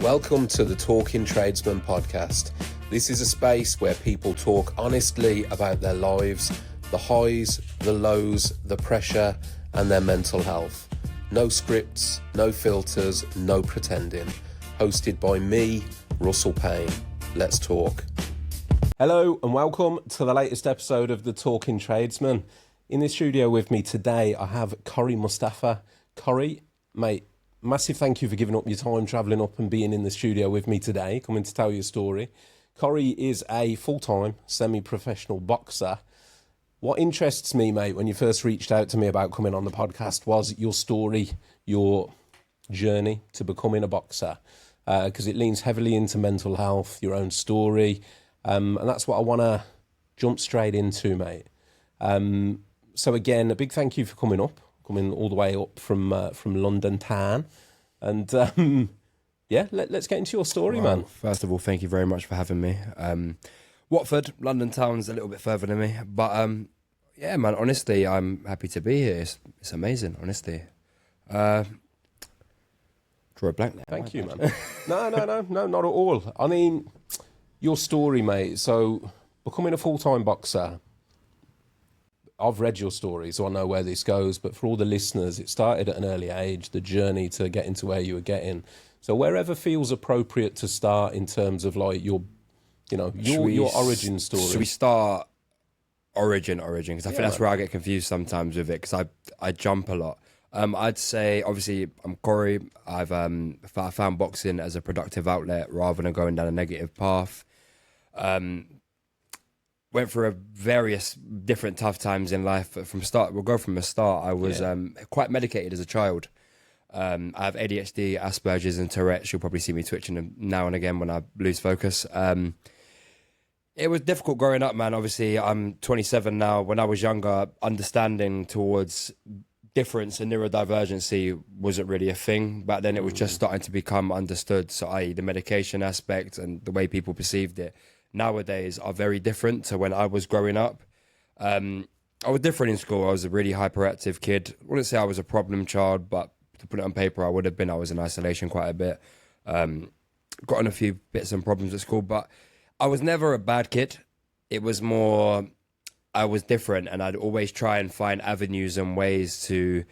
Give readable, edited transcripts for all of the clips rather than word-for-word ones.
Welcome to the Talking Tradesman Podcast. This is a space where people talk honestly about their lives, the highs, the lows, the pressure, and their mental health. No scripts, no filters, no pretending. Hosted by me, Russell Payne. Let's talk. Hello and welcome to the latest episode of the Talking Tradesman. In the studio with me today, I have Corrie Mustafa. Corrie, mate, massive thank you for giving up your time, travelling up and being in the studio with me today, coming to tell your story. Corrie is a full-time, semi-professional boxer. What interests me, mate, when you first reached out to me about coming on the podcast was your story, your journey to becoming a boxer, because it leans heavily into mental health, your own story, and that's what I want to jump straight into, mate. So again, a big thank you for coming all the way up from London town. And yeah, let's get into your story, man. First of all, thank you very much for having me. Watford, London town's a little bit further than me, but yeah, man, honestly, I'm happy to be here. It's amazing, honestly. Draw a blank there. Thank you, man. No, not at all. I mean, your story, mate. So, becoming a full-time boxer, I've read your story, so I know where this goes. But for all the listeners, it started at an early age, the journey to getting to where you were getting. So wherever feels appropriate to start in terms of like your origin story. Should we start origin? Because I think that's where I get confused sometimes with it, because I jump a lot. I'd say, obviously, I'm Corrie. I found boxing as a productive outlet rather than going down a negative path. Went through various different tough times in life. We'll go from the start. I was quite medicated as a child. I have ADHD, Aspergers, and Tourette. You'll probably see me twitching now and again when I lose focus. It was difficult growing up, man. Obviously, I'm 27 now. When I was younger, understanding towards difference and neurodivergency wasn't really a thing. Back then, it was just starting to become understood. So, i.e. the medication aspect and the way people perceived it nowadays are very different to when I was growing up. I was different in school. I was a really hyperactive kid. I wouldn't say I was a problem child, but to put it on paper, I would have been. I was in isolation quite a bit. Got in a few bits and problems at school, but I was never a bad kid. It was more, I was different, and I'd always try and find avenues and ways to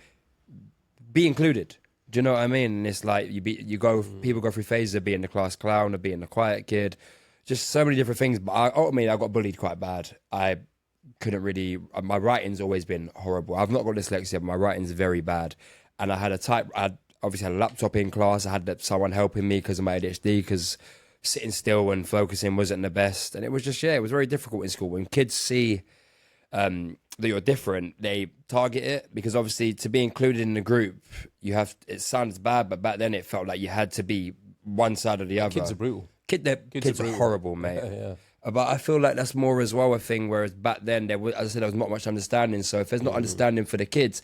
be included. Do you know what I mean? And it's like people go through phases of being the class clown or being the quiet kid. Just so many different things, but I got bullied quite bad. I couldn't really, my writing's always been horrible. I've not got dyslexia, but my writing's very bad. And I obviously had a laptop in class. I had someone helping me because of my ADHD, because sitting still and focusing wasn't the best. And it was just, it was very difficult in school. When kids see that you're different, they target it, because obviously to be included in the group, it sounds bad, but back then it felt like you had to be one side or the other. Kids are brutal. Kids are horrible, mate. Yeah. But I feel like that's more as well a thing, whereas back then, as I said, there was not much understanding. So if there's not understanding for the kids,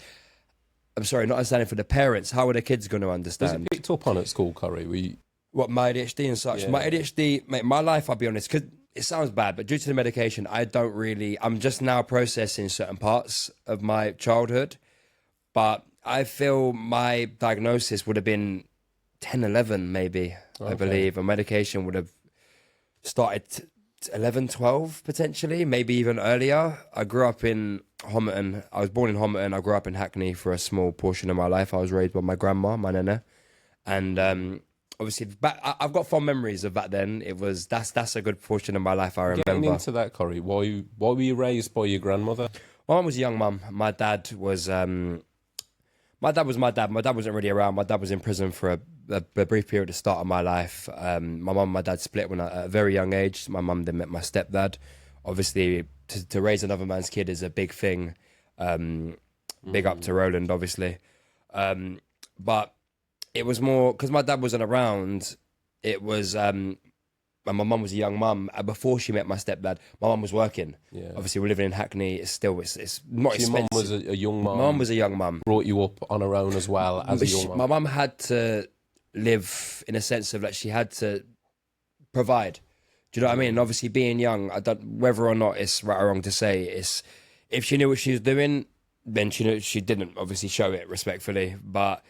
not understanding for the parents, how are the kids going to understand? Was it picked up on at school, Corrie? What, my ADHD and such? Yeah. My ADHD, mate, my life, I'll be honest, because it sounds bad, but due to the medication, I'm just now processing certain parts of my childhood. But I feel my diagnosis would have been 10, 11 maybe, okay. I believe. A medication would have started 11, 12 potentially, maybe even earlier. I grew up in Homerton. I was born in Homerton. I grew up in Hackney for a small portion of my life. I was raised by my grandma, my nana. And obviously, I've got fond memories of back then. That's a good portion of my life I remember. Getting into that, Corrie, why were you raised by your grandmother? My mum was a young mum. My dad was my dad. My dad wasn't really around. My dad was in prison for a brief period at the start of my life. My mum and my dad split when at a very young age. My mum then met my stepdad. Obviously, to raise another man's kid is a big thing. Big up to Roland, obviously. But it was more, because my dad wasn't around, it was, and my mum was a young mum. Before she met my stepdad, my mum was working. Yeah. Obviously, we're living in Hackney. It's not expensive. Your mum was a young mum. My mum was a young mum. Brought you up on her own as well as a young mum. My mum had to live in a sense of like she had to provide. Do you know what I mean? And obviously, being young, whether or not it's right or wrong to say, if she knew what she was doing, then she didn't obviously show it respectfully. But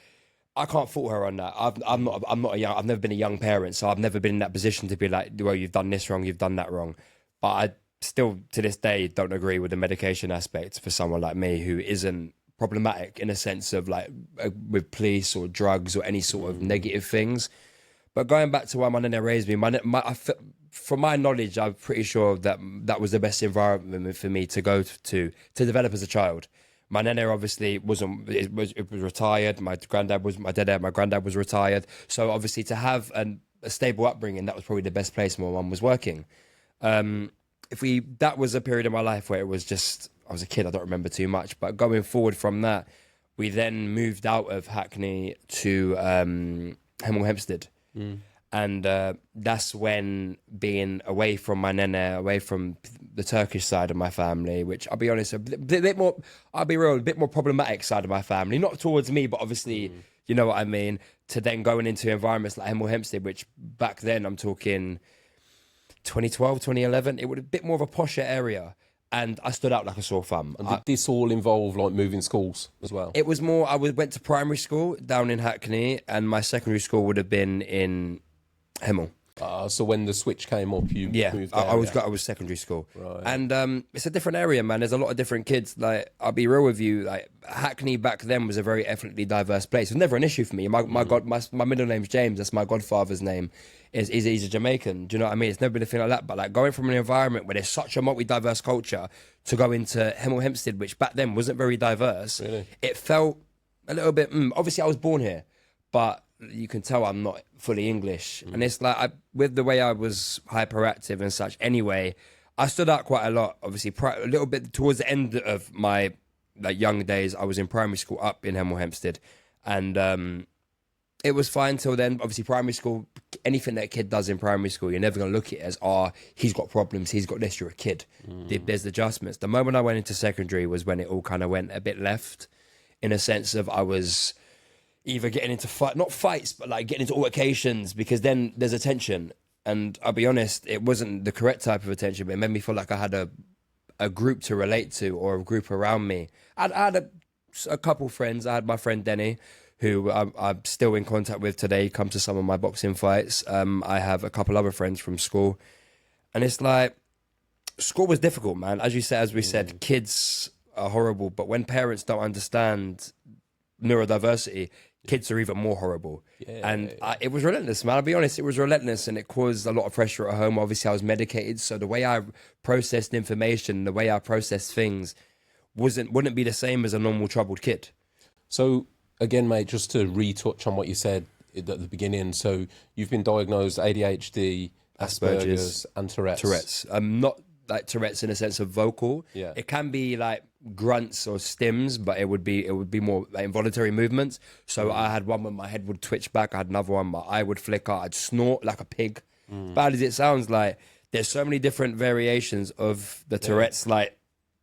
I can't fault her on that. I've never been a young parent, so I've never been in that position to be like, well, you've done this wrong, you've done that wrong. But I still, to this day, don't agree with the medication aspect for someone like me who isn't problematic in a sense of like with police or drugs or any sort of negative things. But going back to why my nana raised me, from my knowledge, I'm pretty sure that was the best environment for me to go to develop as a child. My nana obviously was retired. My granddad was retired. So obviously to have a stable upbringing, that was probably the best place my mum was working. That was a period of my life where it was just, I was a kid, I don't remember too much. But going forward from that, we then moved out of Hackney to Hemel Hempstead. And that's when being away from my nana, away from the Turkish side of my family, which I'll be honest, a bit more problematic side of my family, not towards me, but obviously, you know what I mean, to then going into environments like Hemel Hempstead, which back then, I'm talking 2012, 2011, it was a bit more of a posher area. And I stood out like a sore thumb. And did this all involve like moving schools as well? It was more, went to primary school down in Hackney, and my secondary school would have been in Hemel. So when the switch came up, you moved there? I was secondary school. Right. And it's a different area, man. There's a lot of different kids. Like, I'll be real with you, like Hackney back then was a very ethnically diverse place. It was never an issue for me. My middle name's James. That's my godfather's name. He's a Jamaican. Do you know what I mean? It's never been a thing like that. But like going from an environment where there's such a multi-diverse culture to go into Hemel Hempstead, which back then wasn't very diverse, really? It felt a little bit, obviously I was born here, but you can tell I'm not fully English. And it's like, with the way I was hyperactive and such anyway, I stood out quite a lot. Obviously, a little bit towards the end of my like young days, I was in primary school up in Hemel Hempstead. And it was fine till then. Obviously, primary school, anything that a kid does in primary school, you're never going to look at it as, he's got problems, he's got this, you're a kid. There's adjustments. The moment I went into secondary was when it all kind of went a bit left, in a sense of I was either getting into not fights, but like getting into altercations, because then there's attention. And I'll be honest, it wasn't the correct type of attention, but it made me feel like I had a group to relate to, or a group around me. I had a couple friends. I had my friend Denny, who I'm still in contact with today. He comes to some of my boxing fights. I have a couple other friends from school. And it's like, school was difficult, man. As we said, kids are horrible. But when parents don't understand neurodiversity, kids are even more horrible. It was relentless, man. I'll be honest, it was relentless, and it caused a lot of pressure at home. Obviously, I was medicated, so the way I processed information, the way I processed things wouldn't be the same as a normal troubled kid. So again, mate, just to retouch on what you said at the beginning, so you've been diagnosed ADHD, Aspergers and Tourette's. Not like Tourette's in a sense of vocal. Yeah. It can be like grunts or stims, but it would be more like involuntary movements. So I had one where my head would twitch back. I had another one, my eye would flicker. I'd snort like a pig. Bad as it sounds, like there's so many different variations of the Tourette's like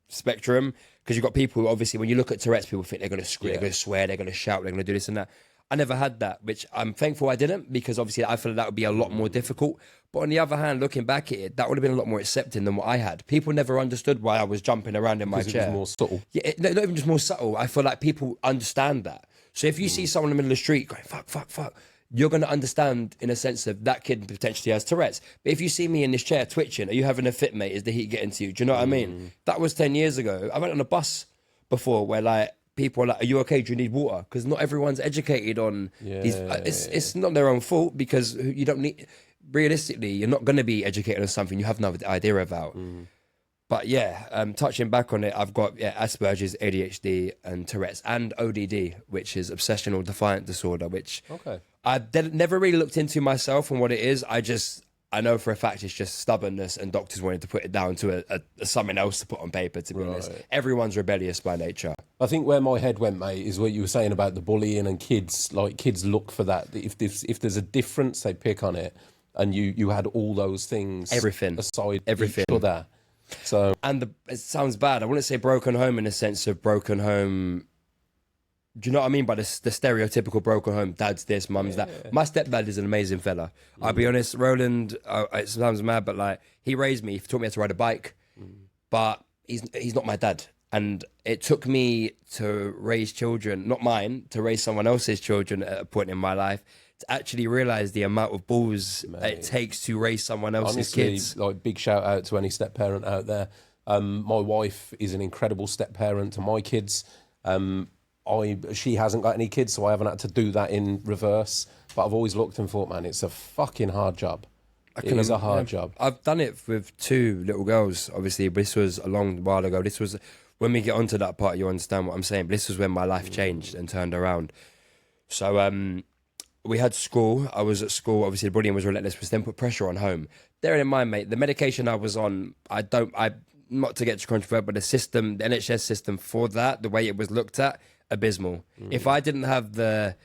spectrum. Because you've got people who, obviously, when you look at Tourette's, people think they're going to scream, they're going to swear, they're going to shout, they're going to do this and that. I never had that, which I'm thankful I didn't, because obviously I feel that would be a lot more difficult. But on the other hand, looking back at it, that would have been a lot more accepting than what I had. People never understood why I was jumping around in my chair. It was more subtle. Yeah, not even just more subtle. I feel like people understand that. So if you see someone in the middle of the street going, fuck, you're going to understand in a sense of that kid potentially has Tourette's. But if you see me in this chair twitching, are you having a fit, mate? Is the heat getting to you? Do you know what I mean? That was 10 years ago. I went on a bus before where like people are like, are you okay? Do you need water? Because not everyone's educated on these. It's not their own fault, because you don't need, realistically, you're not going to be educated on something you have no idea about. But yeah, touching back on it, I've got Asperger's, ADHD and Tourette's and ODD, which is obsessional defiant disorder, which I never really looked into myself and what it is. I know for a fact it's just stubbornness, and doctors wanted to put it down to a something else to put on paper, to be honest. Everyone's rebellious by nature. I think where my head went, mate, is what you were saying about the bullying and kids. Like, kids look for that. If there's a difference, they pick on it. And you had all those things. Everything. Aside Everything. each other. So, and it sounds bad. I wouldn't say broken home in a sense of broken home. Do you know what I mean by the stereotypical broken home? Dad's this, mum's that. My stepdad is an amazing fella. I'll be honest, Roland, it sounds mad, but like, he raised me, he taught me how to ride a bike, but he's not my dad. And it took me to raise children, not mine, to raise someone else's children at a point in my life, to actually realize the amount of balls it takes to raise someone else's Honestly, kids. like, big shout out to any step parent out there. My wife is an incredible step parent to my kids. She hasn't got any kids, so I haven't had to do that in reverse. But I've always looked and thought, man, it's a fucking hard job. It is a hard job. I've done it with 2 little girls, obviously. But this was a long while ago. This was, when we get onto that part, you understand what I'm saying. But this was when my life changed and turned around. So we had school. I was at school. Obviously, the bullying was relentless, which then put pressure on home. Bearing in mind, mate, the medication I was on, not to get too controversial, but the system, the NHS system for that, the way it was looked at, abysmal. If I didn't have the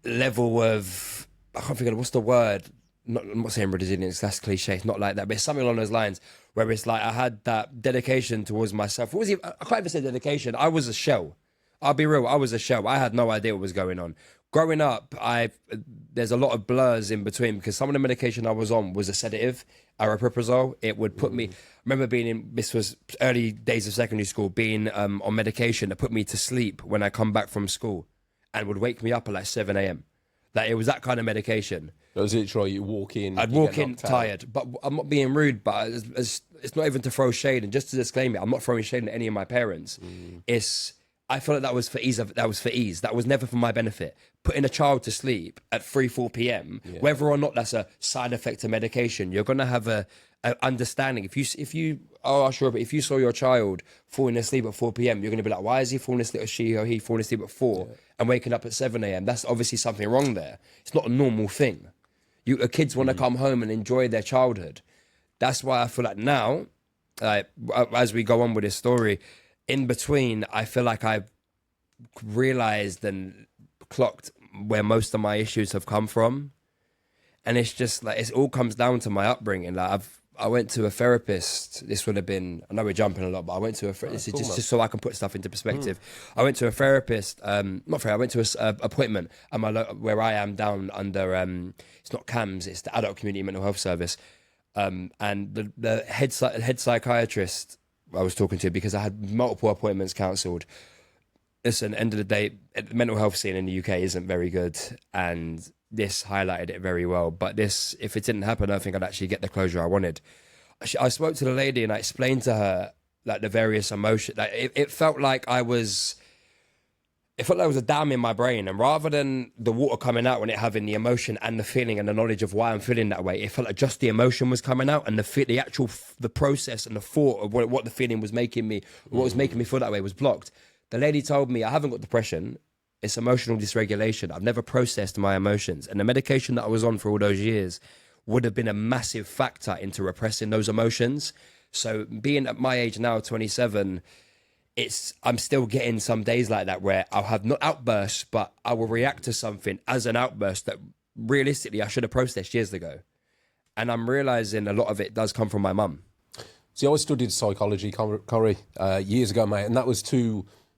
level of, I can't think of, what's the word? I'm not saying resilience, that's cliche, it's not like that, but it's something along those lines where it's like I had that dedication towards myself. I can't even say dedication, I was a shell. I'll be real, I was a shell. I had no idea what was going on. Growing up, there's a lot of blurs in between because some of the medication I was on was a sedative, aripiprazole. It would put me, I remember this was early days of secondary school, being on medication that put me to sleep when I come back from school and would wake me up at like 7 a.m. Like, it was that kind of medication. That was literally, you walk in. I'd walk in tired, but I'm not being rude, but it's not even to throw shade. And just to disclaim it, I'm not throwing shade at any of my parents. I feel like that was for ease. That was never for my benefit. Putting a child to sleep at 3-4 p.m., whether or not that's a side effect of medication, you're gonna have a understanding. If you saw your child falling asleep at 4 p.m., you're gonna be like, why is he falling asleep, or she or he falling asleep at 4 and waking up at 7 a.m.? That's obviously something wrong there. It's not a normal thing. Kids want to come home and enjoy their childhood. That's why I feel like now, as we go on with this story, in between, I feel like I've realized and clocked where most of my issues have come from. And it's just like, it all comes down to my upbringing. Like, I went to a therapist. This would have been, I know we're jumping a lot, but I went to this is just so I can put stuff into perspective. I went to a therapist, I went to a appointment at where I am down under, it's not CAMS, it's the Adult Community Mental Health Service. And the head psychiatrist I was talking to, because I had multiple appointments cancelled. Listen, end of the day, the mental health scene in the UK isn't very good, and this highlighted it very well. But this, if it didn't happen, I don't think I'd actually get the closure I wanted. I spoke to the lady and I explained to her like the various emotions. Like, it felt like there was a dam in my brain, and rather than the water coming out and it having the emotion and the feeling and the knowledge of why I'm feeling that way, it felt like just the emotion was coming out, and the actual process and the thought of what the feeling was making me, what was making me feel that way, was blocked. The lady told me, I haven't got depression, it's emotional dysregulation. I've never processed my emotions, and the medication that I was on for all those years would have been a massive factor into repressing those emotions. So being at my age now, 27, I'm still getting some days like that where I'll have not outbursts, but I will react to something as an outburst that realistically I should have processed years ago. And I'm realising a lot of it does come from my mum. See, I studied psychology, Corrie, years ago, mate, and that was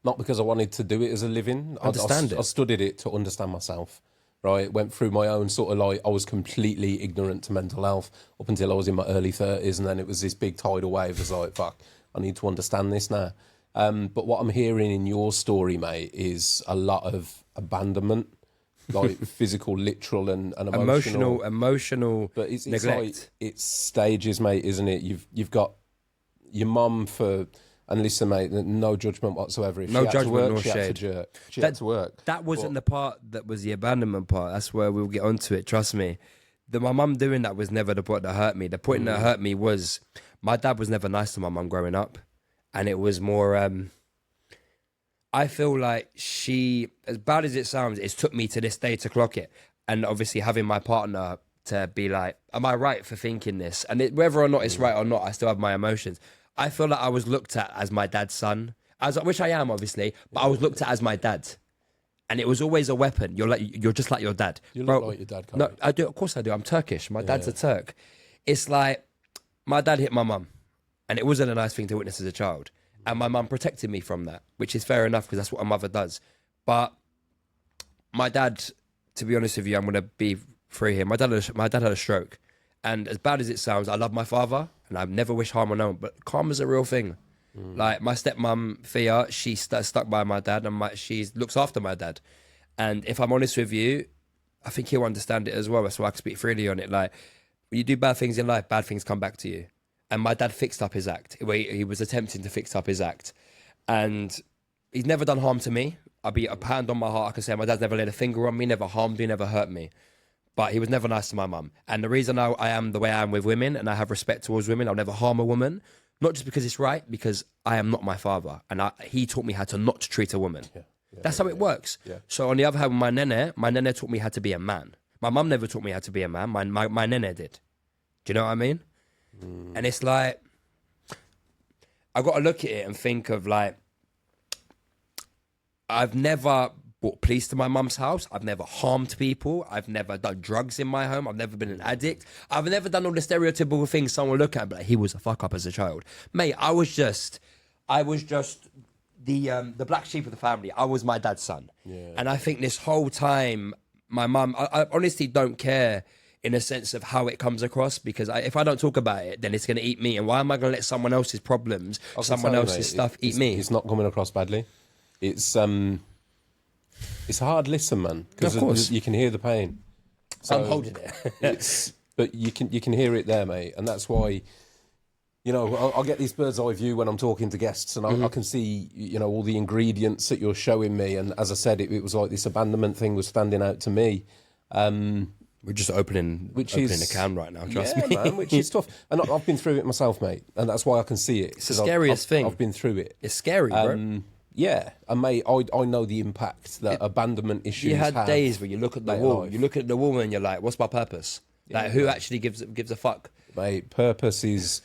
not because I wanted to do it as a living. I studied it to understand myself, right? Went through my own sort of, like, I was completely ignorant to mental health up until I was in my early 30s, and then it was this big tidal wave. It was like, fuck, I need to understand this now. But what I'm hearing in your story, mate, is a lot of abandonment, like physical, literal, and emotional. But it's neglect. like, it's stages, mate, isn't it? You've got your mum and listen, mate, no judgment whatsoever. If no she judgment had to work, nor she had to shade. jerk. She had to work. That wasn't the part that was the abandonment part. That's where we'll get onto it. Trust me. My mum doing that was never the point that hurt me. The point that hurt me was my dad was never nice to my mum growing up, and it was more. I feel like she, as bad as it sounds, it took me to this day to clock it. And obviously having my partner to be like, am I right for thinking this? And whether or not it's right or not, I still have my emotions. I feel like I was looked at as my dad's son, which I am, obviously, but I was looked at as my dad. And it was always a weapon. You're just like your dad. You look like your dad, can't No, I do. Of course I do. I'm Turkish. My dad's a Turk. It's like my dad hit my mum, and it wasn't a nice thing to witness as a child. And my mum protected me from that, which is fair enough because that's what a mother does. But my dad, to be honest with you, I'm going to be free here. My dad had a stroke. And as bad as it sounds, I love my father and I never wish harm on no one. But karma's a real thing. Like my stepmom Thea, she's stuck by my dad, and she looks after my dad. And if I'm honest with you, I think he'll understand it as well. That's why I can speak freely on it. Like, when you do bad things in life, bad things come back to you. And my dad fixed up his act. He was attempting to fix up his act. And he's never done harm to me. I'll be a hand on my heart. I can say my dad's never laid a finger on me, never harmed me, never hurt me. But he was never nice to my mum. And the reason I am the way I am with women, and I have respect towards women, I'll never harm a woman, not just because it's right, because I am not my father. And he taught me how to not treat a woman. That's how it works. So on the other hand, my nene taught me how to be a man. My mum never taught me how to be a man. My nene did. Do you know what I mean? And it's like, I got to look at it and think of like, I've never brought police to my mum's house. I've never harmed people. I've never done drugs in my home. I've never been an addict. I've never done all the stereotypical things someone look at and be like, he was a fuck up as a child. Mate, I was just the black sheep of the family. I was my dad's son. And I think this whole time, my mum, I honestly don't care in a sense of how it comes across, because if I don't talk about it, then it's going to eat me. And why am I going to let someone else's problems, someone else's stuff eat me? It's not coming across badly. It's a hard listen, man, because you can hear the pain. So I'm holding it. But you can hear it there, mate, and that's why, you know, I'll get this bird's eye view when I'm talking to guests, and I can see, you know, all the ingredients that you're showing me. And as I said, it was like this abandonment thing was standing out to me. We're just opening a can right now, trust me. Man, which is tough. And I've been through it myself, mate, and that's why I can see it. It's the scariest thing. I've been through it. It's scary, bro. Yeah, and mate, I know the impact that abandonment issues have. You had days where you look at the wall, you look at the wall and you're like, what's my purpose? Like, who actually gives a fuck? Mate, purpose is...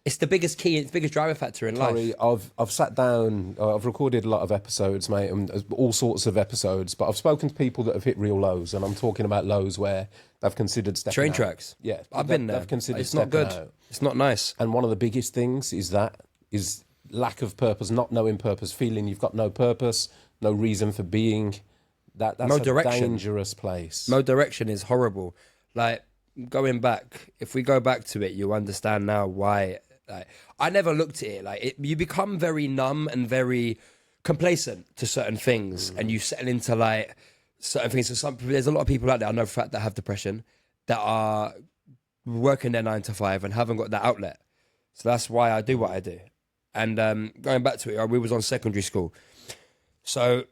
It's the biggest key, it's the biggest driver factor in life. I've sat down, I've recorded a lot of episodes, mate, and all sorts of episodes, but I've spoken to people that have hit real lows, and I'm talking about lows where they've considered stepping Train out. tracks. Yeah. I've been there. They've considered it's not stepping good. out. It's not nice. And one of the biggest things is lack of purpose, not knowing purpose, feeling you've got no purpose, no reason for being. That's no direction. Dangerous place. No direction is horrible. Like, going back, if we go back to it, you'll understand now why. Like, I never looked at it like you become very numb and very complacent to certain things, and you settle into like certain things. So there's a lot of people out there, I know for a fact, that have depression, that are working their 9 to 5 and haven't got that outlet. So that's why I do what I do. And going back to it, we was on secondary school. So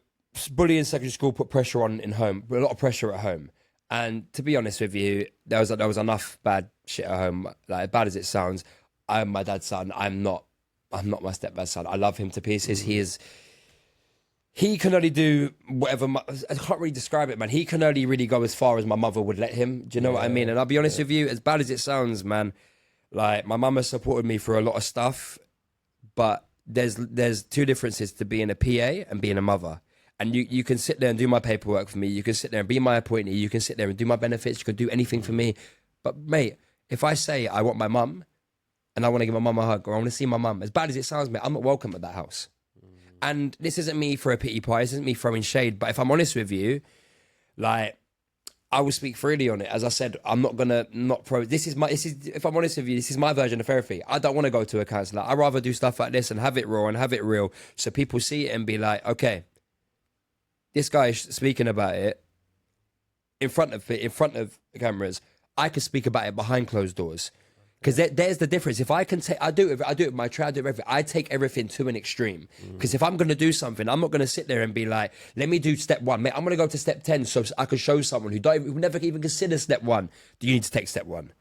bullying in secondary school put pressure on in home, a lot of pressure at home. And to be honest with you, there was enough bad shit at home. Like, as bad as it sounds, I'm my dad's son. I'm not my stepdad's son. I love him to pieces. He can only do whatever. I can't really describe it, man. He can only really go as far as my mother would let him. Do you know what I mean? And I'll be honest with you, as bad as it sounds, man, like, my mum has supported me for a lot of stuff, but there's two differences to being a PA and being a mother. And you can sit there and do my paperwork for me. You can sit there and be my appointee. You can sit there and do my benefits. You can do anything for me. But mate, if I say I want my mum and I want to give my mum a hug, or I want to see my mum, as bad as it sounds, mate, I'm not welcome at that house. And this isn't me for a pity party. This isn't me throwing shade. But if I'm honest with you, like, I will speak freely on it. As I said, I'm not gonna if I'm honest with you, this is my version of therapy. I don't want to go to a counsellor. I'd rather do stuff like this and have it raw and have it real, so people see it and be like, okay, this guy is speaking about it in front of cameras. I can speak about it behind closed doors. Because there's the difference. If I can take, I do it with my trade, I do it with everything. I take everything to an extreme. Because if I'm going to do something, I'm not going to sit there and be like, let me do step 1. Mate, I'm going to go to step 10 so I can show someone who never even consider step 1. Do you need to take step 1?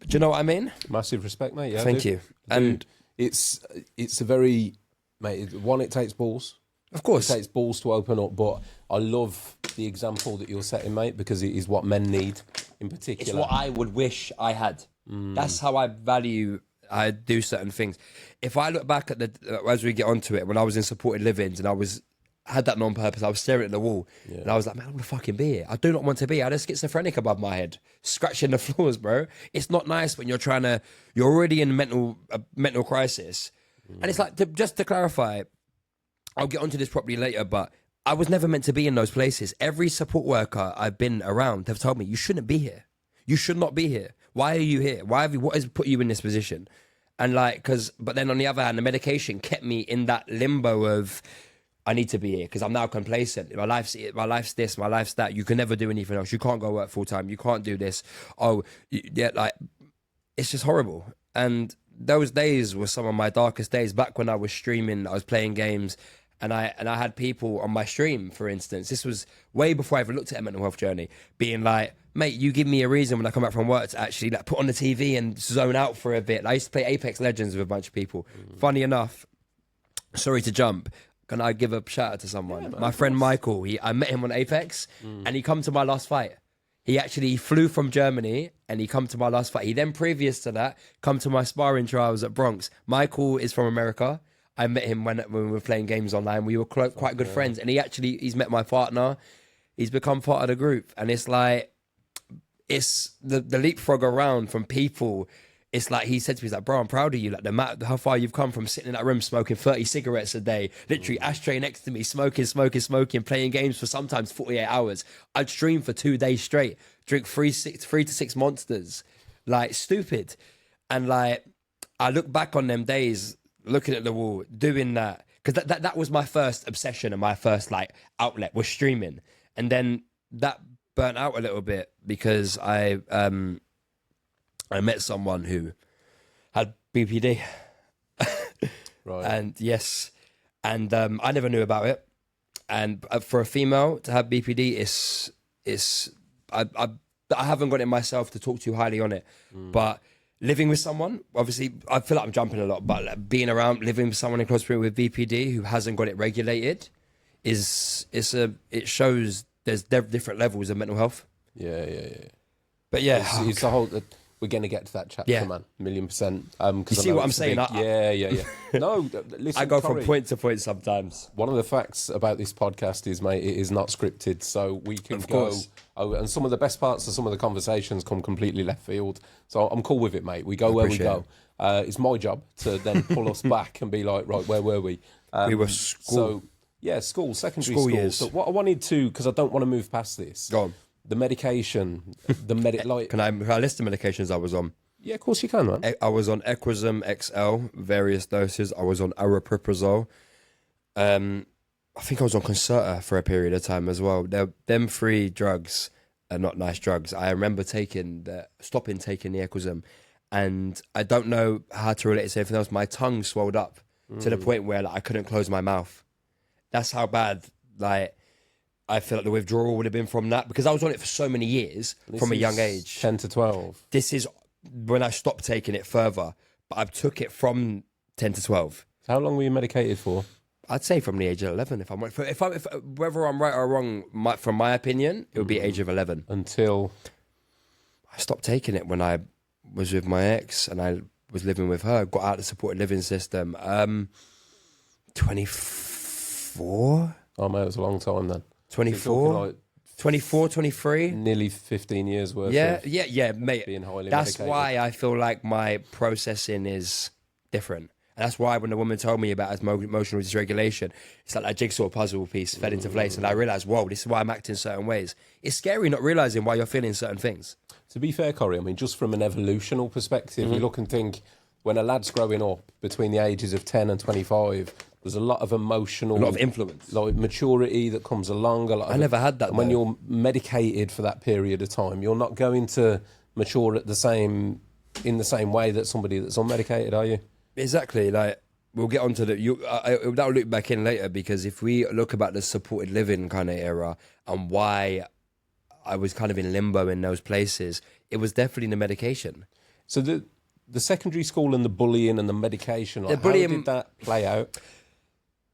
Do you know what I mean? Massive respect, mate. Yeah, Thank you. And it's a very, mate, one, it takes balls. Of course. It takes balls to open up, but I love the example that you're setting, mate, because it is what men need in particular. It's what I would wish I had. That's how I do certain things. If I look back at as we get onto it, when I was in supported livings and I had that on purpose, I was staring at the wall and I was like, man, I want to fucking be here. I do not want to be here. I had a schizophrenic above my head, scratching the floors, bro. It's not nice when you're already in a mental crisis. And it's like, just to clarify, I'll get onto this properly later, but I was never meant to be in those places. Every support worker I've been around have told me, you shouldn't be here. You should not be here. Why are you here? What has put you in this position? And like, but then on the other hand, the medication kept me in that limbo of, I need to be here because I'm now complacent. My life's this, my life's that. You can never do anything else. You can't go work full time. You can't do this. Yeah, like, it's just horrible. And those days were some of my darkest days. Back when I was streaming, I was playing games, and I had people on my stream, for instance. This was way before I ever looked at a mental health journey, being like, mate, you give me a reason when I come back from work to actually like put on the TV and zone out for a bit. I used to play Apex Legends with a bunch of people. Funny enough, sorry to jump, can I give a shout out to someone? Yeah, my friend Michael, I met him on Apex, and he come to my last fight. He actually flew from Germany and he come to my last fight. He then, previous to that, come to my sparring trials at Bronx. Michael is from America. I met him when we were playing games online. We were quite good friends, and he's met my partner. He's become part of the group, and it's like, it's the leapfrog around from people. It's like, he said to me, he's like, bro, I'm proud of you. Like, the matter how far you've come from sitting in that room smoking 30 cigarettes a day, literally ashtray next to me, smoking, playing games for sometimes 48 hours. I'd stream for 2 days straight, drink 3 to 6 monsters, like stupid. And like, I look back on them days, looking at the wall, doing that, because that was my first obsession and my first like outlet was streaming. And then that burnt out a little bit because I met someone who had BPD. Right. And yes, and I never knew about it. And for a female to have BPD, I haven't got it myself to talk too highly on it. But living with someone, obviously, I feel like I'm jumping a lot, but like being around, living with someone in close proximity with BPD who hasn't got it regulated it shows there's different levels of mental health. Yeah. But yeah, it's the whole. We're going to get to that chapter, man. 1,000,000%. You see what I'm saying? Yeah. No, listen, I go Corrie, from point to point sometimes. One of the facts about this podcast is, mate, it is not scripted, so we can go. And some of the best parts of some of the conversations come completely left field. So I'm cool with it, mate. We go where we go. It's my job to then pull us back and be like, right, where were we? We were school. So, secondary school. Years. So what I wanted to, because I don't want to move past this. Go on. The medication, Can I list the medications I was on? Yeah, of course you can, man. I was on Equism XL, various doses. I was on aripiprazole. I think I was on Concerta for a period of time as well. Them 3 drugs are not nice drugs. I remember stopping taking the Equism, and I don't know how to relate it to anything else. My tongue swelled up to the point where like, I couldn't close my mouth. That's how bad, like, I feel like the withdrawal would have been from that, because I was on it for so many years from a young age. 10 to 12. This is when I stopped taking it further, but I took it from 10 to 12. How long were you medicated for? I'd say from the age of 11. If whether I'm right or wrong, from my opinion, it would be age of 11. Until I stopped taking it when I was with my ex and I was living with her. Got out of the supported living system. 24. Oh man, it was a long time then. 24, like 24, 23. Nearly 15 years worth. Yeah, mate. Being highly that's medicated. why I feel like my processing is different. And that's why when the woman told me about emotional dysregulation, it's like that jigsaw puzzle piece fell into place. And I realised, whoa, this is why I'm acting certain ways. It's scary not realising why you're feeling certain things. To be fair, Corrie, I mean, just from an evolutional perspective, you look and think, when a lad's growing up between the ages of 10 and 25, there's a lot of emotional... A lot of influence. Like maturity that comes along. I never had that. And when you're medicated for that period of time, you're not going to mature in the same way that somebody that's unmedicated, are you? Exactly. Like, we'll get onto that'll loop back in later, because if we look about the supported living kind of era and why I was kind of in limbo in those places, it was definitely the medication. So the secondary school and the bullying and the medication, like, bullying, how did that play out?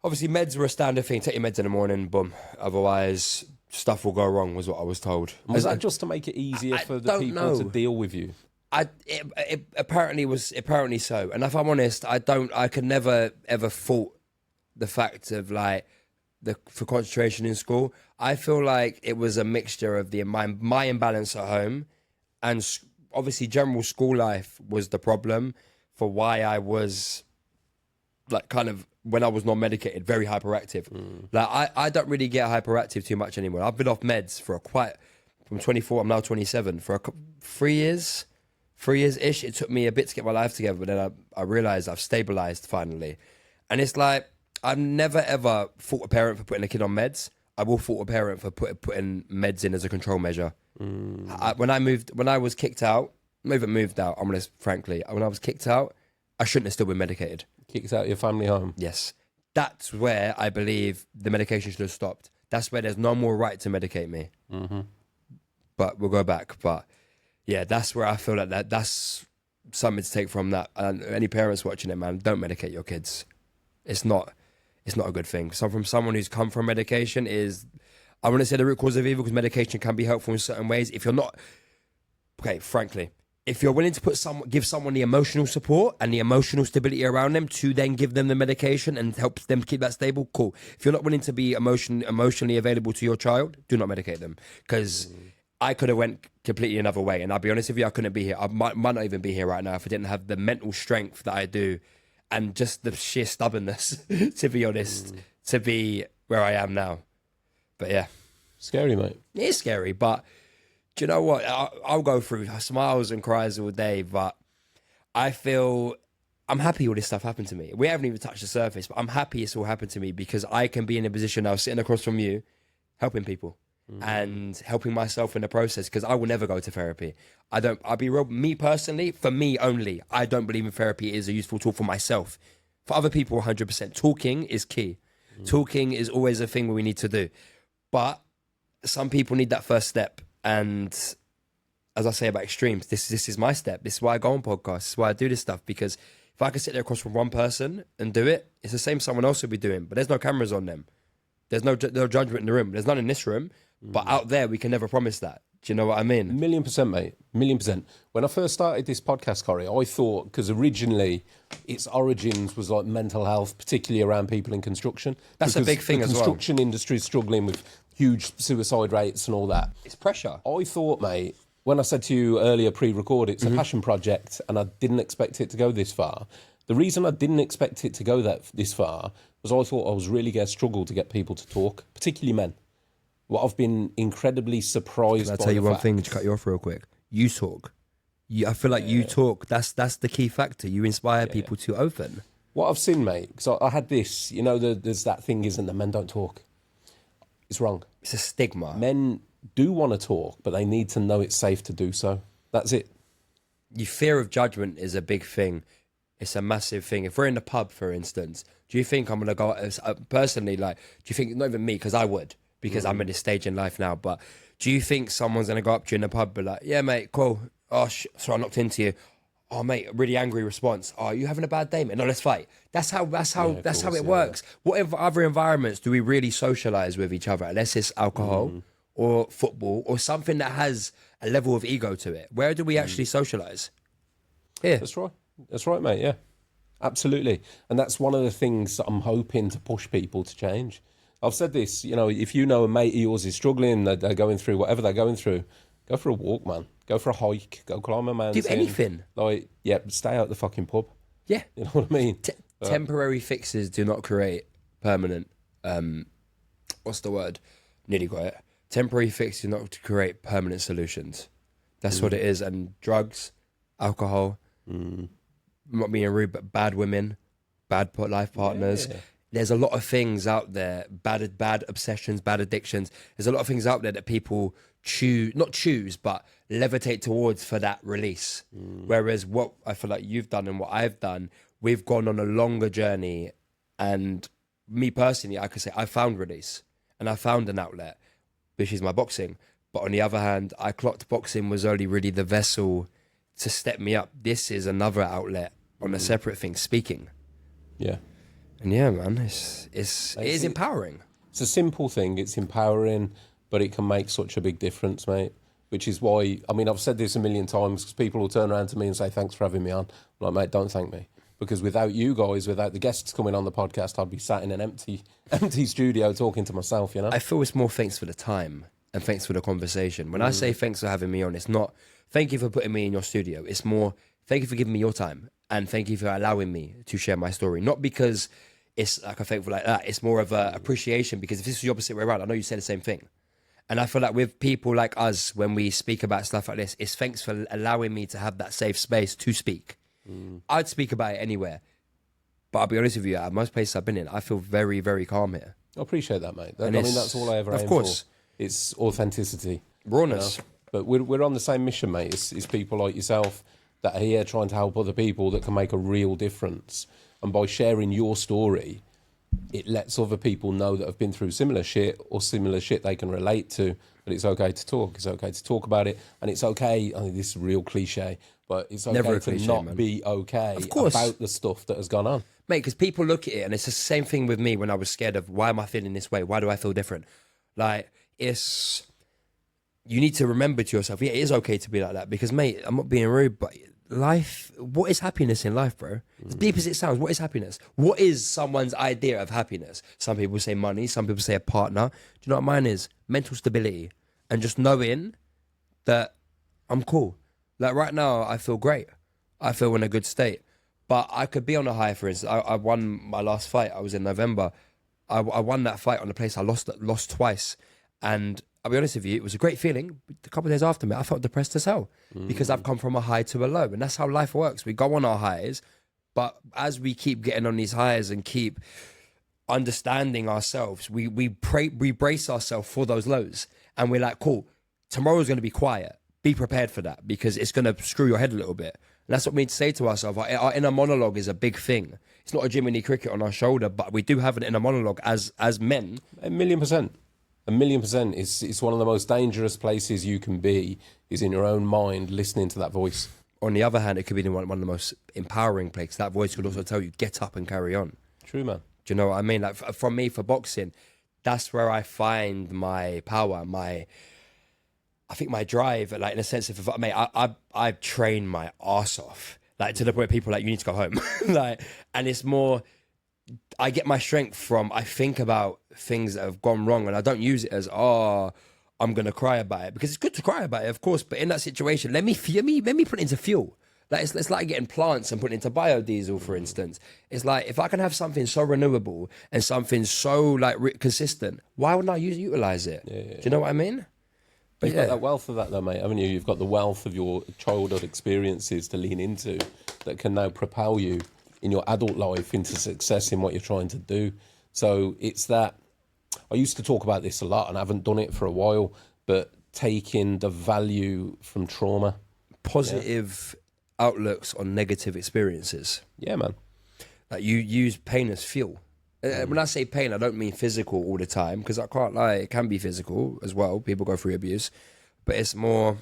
Obviously, meds were a standard thing. Take your meds in the morning, boom. Otherwise, stuff will go wrong, was what I was told. Was that just to make it easier for the people to deal with you? It apparently so. And if I'm honest, I could never ever fault the fact of like for concentration in school. I feel like it was a mixture of my imbalance at home, and obviously general school life was the problem for why I was like kind of, when I was non-medicated, very hyperactive. Like I don't really get hyperactive too much anymore. I've been off meds from 24, I'm now 27, for 3 years, 3 years-ish. It took me a bit to get my life together, but then I realized I've stabilized finally. And it's like, I've never ever fought a parent for putting a kid on meds. I will fault a parent for putting meds in as a control measure. When I was kicked out, not even moved out, I'm honest, frankly, when I was kicked out, I shouldn't have still been medicated. Kicked out your family home? Yes. That's where I believe the medication should have stopped. That's where there's no more right to medicate me. Mm-hmm. But we'll go back. But yeah, that's where I feel like that's something to take from that. And any parents watching it, man, don't medicate your kids. It's not a good thing. So from someone who's come from medication is, I want to say the root cause of evil, because medication can be helpful in certain ways. If you're not, okay, frankly, if you're willing to give someone the emotional support and the emotional stability around them to then give them the medication and help them keep that stable, cool. If you're not willing to be emotionally available to your child, do not medicate them. Because I could have went completely another way. And I'll be honest with you, I couldn't be here. I might not even be here right now if I didn't have the mental strength that I do and just the sheer stubbornness, to be honest, to be where I am now. But yeah. Scary, mate. It is scary, but do you know what? I'll go through smiles and cries all day, but I feel I'm happy all this stuff happened to me. We haven't even touched the surface, but I'm happy it's all happened to me because I can be in a position now sitting across from you, helping people and helping myself in the process, because I will never go to therapy. I'll be real, me personally, for me only, I don't believe in therapy is a useful tool for myself. For other people, 100%. Talking is key. Talking is always a thing we need to do. But some people need that first step. And as I say about extremes, this is my step. This is why I go on podcasts. This is why I do this stuff. Because if I can sit there across from one person and do it, it's the same someone else will be doing. But there's no cameras on them. There's no judgment in the room. There's none in this room. But out there, we can never promise that. Do you know what I mean? 1,000,000%, mate. 1,000,000%. When I first started this podcast, Corrie, I thought, because originally its origins was like mental health, particularly around people in construction. That's a big thing as well. The construction industry is struggling with huge suicide rates and all that. It's pressure. I thought, mate, when I said to you earlier pre-record, it's a passion project and I didn't expect it to go this far. The reason I didn't expect it to go this far was I thought I was really going to struggle to get people to talk, particularly men. What I've been incredibly surprised by. Can I tell you one thing to cut you off real quick? You talk. I feel like you talk. That's the key factor. You inspire people to open. What I've seen, mate, because I had this, there's that thing, isn't there? Men don't talk. It's wrong. It's a stigma. Men do want to talk, but they need to know it's safe to do so. That's it. Your fear of judgment is a big thing. It's a massive thing. If we're in the pub, for instance, do you think I'm going to go, personally, do you think, not even me, because I would, because I'm at this stage in life now, but do you think someone's going to go up to you in the pub and be like, yeah, mate, cool. Oh, sorry, I knocked into you. Oh, mate, really angry response. Oh, you having a bad day, mate? No, let's fight. That's how it works. What other environments do we really socialise with each other? Unless it's alcohol or football or something that has a level of ego to it. Where do we actually socialise? Here. That's right, mate, yeah. Absolutely. And that's one of the things that I'm hoping to push people to change. I've said this, if you know a mate of yours is struggling, they're going through whatever they're going through, go for a walk, man. Go for a hike. Go climb a mountain. Do anything. Stay out the fucking pub. Yeah. You know what I mean? Temporary fixes do not create permanent, what's the word? Nearly got it. Temporary fixes do not create permanent solutions. That's what it is. And drugs, alcohol, not being rude, but bad women, bad life partners. Yeah. There's a lot of things out there, bad obsessions, bad addictions. There's a lot of things out there that people not choose, but levitate towards for that release. Whereas what I feel like you've done and what I've done, we've gone on a longer journey. And me personally, I could say I found release and I found an outlet, which is my boxing. But on the other hand, I clocked boxing was only really the vessel to step me up. This is another outlet on a separate thing, speaking. Yeah. And yeah, man, it is empowering. It's a simple thing. It's empowering, but it can make such a big difference, mate. Which is why, I've said this a million times because people will turn around to me and say, thanks for having me on. I'm like, mate, don't thank me. Because without you guys, without the guests coming on the podcast, I'd be sat in an empty studio talking to me, I feel it's more thanks for the time and thanks for the conversation. When I say thanks for having me on, it's not thank you for putting me in your studio. It's more thank you for giving me your time and thank you for allowing me to share my story. Not because it's like a thankful like that. It's more of a appreciation because if this was the opposite way around, I know you say the same thing. And I feel like with people like us, when we speak about stuff like this, it's thanks for allowing me to have that safe space to speak. I'd speak about it anywhere. But I'll be honest with you, at most places I've been in, I feel very, very calm here. I appreciate that, mate. I mean, that's all I ever aim for. It's authenticity. Rawness. You know? But we're on the same mission, mate. It's people like yourself that are here trying to help other people that can make a real difference. And by sharing your story, it lets other people know that have been through similar shit or similar shit they can relate to, that it's okay to talk. It's okay to talk about it. And it's okay, I mean, this is real cliche, but it's okay to not be okay about the stuff that has gone on. Mate, because people look at it, and it's the same thing with me when I was scared of, why am I feeling this way? Why do I feel different? Like, you need to remember to yourself, yeah, it is okay to be like that. Because, mate, I'm not being rude, but life, what is happiness in life, bro? As deep as it sounds, what is happiness? What is someone's idea of happiness? Some people say money, some people say a partner. Do you know what mine is? Mental stability. And just knowing that I'm cool. Like right now, I feel great. I feel in a good state. But I could be on a high, for instance. I won my last fight. I was in November. I won that fight on a place I lost twice. And I'll be honest with you, it was a great feeling. A couple of days after me, I felt depressed as hell because I've come from a high to a low. And that's how life works. We go on our highs, but as we keep getting on these highs and keep understanding ourselves, we brace ourselves for those lows. And we're like, cool, tomorrow's going to be quiet. Be prepared for that because it's going to screw your head a little bit. And that's what we need to say to ourselves. Our inner monologue is a big thing. It's not a Jiminy Cricket on our shoulder, but we do have an inner monologue as men. 1,000,000%. 1,000,000%. It's one of the most dangerous places you can be, is in your own mind, listening to that voice. On the other hand, it could be one of the most empowering places. That voice could also tell you, get up and carry on. True, man. Do you know what I mean? Like from me, for boxing, that's where I find my power, I think my drive, like in a sense of, mate, I've trained my arse off, like to the point where people are like, you need to go home. Like, and it's more, I get my strength from, I think about things that have gone wrong and I don't use it as, I'm going to cry about it, because it's good to cry about it, of course. But in that situation, let me put it into fuel. Like it's like getting plants and putting it into biodiesel, for instance. It's like, if I can have something so renewable and something so like consistent, why wouldn't I utilize it? Yeah. Do you know what I mean? But you've got that wealth of that though, mate, haven't you? You've got the wealth of your childhood experiences to lean into that can now propel you in your adult life into success in what you're trying to do. So it's that, I used to talk about this a lot and I haven't done it for a while, but taking the value from trauma. Positive outlooks on negative experiences. Yeah, man. Like you use pain as fuel. When I say pain, I don't mean physical all the time, because I can't lie, it can be physical as well. People go through abuse, but it's more,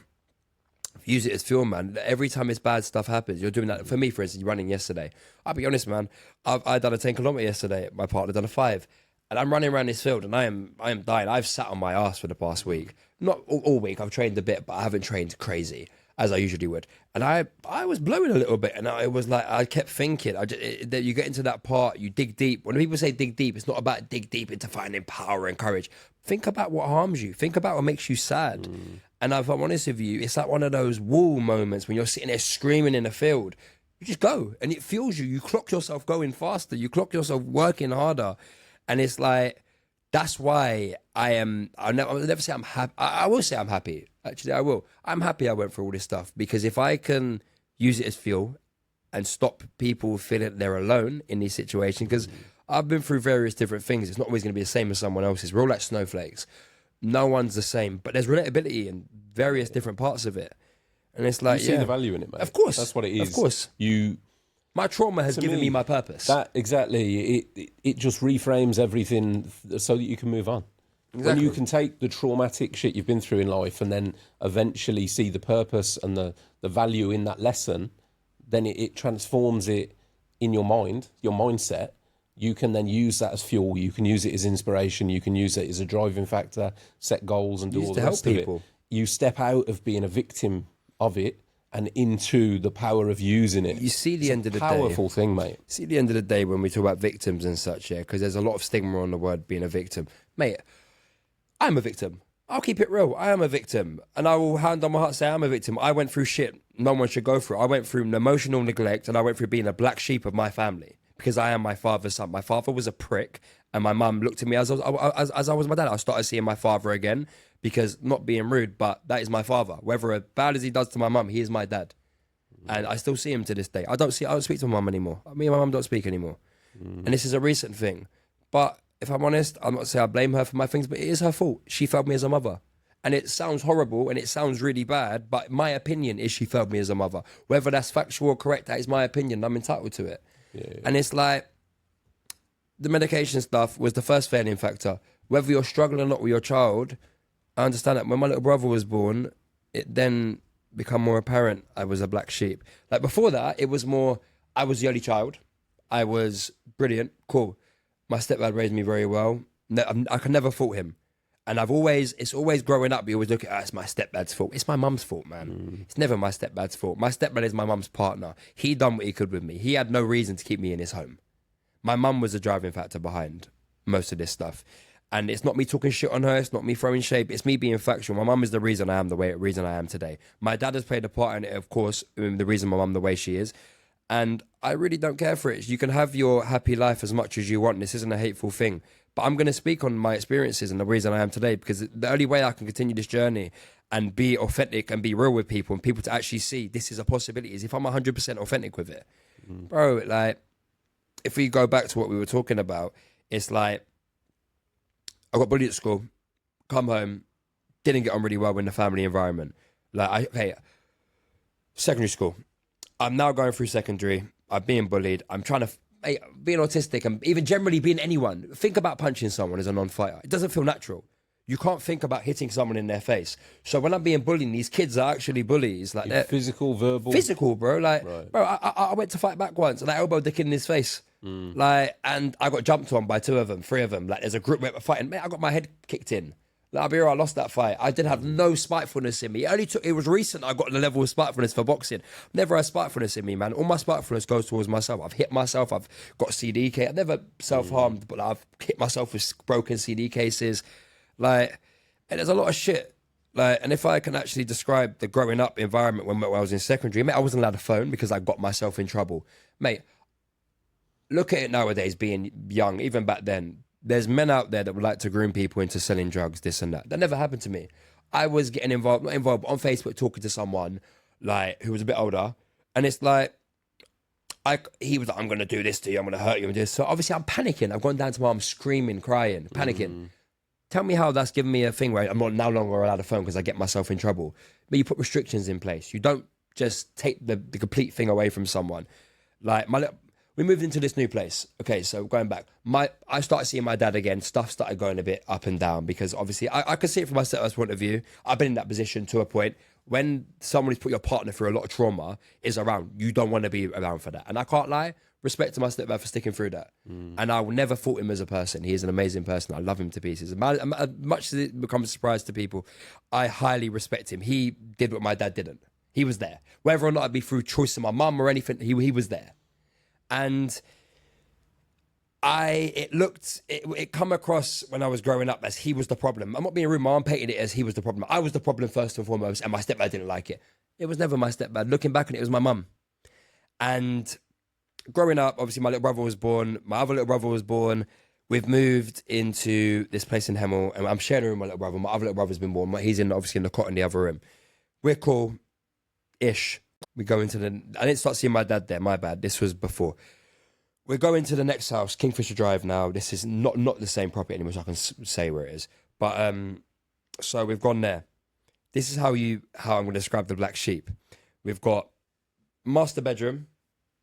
use it as fuel, man. Every time this bad stuff happens, you're doing that. For me, for instance, running yesterday. I'll be honest, man. I done a 10 kilometer yesterday. My partner done a 5, and I'm running around this field, and I am dying. I've sat on my ass for the past week. Not all week. I've trained a bit, but I haven't trained crazy as I usually would. And I was blowing a little bit, and I was like, I kept thinking, that you get into that part, you dig deep. When people say dig deep, it's not about dig deep into finding power and courage. Think about what harms you. Think about what makes you sad. And if I'm honest with you, it's like one of those wall moments when you're sitting there screaming in the field. You just go, and it fuels you. You clock yourself going faster. You clock yourself working harder. And it's like, that's why I'll never say I'm happy. I will say I'm happy. Actually, I will. I'm happy I went through all this stuff, because if I can use it as fuel and stop people feeling they're alone in these situations, because I've been through various different things. It's not always going to be the same as someone else's. We're all like snowflakes. No one's the same, but there's relatability in various different parts of it. And it's like, you see the value in it, mate. Of course. That's what it is. Of course. My trauma has given me my purpose. That, exactly. It just reframes everything so that you can move on. Exactly. When you can take the traumatic shit you've been through in life and then eventually see the purpose and the value in that lesson, then it transforms it in your mind, your mindset. You can then use that as fuel. You can use it as inspiration. You can use it as a driving factor, set goals and do all the rest of it. You step out of being a victim of it and into the power of using it. You see the end of the day. Powerful thing, mate. See the end of the day when we talk about victims and such, yeah, because there's a lot of stigma on the word being a victim. Mate, I'm a victim. I'll keep it real. I am a victim. And I will hand on my heart say I'm a victim. I went through shit no one should go through. I went through emotional neglect, and I went through being a black sheep of my family, because I am my father's son. My father was a prick, and my mum looked at me as I was my dad. I started seeing my father again, because, not being rude, but that is my father. Whether as bad as he does to my mum, he is my dad. And I still see him to this day. I don't speak to my mum anymore. Me and my mum don't speak anymore. And this is a recent thing. But if I'm honest, I'm not saying I blame her for my things, but it is her fault. She failed me as a mother. And it sounds horrible and it sounds really bad, but my opinion is she failed me as a mother. Whether that's factual or correct, that is my opinion. I'm entitled to it. Yeah. And it's like, the medication stuff was the first failing factor. Whether you're struggling or not with your child, I understand that when my little brother was born, it then become more apparent I was a black sheep. Like before that, it was more, I was the only child. I was brilliant, cool. My stepdad raised me very well. I could never fault him. And it's always growing up, you always look at, it's my stepdad's fault. It's my mum's fault, man. It's never my stepdad's fault. My stepdad is my mum's partner. He done what he could with me. He had no reason to keep me in his home. My mum was the driving factor behind most of this stuff. And it's not me talking shit on her. It's not me throwing shade. It's me being factual. My mum is the reason I am reason I am today. My dad has played a part in it, of course, the reason my mum the way she is. And I really don't care for it. You can have your happy life as much as you want. This isn't a hateful thing. But I'm going to speak on my experiences and the reason I am today, because the only way I can continue this journey and be authentic and be real with people and people to actually see this is a possibility is if I'm 100% authentic with it. Bro, like, if we go back to what we were talking about, it's like, I got bullied at school, come home, didn't get on really well in the family environment. Secondary school. I'm now going through secondary. I'm being bullied. I'm trying to, being autistic and even generally being anyone. Think about punching someone as a non-fighter. It doesn't feel natural. You can't think about hitting someone in their face. So when I'm being bullied, these kids are actually bullies. Like physical, verbal? Physical, bro. Like, right. Bro, I went to fight back once and I elbowed the kid in his face. Like, and I got jumped on by 3 of them. Like, there's a group where we're fighting. Mate, I got my head kicked in. Like, I'll be real, I lost that fight. I didn't have no spitefulness in me. It was recent I got the level of spitefulness for boxing. Never had spitefulness in me, man. All my spitefulness goes towards myself. I've hit myself. I've got CD case. I've never self-harmed, but I've hit myself with broken CD cases. Like, and there's a lot of shit. Like, and if I can actually describe the growing up environment when I was in secondary, mate, I wasn't allowed a phone because I got myself in trouble. Mate, look at it nowadays, being young, even back then. There's men out there that would like to groom people into selling drugs, this and that. That never happened to me. I was getting involved, not involved, but on Facebook talking to someone like who was a bit older. And it's like, he was like, I'm going to do this to you. I'm going to hurt you and this. So obviously I'm panicking. I've gone down to my mum screaming, crying, panicking. Tell me how that's given me a thing where I'm not no longer allowed a phone because I get myself in trouble. But you put restrictions in place. You don't just take the complete thing away from someone. Like, we moved into this new place. Okay, so going back, I started seeing my dad again. Stuff started going a bit up and down because obviously I could see it from my stepdad's point of view. I've been in that position to a point when someone who's put your partner through a lot of trauma is around. You don't want to be around for that. And I can't lie, respect to my stepdad for sticking through that. And I will never fault him as a person. He is an amazing person. I love him to pieces. As much as it becomes a surprise to people, I highly respect him. He did what my dad didn't. He was there. Whether or not it'd be through choice of my mum or anything, he was there. And it come across when I was growing up as he was the problem. I'm not being rude, my mum painted it as he was the problem. I was the problem first and foremost, and my stepdad didn't like it. It was never my stepdad. Looking back on it, it was my mum. And growing up, obviously my little brother was born, my other little brother was born. We've moved into this place in Hemel, and I'm sharing a room with my little brother. My other little brother's been born. He's obviously in the cot in the other room. We're cool-ish. We go into I didn't start seeing my dad there, my bad. This was before. We're going to the next house, Kingfisher Drive now. This is not the same property anymore, so I can say where it is. But, so we've gone there. This is how I'm going to describe the black sheep. We've got master bedroom,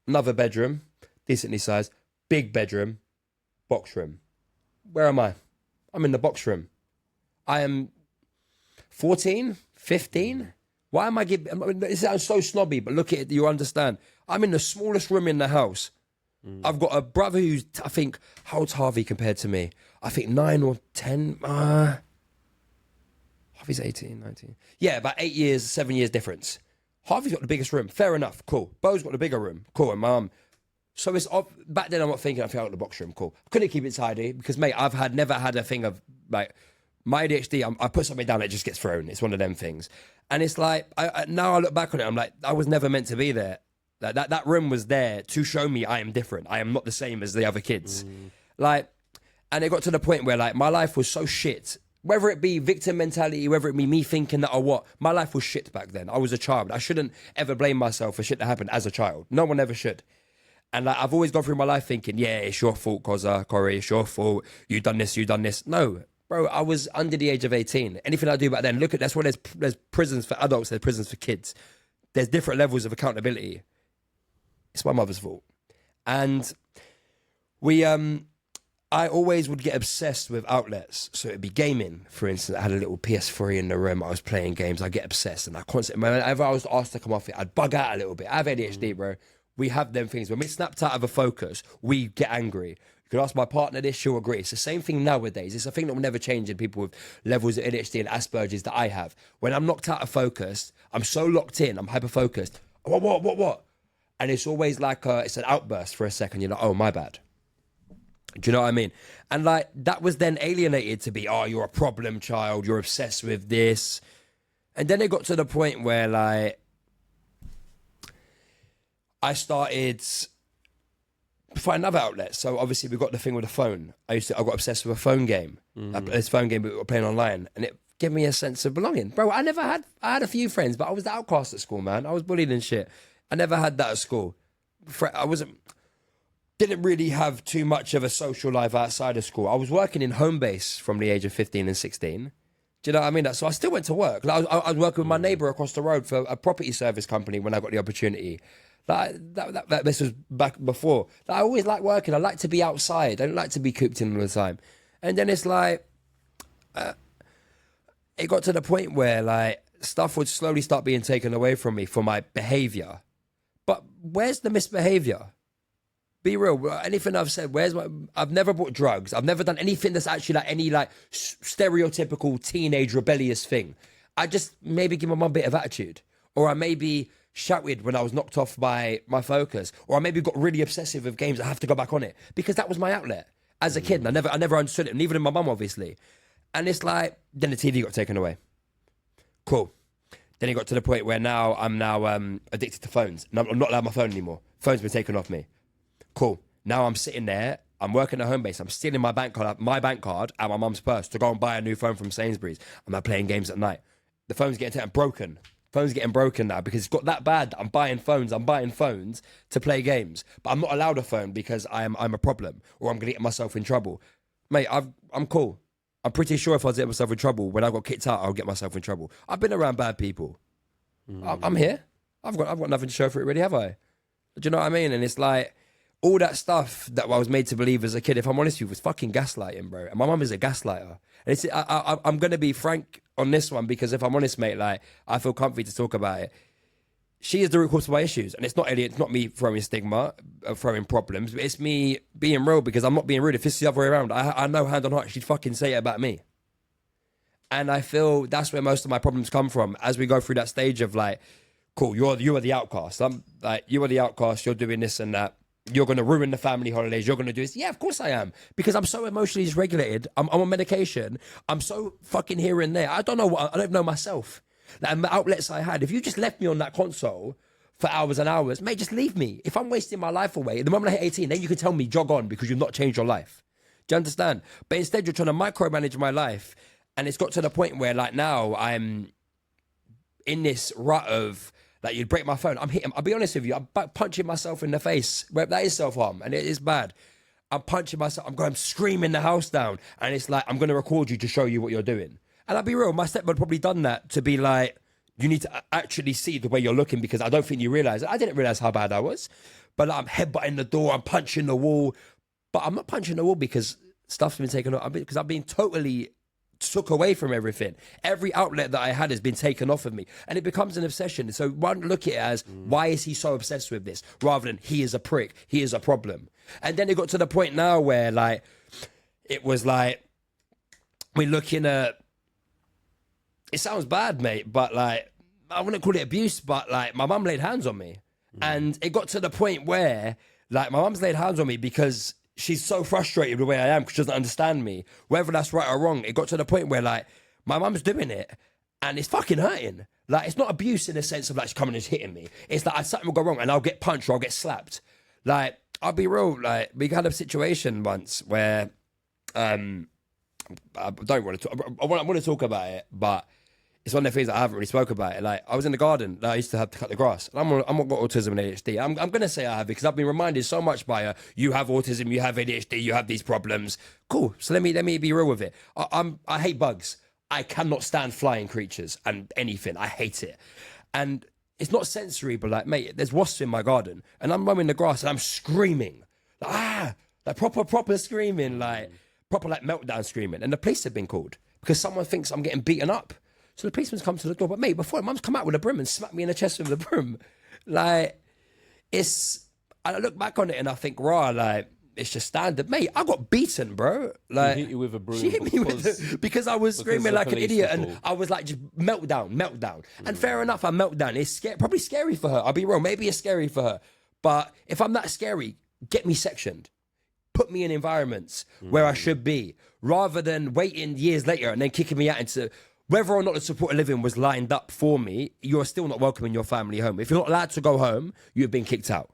another bedroom, decently sized, big bedroom, box room. Where am I? I'm in the box room. I am 14, 15. Why am I giving... It sounds so snobby, but look at it, you understand. I'm in the smallest room in the house. I've got a brother who's, I think, how old's Harvey compared to me? I think 9 or 10. Harvey's 18, 19. Yeah, about 7 years difference. Harvey's got the biggest room. Fair enough, cool. Bo's got the bigger room. Cool, and mum. So it's back then I'm not thinking I feel like the box room, cool. I couldn't keep it tidy because, mate, I've never had a thing of, like, my ADHD, I put something down, it just gets thrown. It's one of them things. And it's like, now I look back on it, I'm like, I was never meant to be there. Like, that room was there to show me I am different. I am not the same as the other kids. Like, and it got to the point where, like, my life was so shit whether it be victim mentality, whether it be me thinking that or what, my life was shit back then. I was a child. I shouldn't ever blame myself for shit that happened as a child. No one ever should. And like, I've always gone through my life thinking, yeah, it's your fault, Corrie, it's your fault. You done this. No, bro, I was under the age of 18. Anything I do back then, look at, that's why there's prisons for adults, there's prisons for kids. There's different levels of accountability. It's my mother's fault. And I always would get obsessed with outlets. So it'd be gaming, for instance. I had a little PS3 in the room. I was playing games. I get obsessed. And I constantly, whenever I was asked to come off it, I'd bug out a little bit. I have ADHD, bro. We have them things. When we snapped out of a focus, we get angry. You can ask my partner this, she'll agree. It's the same thing nowadays. It's a thing that will never change in people with levels of ADHD and Aspergers that I have. When I'm knocked out of focus, I'm so locked in, I'm hyper-focused. What? And it's always like, it's an outburst for a second. You're like, oh, my bad. Do you know what I mean? And like, that was then alienated to be, oh, you're a problem child, you're obsessed with this. And then it got to the point where like, I started to find another outlet. So obviously we got the thing with the phone. I got obsessed with a phone game. This phone game we were playing online, and it gave me a sense of belonging. Bro, I had a few friends, but I was the outcast at school, man. I was bullied and shit. I never had that at school. Didn't really have too much of a social life outside of school. I was working in home base from the age of 15 and 16. Do you know what I mean? So I still went to work. Like I was working with my neighbour across the road for a property service company when I got the opportunity. Like this was back before. Like, I always like working. I like to be outside. I don't like to be cooped in all the time. And then it's like, it got to the point where like stuff would slowly start being taken away from me for my behaviour. But where's the misbehaviour? Be real. Anything I've said, I've never bought drugs. I've never done anything that's actually like any like stereotypical teenage rebellious thing. I just maybe give my mum a bit of attitude, or I maybe shouted when I was knocked off by my focus, or I maybe got really obsessive with games. I have to go back on it because that was my outlet as a kid. And I never understood it, and neither did my mum, obviously. And it's like, then the TV got taken away. Cool. Then it got to the point where I'm addicted to phones. And I'm not allowed my phone anymore. Phone's been taken off me. Cool. Now I'm sitting there. I'm working at home base. I'm stealing my bank card out my mum's purse to go and buy a new phone from Sainsbury's. I'm not playing games at night. The phone's getting broken. Phone's getting broken now because it's got that bad that I'm buying phones to play games. But I'm not allowed a phone because I'm a problem, or I'm going to get myself in trouble. Mate, I'm cool. I'm pretty sure if I was getting myself in trouble, when I got kicked out, I'll get myself in trouble. I've been around bad people. I'm here. I've got nothing to show for it really, have I? Do you know what I mean? And it's like, all that stuff that I was made to believe as a kid, if I'm honest with you, was fucking gaslighting, bro. And my mum is a gaslighter. And I'm going to be frank on this one because if I'm honest, mate, like, I feel comfy to talk about it. She is the root cause of my issues. And it's not me throwing stigma, throwing problems, but it's me being real because I'm not being rude. If it's the other way around, I know hand on heart, she'd fucking say it about me. And I feel that's where most of my problems come from as we go through that stage of like, cool, you are the outcast. I'm like, you are the outcast, you're doing this and that. You're going to ruin the family holidays. You're going to do this. Yeah, of course I am. Because I'm so emotionally dysregulated. I'm on medication. I'm so fucking here and there. I don't even know myself. Like, the outlets I had, if you just left me on that console for hours and hours, mate, just leave me. If I'm wasting my life away, the moment I hit 18, then you can tell me jog on because you've not changed your life. Do you understand? But instead, you're trying to micromanage my life. And it's got to the point where like now I'm in this rut of, like, you'd break my phone. I'll be honest with you, I'm punching myself in the face. That is self-harm, and it is bad. I'm punching myself. I'm screaming the house down. And it's like, I'm going to record you to show you what you're doing. And I'll be real, my stepmother probably done that to be like, you need to actually see the way you're looking because I don't think you realise. I didn't realise how bad I was. But like, I'm headbutting the door, I'm punching the wall. But I'm not punching the wall because stuff's been taken off. Because I've been totally took away from everything. Every outlet that I had has been taken off of me, and it becomes an obsession. So one look at it as, why is he so obsessed with this, rather than he is a prick, he is a problem. And then it got to the point now where like it was like we're looking at, it sounds bad, mate, but like I wouldn't call it abuse, but like my mum laid hands on me. And it got to the point where like my mum's laid hands on me because she's so frustrated with the way I am because she doesn't understand me. Whether that's right or wrong, it got to the point where like my mum's doing it and it's fucking hurting. Like, it's not abuse in the sense of like she's coming and hitting me. It's like something will go wrong and I'll get punched or I'll get slapped. Like, I'll be real, like we had a situation once where I don't want to talk. I want to talk about it, but it's one of the things that I haven't really spoke about it. Like, I was in the garden, I used to have to cut the grass. And I'm not got autism and ADHD. I'm going to say I have it because I've been reminded so much by you have autism, you have ADHD, you have these problems. Cool. So let me be real with it. I hate bugs. I cannot stand flying creatures and anything. I hate it. And it's not sensory, but like, mate, there's wasps in my garden and I'm mowing the grass and I'm screaming. Like proper screaming, like proper like meltdown screaming. And the police have been called because someone thinks I'm getting beaten up. So the policeman's come to the door, but mate, before mum's come out with a broom and smacked me in the chest with the broom. Like, I look back on it and I think, raw, like, it's just standard. Mate, I got beaten, bro. Like, she hit you with a broom. She hit me because I was screaming like an idiot and I was like, just meltdown. And fair enough, I meltdown. It's probably scary for her. I'll be real. Maybe it's scary for her. But if I'm that scary, get me sectioned. Put me in environments where I should be, rather than waiting years later and then kicking me out into... Whether or not the supported living was lined up for me, you're still not welcome in your family home. If you're not allowed to go home, you've been kicked out.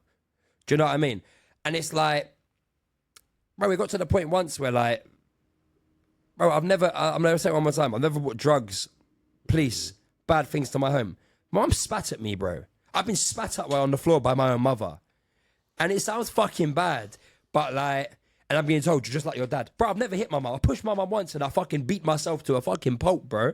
Do you know what I mean? And it's like, bro, we got to the point once where like, bro, I'm never saying it one more time, I've never brought drugs, police, bad things to my home. Mom spat at me, bro. I've been spat at on the floor by my own mother. And it sounds fucking bad, but like, and I'm being told, you're just like your dad. Bro, I've never hit my mum. I pushed my mum once and I fucking beat myself to a fucking pulp, bro.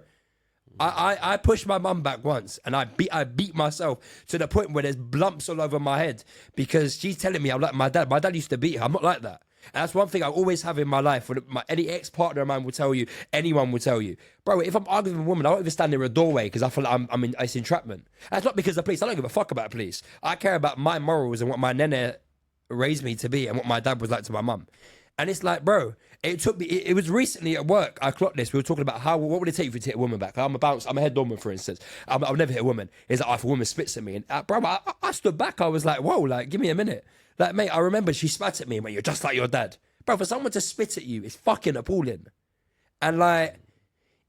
I pushed my mum back once and I beat myself to the point where there's lumps all over my head because she's telling me I'm like my dad. My dad used to beat her. I'm not like that. And that's one thing I always have in my life. Any ex-partner of mine will tell you, anyone will tell you. Bro, if I'm arguing with a woman, I won't even stand in a doorway because I feel like it's entrapment. And it's not because of the police. I don't give a fuck about police. I care about my morals and what my nene raised me to be and what my dad was like to my mum. And it's like, bro, it was recently at work, I clocked this, we were talking about what would it take for you to hit a woman back? I'm a head doorman, for instance. I'll never hit a woman. It's like, if a woman spits at me, and bro, I stood back, I was like, whoa, like, give me a minute. Like, mate, I remember she spat at me, mate, you're just like your dad. Bro, for someone to spit at you, it's fucking appalling. And like,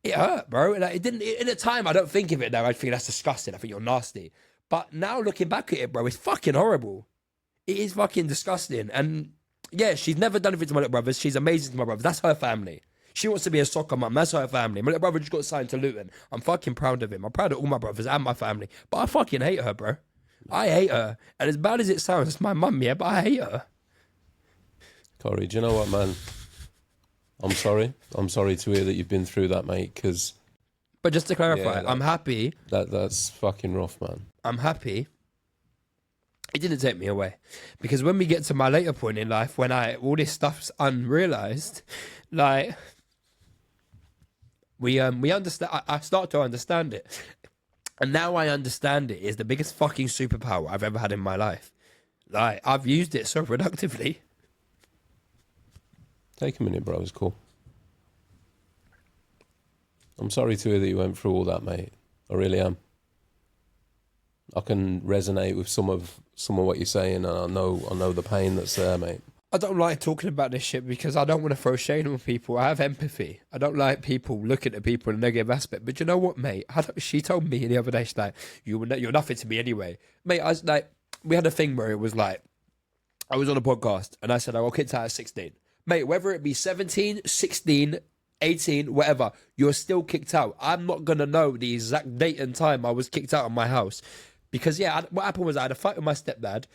it hurt, bro. Like, it didn't, in the time, I don't think of it now, I think that's disgusting, I think you're nasty. But now looking back at it, bro, it's fucking horrible. It is fucking disgusting. And yeah, she's never done anything to my little brothers. She's amazing to my brothers. That's her family. She wants to be a soccer mum. That's her family. My little brother just got signed to Luton. I'm fucking proud of him. I'm proud of all my brothers and my family. But I fucking hate her, bro. I hate her. And as bad as it sounds, it's my mum, yeah, but I hate her. Corrie, do you know what, man? I'm sorry. I'm sorry to hear that you've been through that, mate, because... But just to clarify, I'm happy. That's fucking rough, man. I'm happy. It didn't take me away, because when we get to my later point in life, when all this stuff's unrealized, like we understand. I start to understand it, and now I understand it is the biggest fucking superpower I've ever had in my life. Like, I've used it so productively. Take a minute, bro. It's cool. I'm sorry to hear that you went through all that, mate. I really am. I can resonate with some of what you're saying, and I know the pain that's there, mate. I don't like talking about this shit because I don't want to throw shade on people. I have empathy. I don't like people looking at people in a negative aspect. But you know what, mate? She told me the other day, she's like, you're nothing to me anyway. Mate, I was like, we had a thing where it was like, I was on a podcast and I said, I got kicked out at 16. Mate, whether it be 17, 16, 18, whatever, you're still kicked out. I'm not going to know the exact date and time I was kicked out of my house. Because, yeah, what happened was I had a fight with my stepdad,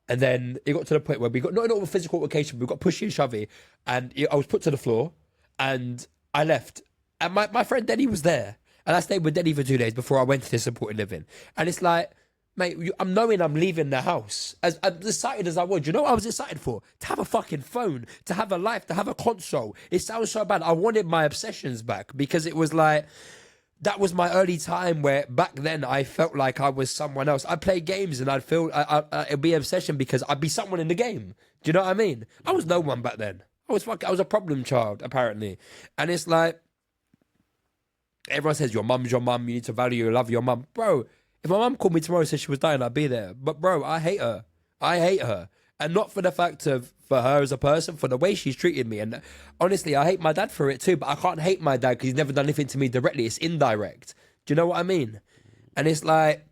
and then it got to the point where we got, not a physical altercation, we got pushy and shovey, and I was put to the floor, and I left. And my friend Denny was there, and I stayed with Denny for 2 days before I went to this supported living. And it's like, mate, I'm knowing I'm leaving the house. As excited as I was, you know what I was excited for? To have a fucking phone, to have a life, to have a console. It sounds so bad. I wanted my obsessions back, because it was like... That was my early time where back then I felt like I was someone else. I'd play games and I'd feel it'd be an obsession because I'd be someone in the game. Do you know what I mean? I was no one back then. I was a problem child, apparently. And it's like, everyone says your mum's your mum, you need to value and love your mum. Bro, if my mum called me tomorrow and said she was dying, I'd be there. But bro, I hate her. I hate her. And not for the fact of, for her as a person, for the way she's treated me. And honestly, I hate my dad for it too, but I can't hate my dad because he's never done anything to me directly. It's indirect. Do you know what I mean? And it's like,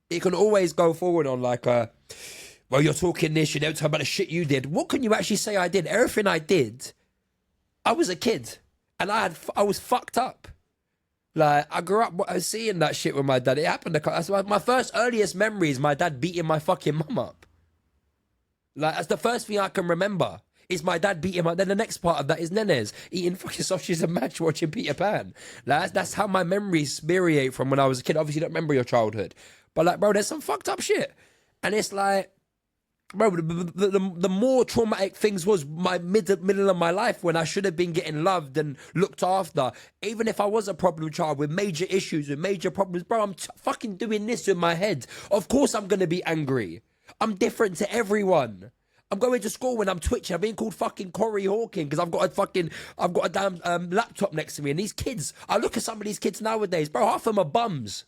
it can always go forward on like, well, you're talking this, you don't talk about the shit you did. What can you actually say I did? Everything I did I was a kid and I was fucked up. Like, I grew up seeing that shit with my dad. It happened. That's my first earliest memory is my dad beating my fucking mum up. Like, that's the first thing I can remember. Is my dad beating my... Then the next part of that is Nene's eating fucking sausages and mash, watching Peter Pan. Like, that's how my memories spirate from when I was a kid. Obviously, you don't remember your childhood. But, like, bro, there's some fucked up shit. And it's like... Bro, the more traumatic things was my middle of my life when I should have been getting loved and looked after. Even if I was a problem child with major issues, with major problems, bro, I'm fucking doing this in my head. Of course I'm going to be angry. I'm different to everyone. I'm going to school when I'm twitching. I'm being called fucking Corrie Hawking because I've got a damn laptop next to me. And these kids, I look at some of these kids nowadays, bro, half of them are bums.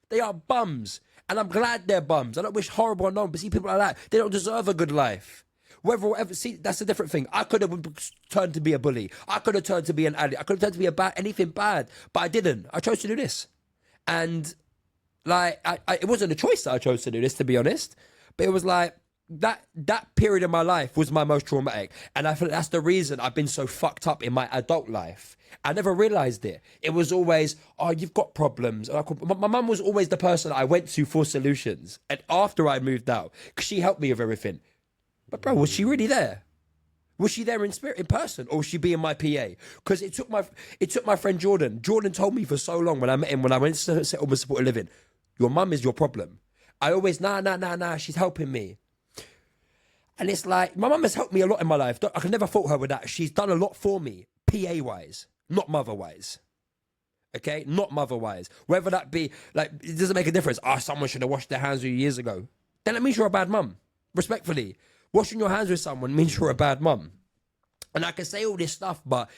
They are bums. And I'm glad they're bums. I don't wish horrible on them, but see, people like that, they don't deserve a good life. Whatever, see, that's a different thing. I could have turned to be a bully. I could have turned to be an addict. I could have turned to be anything bad, but I didn't. I chose to do this. And, like, it wasn't a choice that I chose to do this, to be honest. But it was like, that period of my life was my most traumatic. And I feel that's the reason I've been so fucked up in my adult life. I never realised it. It was always, oh, you've got problems. My mum was always the person I went to for solutions. And after I moved out, because she helped me with everything. But bro, was she really there? Was she there in spirit, in person? Or was she being my PA? Because it took my friend Jordan. Jordan told me for so long when I met him, when I went to set up with supported living, your mum is your problem. I always, nah, she's helping me. And it's like, my mum has helped me a lot in my life. I can never fault her with that. She's done a lot for me, PA-wise, not mother-wise. Okay? Not mother-wise. Whether that be, like, it doesn't make a difference. Someone should have washed their hands with you years ago. Then that means you're a bad mum. Respectfully. Washing your hands with someone means you're a bad mum. And I can say all this stuff, but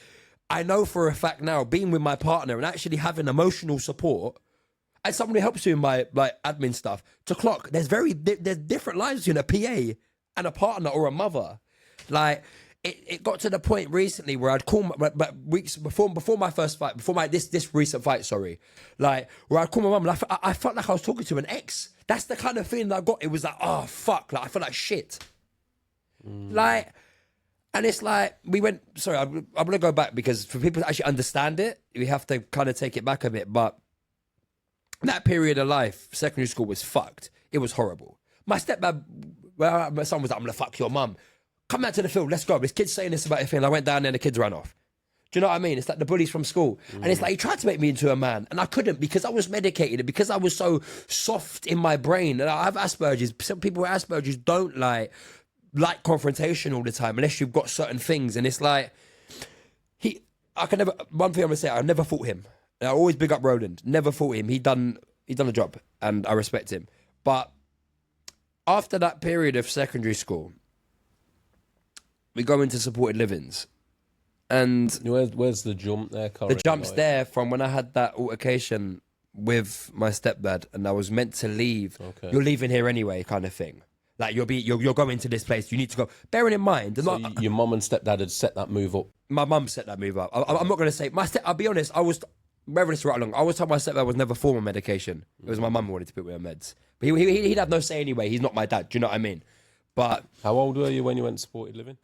I know for a fact now, being with my partner and actually having emotional support, and someone who helps you in my, like, admin stuff, to clock, there's different lines between a PA and a partner or a mother. Like, it got to the point recently where I'd call weeks before my first fight, before this recent fight, sorry, like, where I'd call my mum and I felt like I was talking to an ex. That's the kind of feeling that I got. It was like, oh fuck, like I felt like shit. Like, and it's like I'm gonna go back because for people to actually understand it, we have to kind of take it back a bit. But that period of life, secondary school, was fucked. It was horrible. My stepdad, well, my son was like, I'm gonna fuck your mum. Come out to the field, let's go. This kid's saying this about your thing. I went down there and the kids ran off. Do you know what I mean? It's like the bullies from school. And it's like, he tried to make me into a man. And I couldn't because I was medicated. Because I was so soft in my brain. And I have Aspergers. Some people with Aspergers don't like confrontation all the time unless you've got certain things. And it's like, one thing I'm gonna say, I never fought him. I always big up Roland. Never fought him. He done a job and I respect him. But after that period of secondary school, we go into supported livings. And where's the jump there, Corrie? The jump's there from when I had that altercation with my stepdad and I was meant to leave. Okay. You're leaving here anyway, kind of thing. Like, you're going to this place, you need to go. Bearing in mind... So your mum and stepdad had set that move up? My mum set that move up. I'm not going to say... I'll be honest, whether it's right or wrong, I was told my stepdad was never for my medication. It was my mum who wanted to put me on meds. But he'd have no say anyway, he's not my dad, do you know what I mean? But... How old were you when you went to supported living?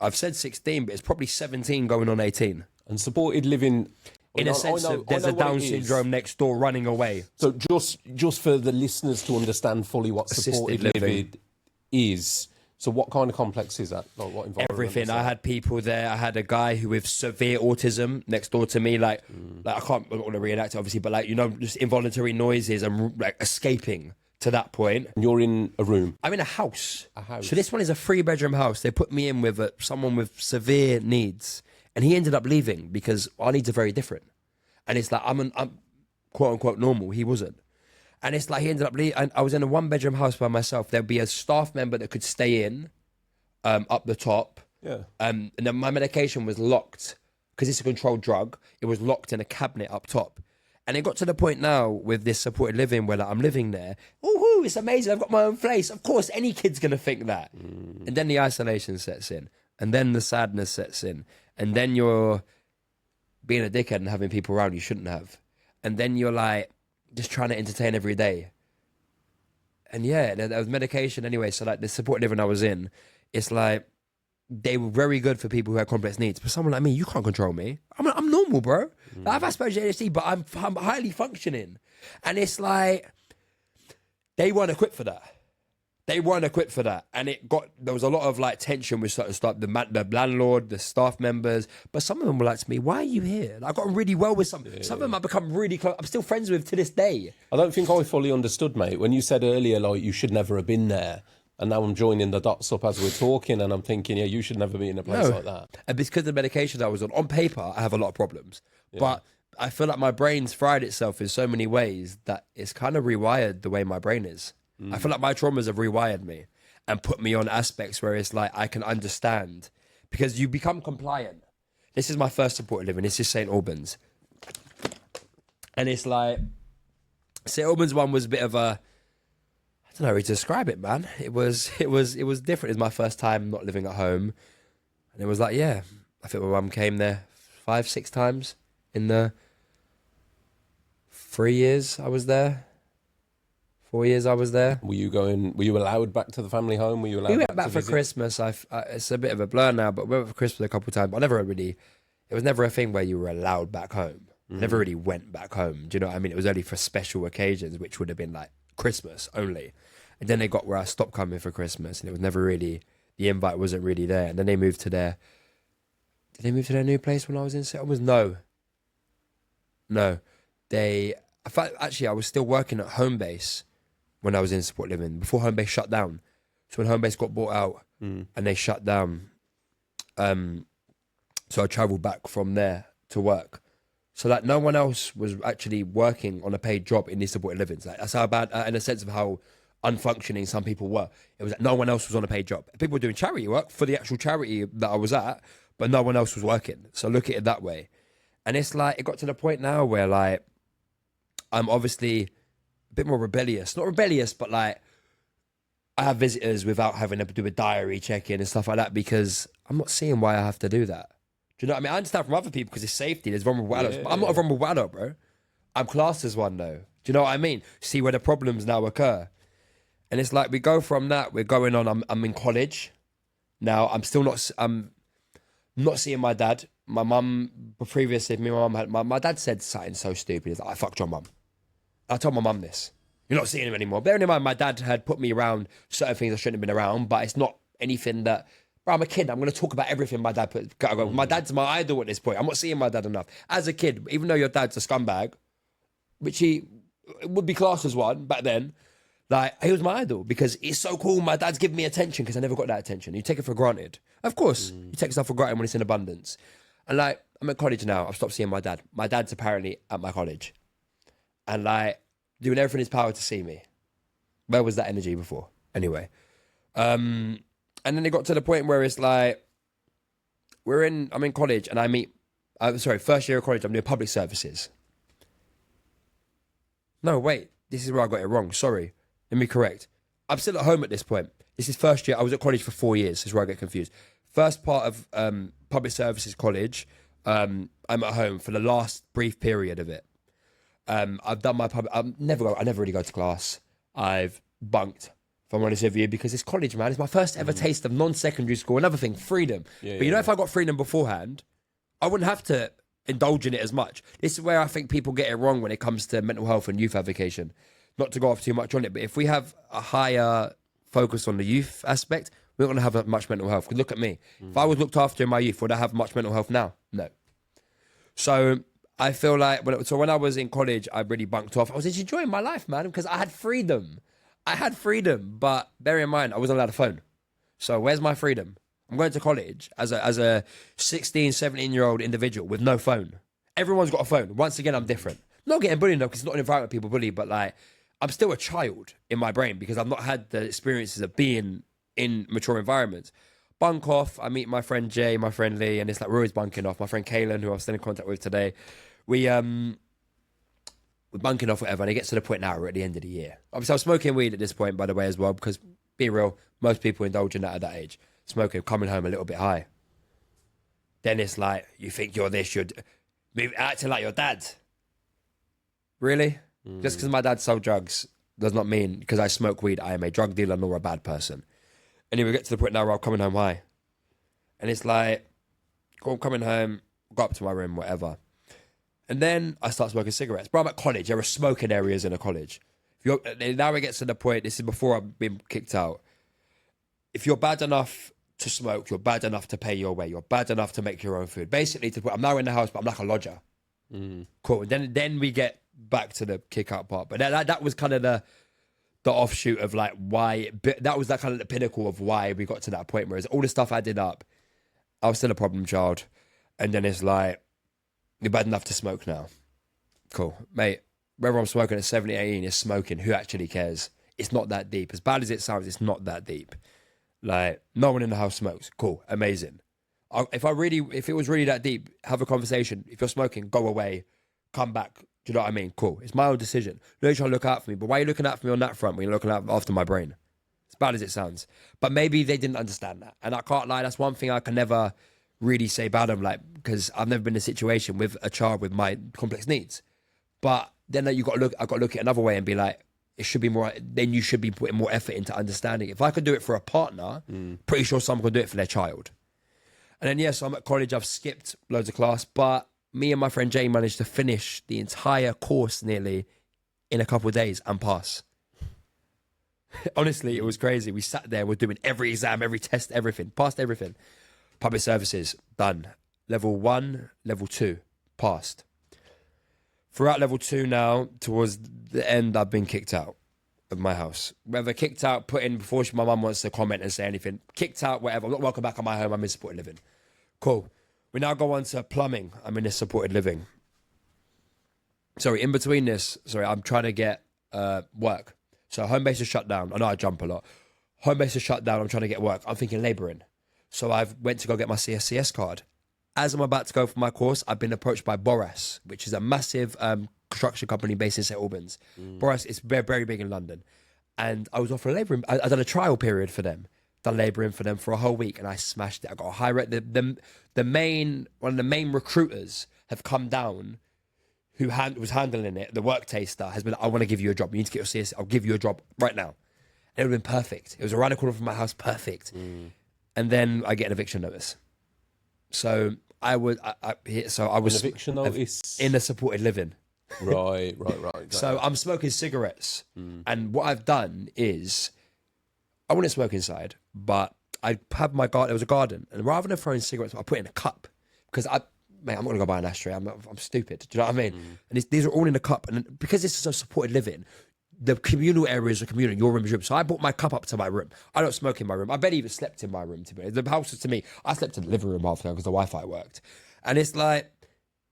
I've said 16, but it's probably 17 going on 18. And supported living... In a sense of there's a Down syndrome next door running away. So just for the listeners to understand fully what supported living is, so what kind of complex is that? Like, what environment? Everything. I had people there. I had a guy who with severe autism next door to me. Like I don't want to reenact it, obviously, but like, you know, just involuntary noises and like escaping to that point. And you're in a room? I'm in a house. A house. So this one is a 3-bedroom house. They put me in with someone with severe needs. And he ended up leaving because our needs are very different. And it's like, I'm quote unquote normal. He wasn't. And it's like, he ended up leaving. And I was in a 1-bedroom house by myself. There'd be a staff member that could stay in up the top. Yeah. And then my medication was locked because it's a controlled drug. It was locked in a cabinet up top. And it got to the point now with this supported living where like, I'm living there. Oh, it's amazing. I've got my own place. Of course, any kid's going to think that. And then the isolation sets in. And then the sadness sets in. And then you're being a dickhead and having people around you shouldn't have. And then you're like, just trying to entertain every day. And yeah, there was medication anyway. So like the supported living I was in, it's like, they were very good for people who had complex needs. But someone like me, you can't control me. I'm normal, bro. I have Asperger's ADHD, but I'm highly functioning. And it's like, they weren't equipped for that. They weren't equipped for that. And there was a lot of like tension with certain stuff, the landlord, the staff members. But some of them were like to me, why are you here? I got on really well with some. Some of them I've become really close. I'm still friends with to this day. I don't think I fully understood, mate. When you said earlier, like, you should never have been there. And now I'm joining the dots up as we're talking, and I'm thinking, yeah, you should never be in a place like that. And because of the medication I was on paper, I have a lot of problems. Yeah. But I feel like my brain's fried itself in so many ways that it's kind of rewired the way my brain is. I feel like my traumas have rewired me and put me on aspects where it's like I can understand, because you become compliant. This is my first supported living. This is St. Albans. And it's like, St. Albans one was a bit of a, I don't know how to describe it, man. It was different. It was my first time not living at home. And it was like, yeah, I think my mum came there 5-6 times in the 3 years I was there. 4 years I was there. Were you allowed back to the family home? We went back for Christmas. It's a bit of a blur now, but we went for Christmas a couple of times. It was never a thing where you were allowed back home. I never really went back home. Do you know what I mean? It was only for special occasions, which would have been like Christmas only. And then they got where I stopped coming for Christmas, and it was never really, the invite wasn't really there. And then they moved to did they move to their new place when I was in Settlements? No. I was still working at home base when I was in support living, before home base shut down. So when home base got bought out and they shut down, so I travelled back from there to work. So like no one else was actually working on a paid job in these supported livings. Like, that's how bad, in a sense of how unfunctioning some people were. It was like no one else was on a paid job. People were doing charity work for the actual charity that I was at, but no one else was working. So look at it that way. And it's like, it got to the point now where like, I'm obviously a bit more rebellious. Not rebellious, but like, I have visitors without having to do a diary check-in and stuff like that, because I'm not seeing why I have to do that. Do you know what I mean? I understand from other people because it's safety, there's vulnerable adults, but I'm not a vulnerable adult, bro. I'm classed as one though. Do you know what I mean? See where the problems now occur. And it's like, we go from that, we're going on, I'm in college. Now, I'm not seeing my dad. My mum, previously, my dad said something so stupid. He's like, I fucked your mum. I told my mum this. You're not seeing him anymore. Bearing in mind, my dad had put me around certain things I shouldn't have been around, but it's not anything that, bro, I'm a kid. I'm going to talk about everything my dad put. My dad's my idol at this point. I'm not seeing my dad enough. As a kid, even though your dad's a scumbag, which he would be classed as one back then, like, he was my idol because it's so cool. My dad's giving me attention because I never got that attention. You take it for granted. Of course, you take stuff for granted when it's in abundance. And like, I'm at college now. I've stopped seeing my dad. My dad's apparently at my college. And like, doing everything in his power to see me. Where was that energy before? Anyway. And then it got to the point where it's like, I'm in college and I meet, first year of college, I'm doing public services. No, wait, this is where I got it wrong. Sorry. Let me correct. I'm still at home at this point. This is first year. I was at college for 4 years. This is where I get confused. First part of public services college, I'm at home for the last brief period of it. I've done my I never really go to class. I've bunked, if I'm honest with you, because it's college, man. It's my first ever taste of non-secondary school. Another thing, freedom. If I got freedom beforehand, I wouldn't have to indulge in it as much. This is where I think people get it wrong when it comes to mental health and youth avocation. Not to go off too much on it, but if we have a higher focus on the youth aspect, we're not going to have much mental health. Because look at me. If I was looked after in my youth, would I have much mental health now? No. So I feel like, when I was in college, I really bunked off. I was just enjoying my life, man, because I had freedom. But bear in mind, I wasn't allowed a phone. So where's my freedom? I'm going to college as a 16, 17-year-old individual with no phone. Everyone's got a phone. Once again, I'm different. Not getting bullied though, because it's not an environment people bully, but like, I'm still a child in my brain because I've not had the experiences of being in mature environments. Bunk off, I meet my friend Jay, my friend Lee, and it's like we're always bunking off. My friend Kaylin, who I'm still in contact with today, we're bunking off, whatever, and it gets to the point now, we're at the end of the year. Obviously, I was smoking weed at this point, by the way, as well, because, be real, most people indulge in that at that age. Smoking, coming home a little bit high. Then it's like, you think you're this, you're acting like your dad. Really? Just because my dad sold drugs does not mean because I smoke weed I am a drug dealer nor a bad person. Anyway, we get to the point now where I'm coming home high. And it's like, cool, I'm coming home, go up to my room, whatever. And then I start smoking cigarettes. Bro, I'm at college. There are smoking areas in a college. Now it gets to the point, this is before I've been kicked out. If you're bad enough to smoke, you're bad enough to pay your way, you're bad enough to make your own food. Basically, I'm now in the house, but I'm like a lodger. Cool. And then we get back to the kick out part. But that was kind of the offshoot of like why, that was that kind of the pinnacle of why we got to that point. Whereas all the stuff I did up, I was still a problem child. And then it's like, you're bad enough to smoke now. Cool. Mate, whether I'm smoking at 17, 18 is smoking. Who actually cares? It's not that deep. As bad as it sounds, it's not that deep. Like, no one in the house smokes. Cool. Amazing. If it was really that deep, have a conversation. If you're smoking, go away. Come back. Do you know what I mean? Cool. It's my own decision. No, you're trying to look out for me. But why are you looking out for me on that front when you're looking out after my brain? As bad as it sounds. But maybe they didn't understand that. And I can't lie. That's one thing I can never really say about them, like, because I've never been in a situation with a child with my complex needs. But then I've got to look at it another way and be like, it should be more, then you should be putting more effort into understanding. If I could do it for a partner, pretty sure someone could do it for their child. And then, yes, I'm at college, I've skipped loads of class, but me and my friend Jay managed to finish the entire course nearly in a couple of days and pass. Honestly, it was crazy. We sat there, we're doing every exam, every test, everything, passed everything. Public services, done. Level 1, level 2, passed. Throughout level 2 now, towards the end, I've been kicked out of my house. Whether kicked out, put in before my mum wants to comment and say anything. Kicked out, whatever. I'm not welcome back on my home. I'm in supported living. Cool. We now go on to plumbing. I'm in this supported living. Sorry, in between this, I'm trying to get work. So home base is shut down. I know I jump a lot. Home base is shut down. I'm trying to get work. I'm thinking labouring. So I've went to go get my CSCS card. As I'm about to go for my course, I've been approached by Boris, which is a massive construction company based in St Albans. Boris is very, very big in London. And I was offered labouring. I done a trial period for them. Done labouring for them for a whole week, and I smashed it. I got a high rate. One of the main recruiters have come down who was handling it. The work taster has been like, I want to give you a job. You need to get your CSCS. I'll give you a job right now. And it would have been perfect. It was around the corner from my house. Perfect. And then I get an eviction notice. So I was an eviction notice in a supported living. Right. Exactly. So I'm smoking cigarettes, and what I've done is I wouldn't smoke inside, but I had my garden. There was a garden, and rather than throwing cigarettes, I put it in a cup because I'm not gonna go buy an ashtray. I'm stupid. Do you know what I mean? And these are all in a cup, and because this is a supported living, the communal areas are communal. Your room is your room. So I brought my cup up to my room. I don't smoke in my room. I barely even slept in my room, to be honest. The house was to me. I slept in the living room half the time because the Wi-Fi worked. And it's like,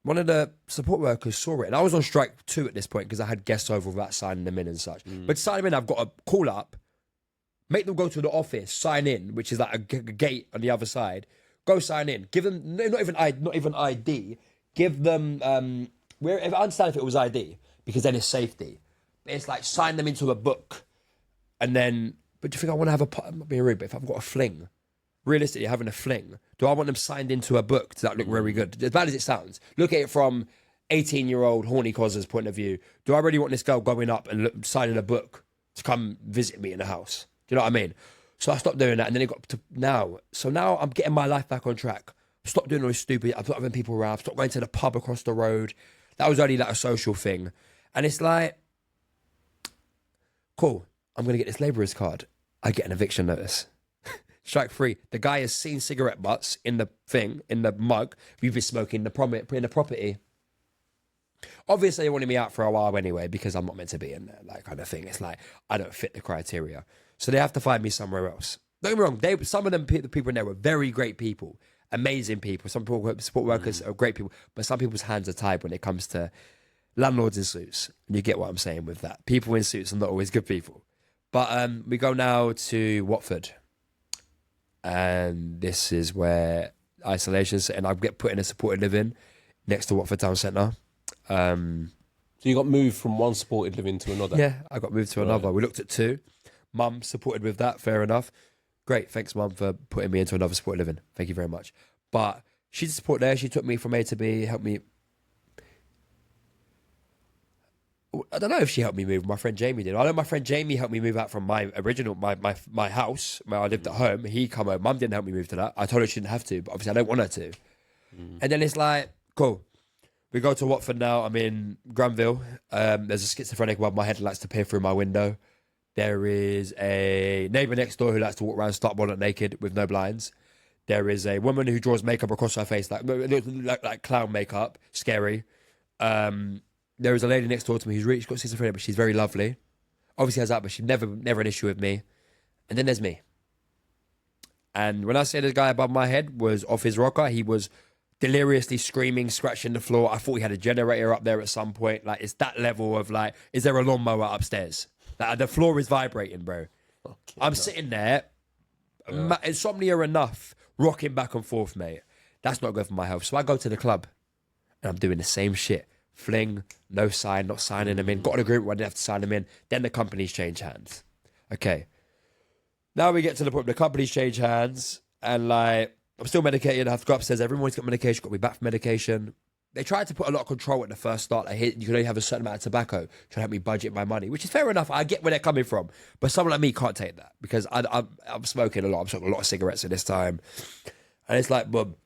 one of the support workers saw it. And I was on strike 2 at this point because I had guests over without signing them in and such. But to sign them in, I've got to call up, make them go to the office, sign in, which is like a gate on the other side. Go sign in. Give them, not even ID. Give them, if I understand if it was ID, because then it's safety. It's like sign them into a book, and then. But do you think I want to have I'm not being rude, but if I've got a fling, realistically having a fling, do I want them signed into a book? Does that look very good? As bad as it sounds, look at it from 18-year-old horny causer's point of view. Do I really want this girl going up and signing a book to come visit me in the house? Do you know what I mean? So I stopped doing that, and then it got to now. So now I'm getting my life back on track. Stop doing all this stupid. I've stopped having people around. I've stopped going to the pub across the road. That was only like a social thing, and it's like. Cool, I'm going to get this labourer's card. I get an eviction notice. Strike 3. The guy has seen cigarette butts in the mug. We've been smoking the property. Obviously, they wanted me out for a while anyway because I'm not meant to be in there, that kind of thing. It's like, I don't fit the criteria. So they have to find me somewhere else. Don't get me wrong, some of them, the people in there were very great people, amazing people. Some people, support workers are great people, but some people's hands are tied when it comes to landlords in suits. And you get what I'm saying with that. People in suits are not always good people. But we go now to Watford. And this is where isolation's, and I get put in a supported living next to Watford Town Centre. So you got moved from one supported living to another? Yeah, I got moved to another. We looked at 2. Mum supported with that, fair enough. Great, thanks Mum for putting me into another supported living. Thank you very much. But she did support there. She took me from A to B, helped me. I don't know if she helped me move. My friend Jamie did. I know my friend Jamie helped me move out from my original, my house where I lived at home. He come home. Mum didn't help me move to that. I told her she didn't have to, but obviously I don't want her to. And then it's like, cool. We go to Watford now. I'm in Granville. There's a schizophrenic above my head who likes to peer through my window. There is a neighbour next door who likes to walk around stark bonnet naked with no blinds. There is a woman who draws makeup across her face, like clown makeup, scary. There is a lady next door to me she's got schizophrenia, but she's very lovely. Obviously has that, but she's never an issue with me. And then there's me. And when I say the guy above my head was off his rocker, he was deliriously screaming, scratching the floor. I thought he had a generator up there at some point. Like, it's that level of like, is there a lawnmower upstairs? Like, the floor is vibrating, bro. Okay, I'm sitting there, insomnia enough, rocking back and forth, mate. That's not good for my health. So I go to the club and I'm doing the same shit. Fling, no sign, not signing them in. Got an agreement where I didn't have to sign them in. Then the companies change hands. Okay. Now we get to the point where the companies change hands and like, I'm still medicated. I have to go upstairs. Everyone's got medication, got me back from medication. They tried to put a lot of control at the first start. Like, you can only have a certain amount of tobacco. Trying to help me budget my money, which is fair enough. I get where they're coming from. But someone like me can't take that because I'm smoking a lot. I'm smoking a lot of cigarettes at this time. And it's like, boom.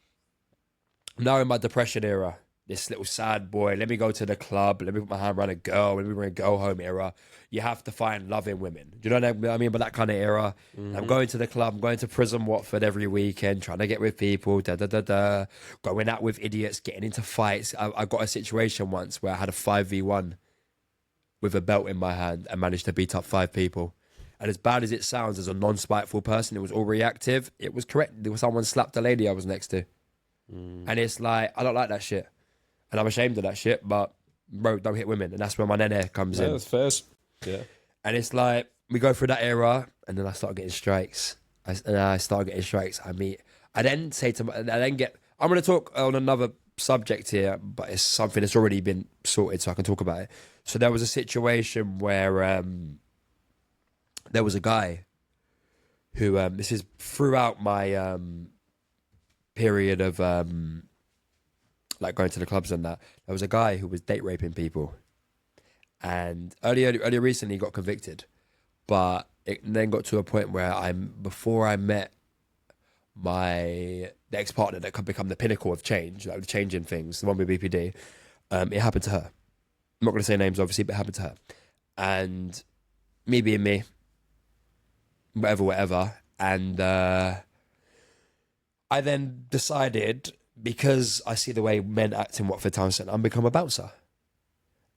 Now in my depression era, this little sad boy, let me go to the club, let me put my hand around a girl, let me bring a girl home era. You have to find loving women. Do you know what I mean by that kind of era? Mm-hmm. I'm going to the club, I'm going to prison Watford every weekend, trying to get with people, going out with idiots, getting into fights. I got a situation once where I had a 5v1 with a belt in my hand and managed to beat up 5 people. And as bad as it sounds, as a non-spiteful person, it was all reactive. It was correct. There was someone slapped a lady I was next to. And it's like, I don't like that shit. And I'm ashamed of that shit, but bro, don't hit women. And that's where my nene comes in. That's first. Yeah. And it's like, we go through that era, and then I start getting strikes. I then say to I'm going to talk on another subject here, but it's something that's already been sorted, so I can talk about it. So there was a situation where there was a guy who, this is throughout my period of like going to the clubs and that, there was a guy who was date raping people. And earlier recently he got convicted. But it then got to a point where before I met the ex-partner that could become the pinnacle of change, like changing things, the one with BPD, it happened to her. I'm not going to say names, obviously, but it happened to her. And me being me, whatever. And I then decided, because I see the way men act in Watford Town Centre, I'm become a bouncer.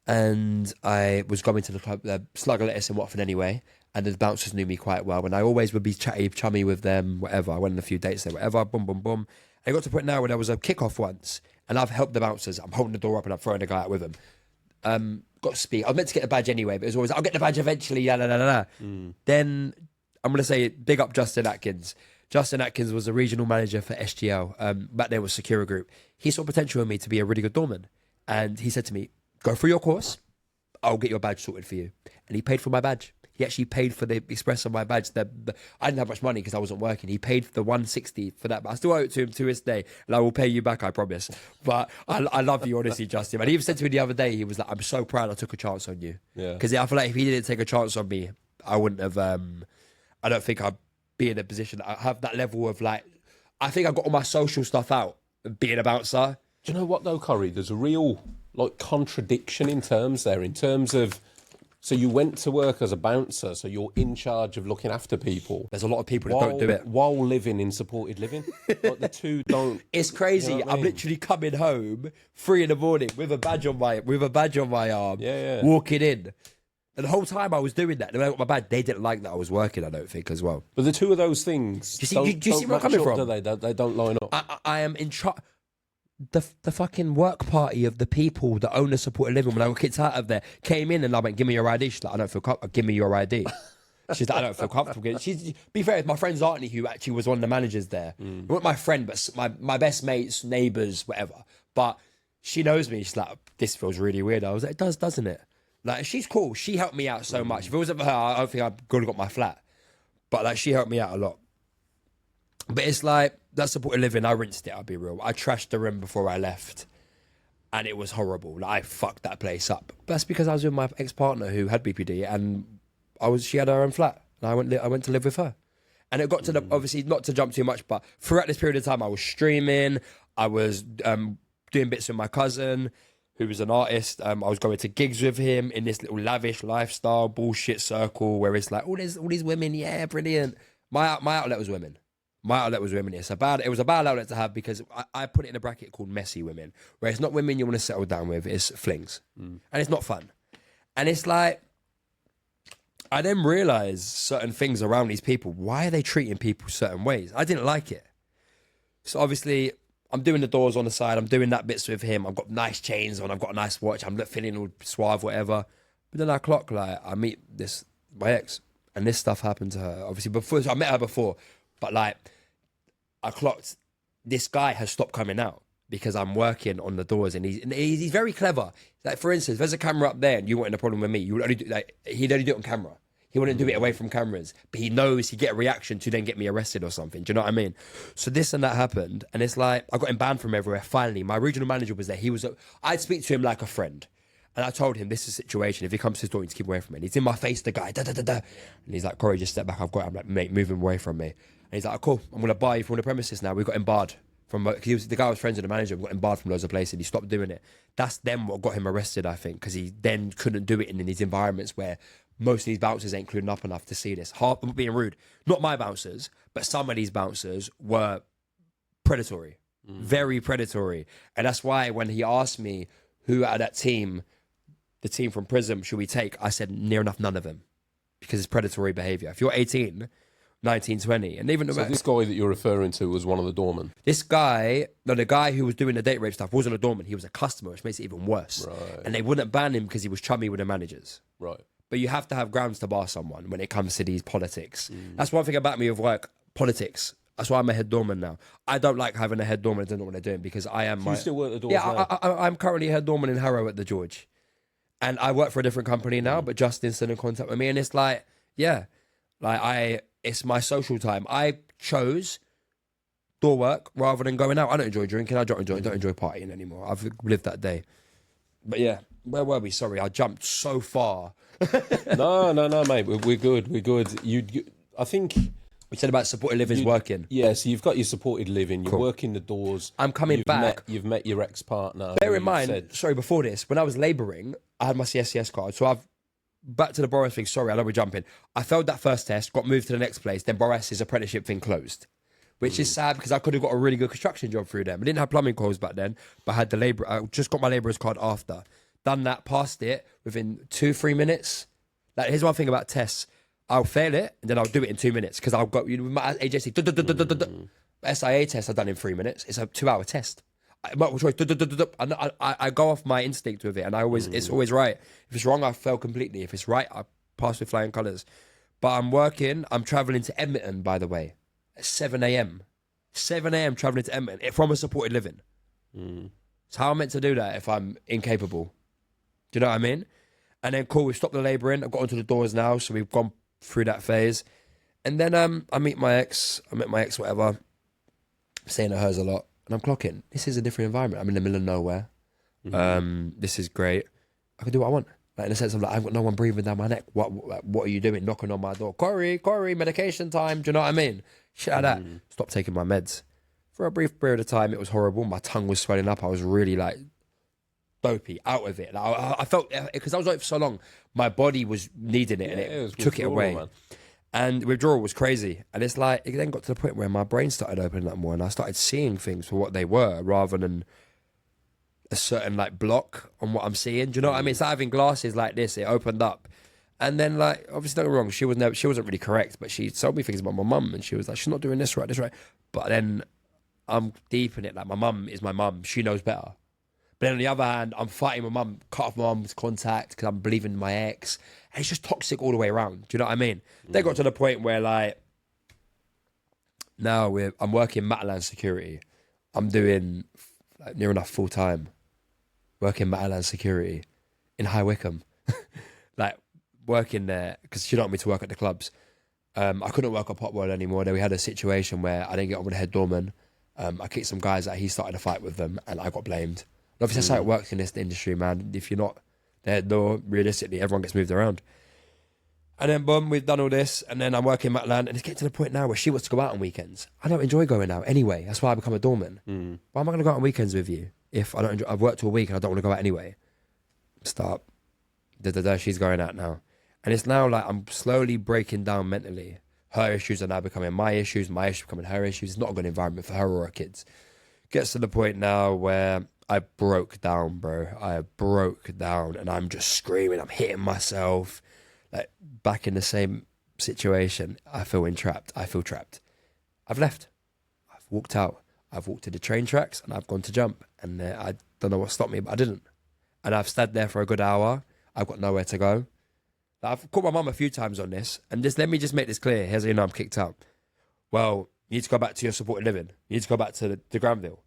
And I was going to the club, Slugger Lettuce in Watford anyway, and the bouncers knew me quite well, and I always would be chatty, chummy with them, whatever. I went on a few dates there, whatever, boom, boom, boom. And it got to the point now where there was a kickoff once, and I've helped the bouncers. I'm holding the door up and I'm throwing the guy out with them. Got to speak. I was meant to get the badge anyway, but it was always, I'll get the badge eventually, Then I'm going to say, big up Justin Atkins. Justin Atkins was a regional manager for SGL. Back then was Secura Group. He saw potential in me to be a really good doorman. And he said to me, go through your course, I'll get your badge sorted for you. And he paid for my badge. He actually paid for the express on my badge. I didn't have much money because I wasn't working. He paid for the 160 for that. But I still owe it to him to this day. And I will pay you back, I promise. But I love you, honestly, Justin. And he even said to me the other day, he was like, I'm so proud I took a chance on you. Because I feel like if he didn't take a chance on me, I wouldn't have, I don't think I'd be in a position. I have that level of like, I think I got all my social stuff out, being a bouncer. Do you know what though, Corrie? There's a real contradiction in terms of, so you went to work as a bouncer, so you're in charge of looking after people. There's a lot of people that don't do it. While living in supported living. Like the two don't. It's crazy. You know I'm literally coming home 3 a.m. with a badge on my arm, walking in. And the whole time I was doing that, when I got my badge, they didn't like that I was working, I don't think, as well. But the two of those things, do you see where I'm coming from? Do they don't line up. I am in charge. The fucking work party of the people that own the supported living, when I got kicked out of there, came in and I went, give me your ID. She's like, I don't feel comfortable. Give me your ID. She's like, I don't feel comfortable. Be fair, it's my friend's auntie who actually was one of the managers there. Not my friend, but my best mates, neighbours, whatever. But she knows me. She's like, this feels really weird. I was like, it does, doesn't it? Like, she's cool. She helped me out so much. If it wasn't for her, I don't think I could have got my flat. But like, she helped me out a lot. But it's like, that supported living, I rinsed it, I'll be real. I trashed the room before I left. and it was horrible. Like, I fucked that place up. But that's because I was with my ex-partner who had BPD, and she had her own flat, and I went to live with her. And it got to the, obviously, not to jump too much, but throughout this period of time, I was streaming, I was doing bits with my cousin, who was an artist. I was going to gigs with him in this little lavish lifestyle bullshit circle where it's like, all these women, yeah, brilliant. My outlet was women. My outlet was women. It was a bad outlet to have because I put it in a bracket called messy women, where it's not women you want to settle down with, it's flings. And it's not fun. And it's like, I then realised certain things around these people. Why are they treating people certain ways? I didn't like it. So obviously, I'm doing the doors on the side. I'm doing that bits with him. I've got nice chains on. I've got a nice watch. I'm feeling all suave, whatever. But then I meet my ex, and this stuff happened to her. Obviously, before, so I met her before, but like, I clocked, this guy has stopped coming out because I'm working on the doors, and he's very clever. Like, for instance, if there's a camera up there and you wanted a problem with me, you would only do, like, he'd only do it on camera. He wouldn't do it away from cameras, but he knows he'd get a reaction to then get me arrested or something. Do you know what I mean? So this and that happened, and it's like, I got him banned from everywhere. Finally, my regional manager was there. I'd speak to him like a friend. And I told him, this is a situation. If he comes to his door, you need to keep away from me. And he's in my face, the guy, And he's like, Corrie, just step back. I've got him. I'm like, mate, move him away from me. And he's like, cool, I'm going to bar you from the premises now. We got him barred. The guy was friends with the manager. We got him barred from loads of places. He stopped doing it. That's then what got him arrested, I think, because he then couldn't do it in these environments where most of these bouncers ain't clued up enough to see this. I'm being rude. Not my bouncers, but some of these bouncers were predatory. Very predatory. And that's why when he asked me who out of that team, the team from Prism, should we take, I said near enough none of them, because it's predatory behaviour. If you're 18, 19, 20, and even... So this guy that you're referring to was one of the doormen? This guy, the guy who was doing the date rape stuff wasn't a doorman, he was a customer, which makes it even worse. Right. And they wouldn't ban him because he was chummy with the managers. Right. But you have to have grounds to bar someone when it comes to these politics. That's one thing about me with work, politics. That's why I'm a head doorman now. I don't like having a head doorman that doesn't know what they're doing, because I am... You still work at the doors now? Yeah, I'm currently head doorman in Harrow at the George. And I work for a different company now, but Justin's still in contact with me. And it's like, yeah, it's my social time. I chose door work rather than going out. I don't enjoy drinking. I don't enjoy partying anymore. I've lived that day. But yeah, where were we? Sorry, I jumped so far. No, mate. We're good. I think we said about supported living's working. Yeah, so you've got your supported living. You're working the doors. I'm coming back. You've met your ex-partner. Bear in mind, sorry, before this, when I was labouring, I had my CSCS card. So back to the Boris thing. Sorry, I know we're jumping. I failed that first test, got moved to the next place. Then Boris's apprenticeship thing closed, which is sad because I could have got a really good construction job through them. I didn't have plumbing calls back then, but I had the labour. I just got my labourer's card after. Done that, passed it within 2-3 minutes. Like, here's one thing about tests. I'll fail it, and then I'll do it in 2 minutes, because I'll go, with my ADHD, SIA test I've done in 3 minutes. It's a 2-hour test. Multiple choice, I go off my instinct with it, and it's always right. If it's wrong, I fail completely. If it's right, I pass with flying colours. But I'm travelling to Edmonton, by the way, at 7 a.m. 7 a.m. travelling to Edmonton from a supported living. So how am I meant to do that if I'm incapable? Do you know what I mean? And then cool, we've stopped the labouring. I've got onto the doors now, so we've gone through that phase. And then I met my ex, whatever. I'm saying to hers a lot. And I'm clocking, this is a different environment. I'm in the middle of nowhere. This is great. I can do what I want. Like, in a sense of, like, I've got no one breathing down my neck. What are you doing? Knocking on my door. Corrie, medication time. Do you know what I mean? Shit like that. Stop taking my meds. For a brief period of time, it was horrible. My tongue was swelling up. I was really like dopey, out of it. Like, I felt, because I was on it for so long, my body was needing it, and it took it away. Man. And withdrawal was crazy. And it's like, it then got to the point where my brain started opening up more, and I started seeing things for what they were rather than a certain like block on what I'm seeing. Do you know what I mean? It's like having glasses like this, it opened up. And then, like, obviously, don't get me wrong, she wasn't really correct, but she told me things about my mum, and she was like, she's not doing this right. But then I'm deep in it. Like, my mum is my mum. She knows better. But then on the other hand, I'm fighting my mum, cut off my mum's contact because I'm believing in my ex. And it's just toxic all the way around. Do you know what I mean? They got to the point where, like, now I'm working Matalan security. I'm doing like near enough full time working Matalan security in High Wycombe. Like, working there because she don't want me to work at the clubs. I couldn't work at Potworld anymore. Then we had a situation where I didn't get on with the head doorman. I kicked some guys out. He started a fight with them, and I got blamed. obviously, that's how it works in this industry, man. If you're not there, no, realistically, everyone gets moved around. And then, boom, we've done all this, and then I'm working at land, and it's getting to the point now where she wants to go out on weekends. I don't enjoy going out anyway. That's why I become a doorman. Why am I going to go out on weekends with you if I don't enjoy? I've worked all week and I don't want to go out anyway. Stop. She's going out now. And it's now like I'm slowly breaking down mentally. Her issues are now becoming my issues becoming her issues. It's not a good environment for her or her kids. Gets to the point now where I broke down, bro. I broke down and I'm just screaming. I'm hitting myself. Like back in the same situation. I feel entrapped. I feel trapped. I've left. I've walked out. I've walked to the train tracks and I've gone to jump. And I don't know what stopped me, but I didn't. And I've stayed there for a good hour. I've got nowhere to go. I've called my mum a few times on this. And let me just make this clear. Here's how you know I'm kicked out. Well, you need to go back to your supported living. You need to go back to the Granville.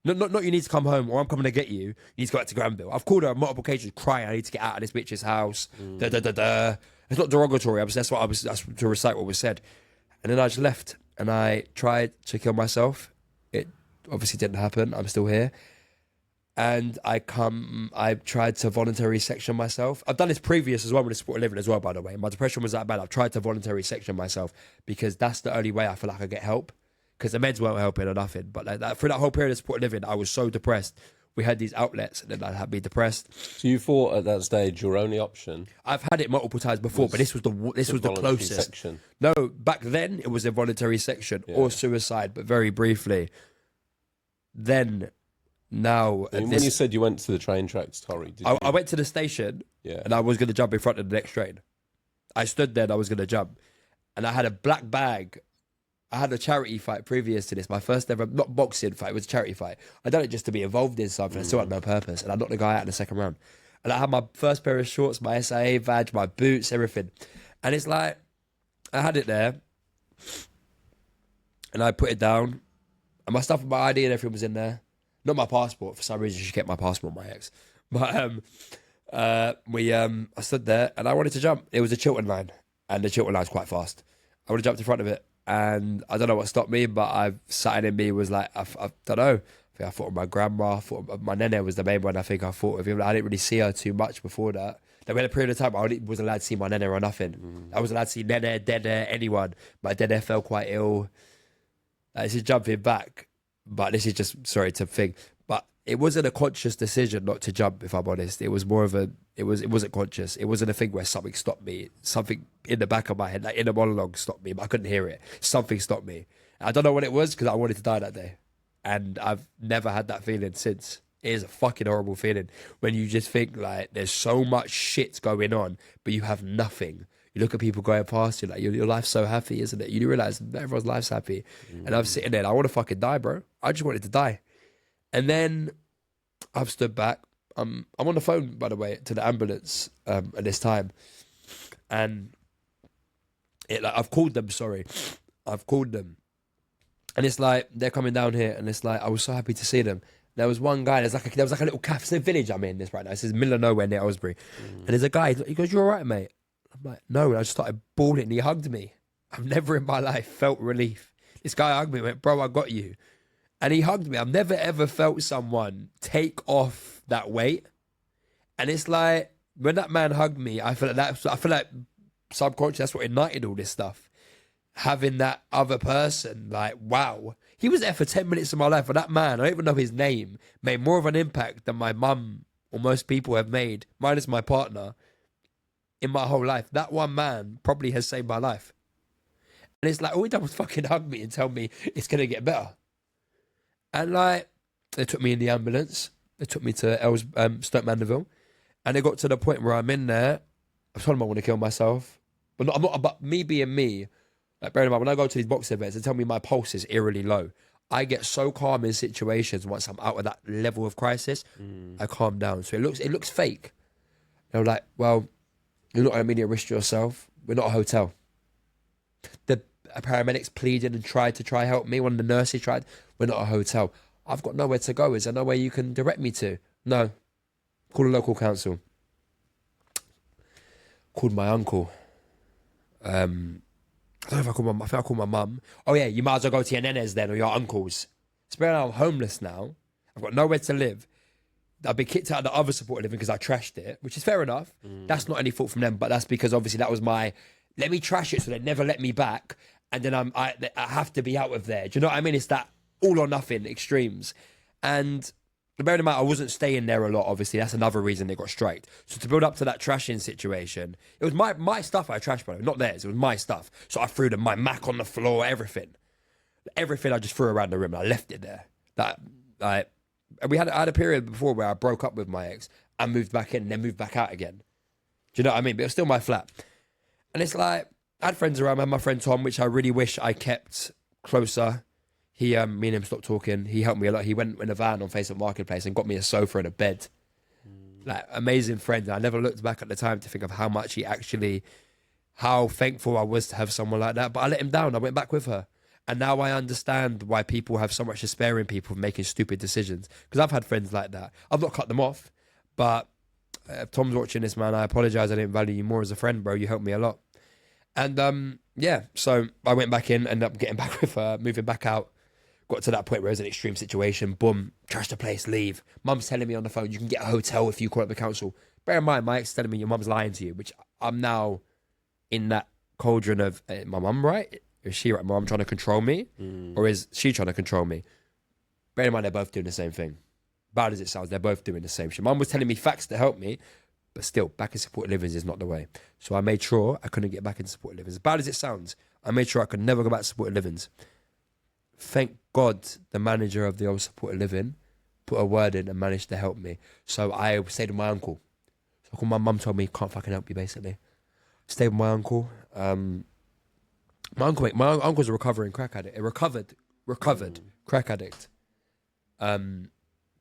Not you need to come home or I'm coming to get you. You need to go back to Granville. I've called her on multiple occasions crying, I need to get out of this bitch's house. It's not derogatory. That's to recite what was said. And then I just left and I tried to kill myself. It obviously didn't happen. I'm still here. And I tried to voluntary section myself. I've done this previous as well with the supported living as well, by the way. My depression was that bad. I've tried to voluntary section myself because that's the only way I feel like I get help. Because the meds weren't helping or nothing. But like that, through that whole period of supported living, I was so depressed. We had these outlets and then I'd have me depressed. So you thought at that stage your only option? I've had it multiple times before, but this was the closest. Section. No, back then it was a voluntary section or suicide, but very briefly. Then, now... And when you said you went to the train tracks, Corrie, I went to the station and I was going to jump in front of the next train. I stood there and I was going to jump. And I had a black bag. I had a charity fight previous to this. My first ever, not boxing fight, it was a charity fight. I done it just to be involved in something. I still had no purpose. And I knocked the guy out in the second round. And I had my first pair of shorts, my SIA badge, my boots, everything. And it's like, I had it there. And I put it down. And my stuff, my ID and everything was in there. Not my passport. For some reason, she kept my passport, my ex. But I stood there and I wanted to jump. It was a Chiltern line. And the Chiltern line's quite fast. I would have jumped in front of it. And I don't know what stopped me, but something in me was like, I don't know. I thought of my grandma. I thought of my nene was the main one. I think I thought of him. I didn't really see her too much before that. Like, we had a period of time I wasn't allowed to see my nene or nothing. I wasn't allowed to see nene, dede, anyone. My dede fell quite ill. This is jumping back, but this is just, sorry to think. But it wasn't a conscious decision not to jump, if I'm honest. It was more of it wasn't conscious. It wasn't a thing where something stopped me. Something in the back of my head, like in a monologue, stopped me, but I couldn't hear it. Something stopped me. I don't know what it was because I wanted to die that day. And I've never had that feeling since. It is a fucking horrible feeling when you just think like there's so much shit going on, but you have nothing. You look at people going past you, like your life's so happy, isn't it? You realise everyone's life's happy. And I'm sitting there, I want to fucking die, bro. I just wanted to die. And then I've stood back. I'm on the phone, by the way, to the ambulance at this time. And I've called them, I've called them. And it's like, they're coming down here, and it's like, I was so happy to see them. There was one guy, there was like a little cafe, it's a village I'm in this right now. It's in the middle of nowhere near Aylesbury. And there's a guy, he goes, "You all right, mate?" I'm like, "No." And I just started bawling, and he hugged me. I've never in my life felt relief. This guy hugged me and went, "Bro, I got you." And he hugged me. I've never ever felt someone take off that weight. And it's like, when that man hugged me, I feel like subconsciously that's what ignited all this stuff. Having that other person, like, wow. He was there for 10 minutes of my life, and that man, I don't even know his name, made more of an impact than my mum or most people have made, minus my partner, in my whole life. That one man probably has saved my life. And it's like, all he done was fucking hug me and tell me it's going to get better. And like, they took me in the ambulance. They took me to Stoke Mandeville. And it got to the point where I'm in there. I told them I want to kill myself. But I'm not about me being me. Like, bear in mind, when I go to these boxing events, they tell me my pulse is eerily low. I get so calm in situations once I'm out of that level of crisis. I calm down. So it looks fake. They're like, "Well, you're not going to immediately risk yourself. We're not a hotel." The paramedics pleaded and tried to help me. One of the nurses tried. "We're not a hotel. I've got nowhere to go. Is there nowhere you can direct me to?" "No." Call the local council. Called my uncle. I don't know if I called my... I think I called my mum. "Oh yeah, you might as well go to your nenes then, or your uncles." It's better now I'm homeless now. I've got nowhere to live. I've been kicked out of the other supported living because I trashed it, which is fair enough. That's not any fault from them, but that's because obviously that was my, let me trash it so they never let me back. And then I have to be out of there. Do you know what I mean? It's that all or nothing extremes. And bearing in mind, I wasn't staying there a lot, obviously. That's another reason they got striked. So to build up to that trashing situation, it was my stuff I trashed, brother, not theirs. It was my stuff. So I threw my Mac on the floor, everything. Everything I just threw around the room. I left it there. I had a period before where I broke up with my ex and moved back in and then moved back out again. Do you know what I mean? But it was still my flat. And it's like, I had friends around. I had my friend Tom, which I really wish I kept closer. Me and him stopped talking. He helped me a lot. He went in a van on Facebook Marketplace and got me a sofa and a bed. Like, amazing friend. I never looked back at the time to think of how much how thankful I was to have someone like that. But I let him down. I went back with her. And now I understand why people have so much despair in people for making stupid decisions. Because I've had friends like that. I've not cut them off. But if Tom's watching this, man, I apologise. I didn't value you more as a friend, bro. You helped me a lot. And so I went back in, ended up getting back with her, moving back out. Got to that point where it was an extreme situation. Boom, trash the place, leave. Mum's telling me on the phone, you can get a hotel if you call up the council. Bear in mind, my ex telling me your mum's lying to you, which I'm now in that cauldron of, my mum right? Is she right? My mum trying to control me? Or is she trying to control me? Bear in mind, they're both doing the same thing. Bad as it sounds, they're both doing the same shit. Mum was telling me facts to help me, but still, back in supported livings is not the way. So I made sure I couldn't get back into supported livings. As bad as it sounds, I made sure I could never go back to supported livings. Thank God the manager of the old supported living put a word in and managed to help me. So I stayed with my uncle. So my mum told me, can't fucking help you, basically. Stayed with my uncle. My uncle's a recovering crack addict. A recovered crack addict.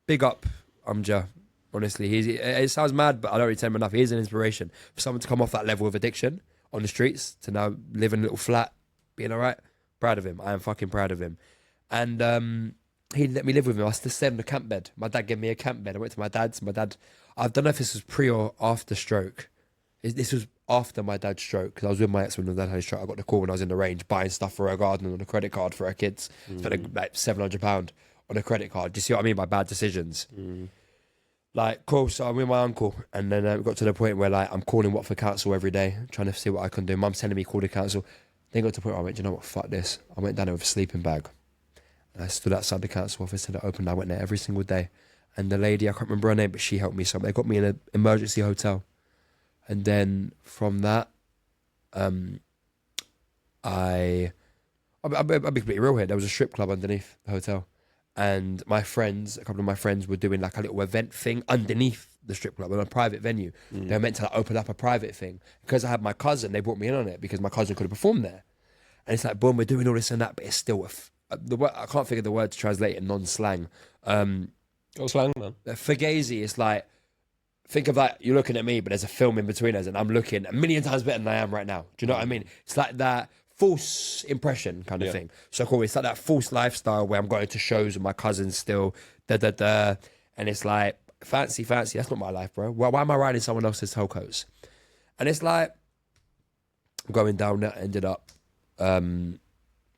Big up, Amja. Honestly, it sounds mad, but I don't really tell him enough. He is an inspiration for someone to come off that level of addiction on the streets to now live in a little flat, being all right. Proud of him. I am fucking proud of him. And he let me live with him. I still stayed in the camp bed. My dad gave me a camp bed. I went to my dad's. My dad, I don't know if this was pre or after stroke. This was after my dad's stroke, because I was with my ex when my dad had a stroke. I got the call when I was in the range buying stuff for her garden on a credit card for her kids. Spent like £700 on a credit card. Do you see what I mean by bad decisions? Like, cool, so I'm with my uncle, and then we got to the point where like I'm calling Watford Council every day, trying to see what I can do. Mum's telling me call the council. Then got to the point where I went, you know what, fuck this. I went down there with a sleeping bag. And I stood outside the council office till it opened. I went there every single day. And the lady, I can't remember her name, but she helped me. So they got me in an emergency hotel. And then from that, I'll be completely real here. There was a strip club underneath the hotel. And my friends, a couple of my friends were doing like a little event thing underneath the strip club in a private venue. They were meant to like open up a private thing. Because I had my cousin, they brought me in on it because my cousin could have performed there. And it's like, boom, we're doing all this and that, but it's still I can't figure the word to translate it non-slang. Slang, man. Fugazi, it's like, think of that, you're looking at me, but there's a film in between us and I'm looking a million times better than I am right now. Do you know what I mean? It's like that false impression kind of thing. So cool, it's like that false lifestyle where I'm going to shows with my cousins still, and it's like, fancy, that's not my life, bro. Why am I riding someone else's tailcoats? And it's like, going down that, ended up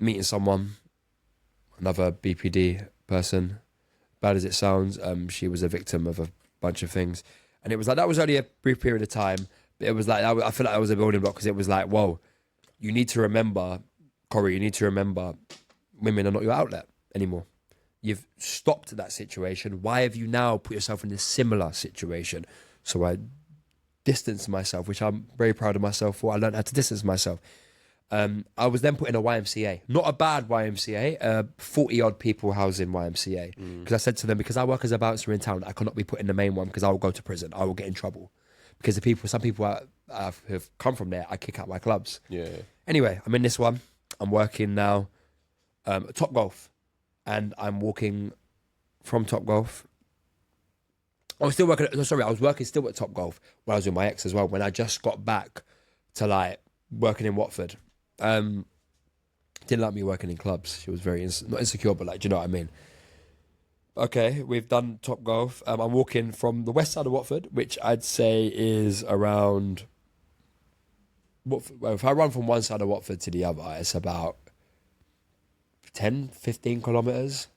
meeting someone, another BPD person. Bad as it sounds, she was a victim of a bunch of things. And it was like, that was only a brief period of time, but it was like, I feel like that was a building block, because it was like, whoa, you need to remember, Corrie, women are not your outlet anymore. You've stopped that situation. Why have you now put yourself in a similar situation? So I distanced myself, which I'm very proud of myself for. I learned how to distance myself. I was then put in a YMCA, not a bad YMCA, 40 odd people housing YMCA. Because I said to them, because I work as a bouncer in town, I cannot be put in the main one because I will go to prison. I will get in trouble. Because some people who've come from there, I kick out my clubs. Yeah. Anyway, I'm in this one. I'm working now at Topgolf. And I'm walking from Topgolf. I was working still at Topgolf when I was with my ex as well, when I just got back to like working in Watford. Didn't like me working in clubs. She was very, not insecure, but like, do you know what I mean? Okay, we've done Topgolf. I'm walking from the west side of Watford, which I'd say is around, well, if I run from one side of Watford to the other, it's about 10, 15 kilometres.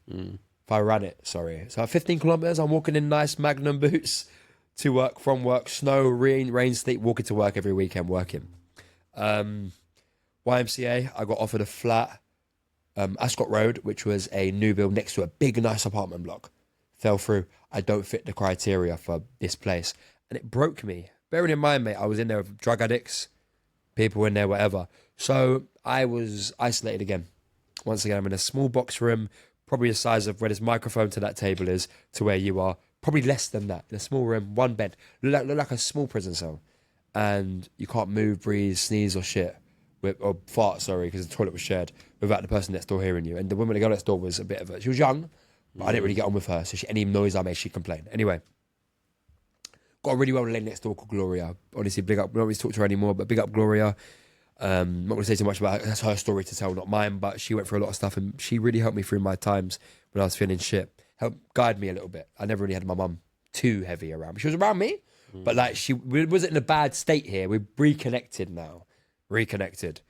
if I ran it, sorry. So 15 kilometers, I'm walking in nice Magnum boots to work, from work, snow, rain, sleet, walking to work every weekend, working. YMCA, I got offered a flat, Ascot Road, which was a new build next to a big, nice apartment block. Fell through. I don't fit the criteria for this place. And it broke me. Bearing in mind, mate, I was in there with drug addicts, people in there, whatever. So I was isolated again. Once again, I'm in a small box room, probably the size of where this microphone to that table is, to where you are. Probably less than that. In a small room, one bed. Look like a small prison cell. And you can't move, breathe, sneeze or shit. Or fart, sorry, because the toilet was shared, without the person next door hearing you. And the woman that got next door was a bit of a... She was young, but I didn't really get on with her. So any noise I made, she complained. Anyway, got a really well lady next door called Gloria. Honestly, big up. We don't really talk to her anymore, but big up Gloria. I'm not going to say too much about her. That's her story to tell, not mine. But she went through a lot of stuff, and she really helped me through my times when I was feeling shit. Helped guide me a little bit. I never really had my mum too heavy around me. She was around me, but like we wasn't in a bad state here. We're reconnected now. Reconnected.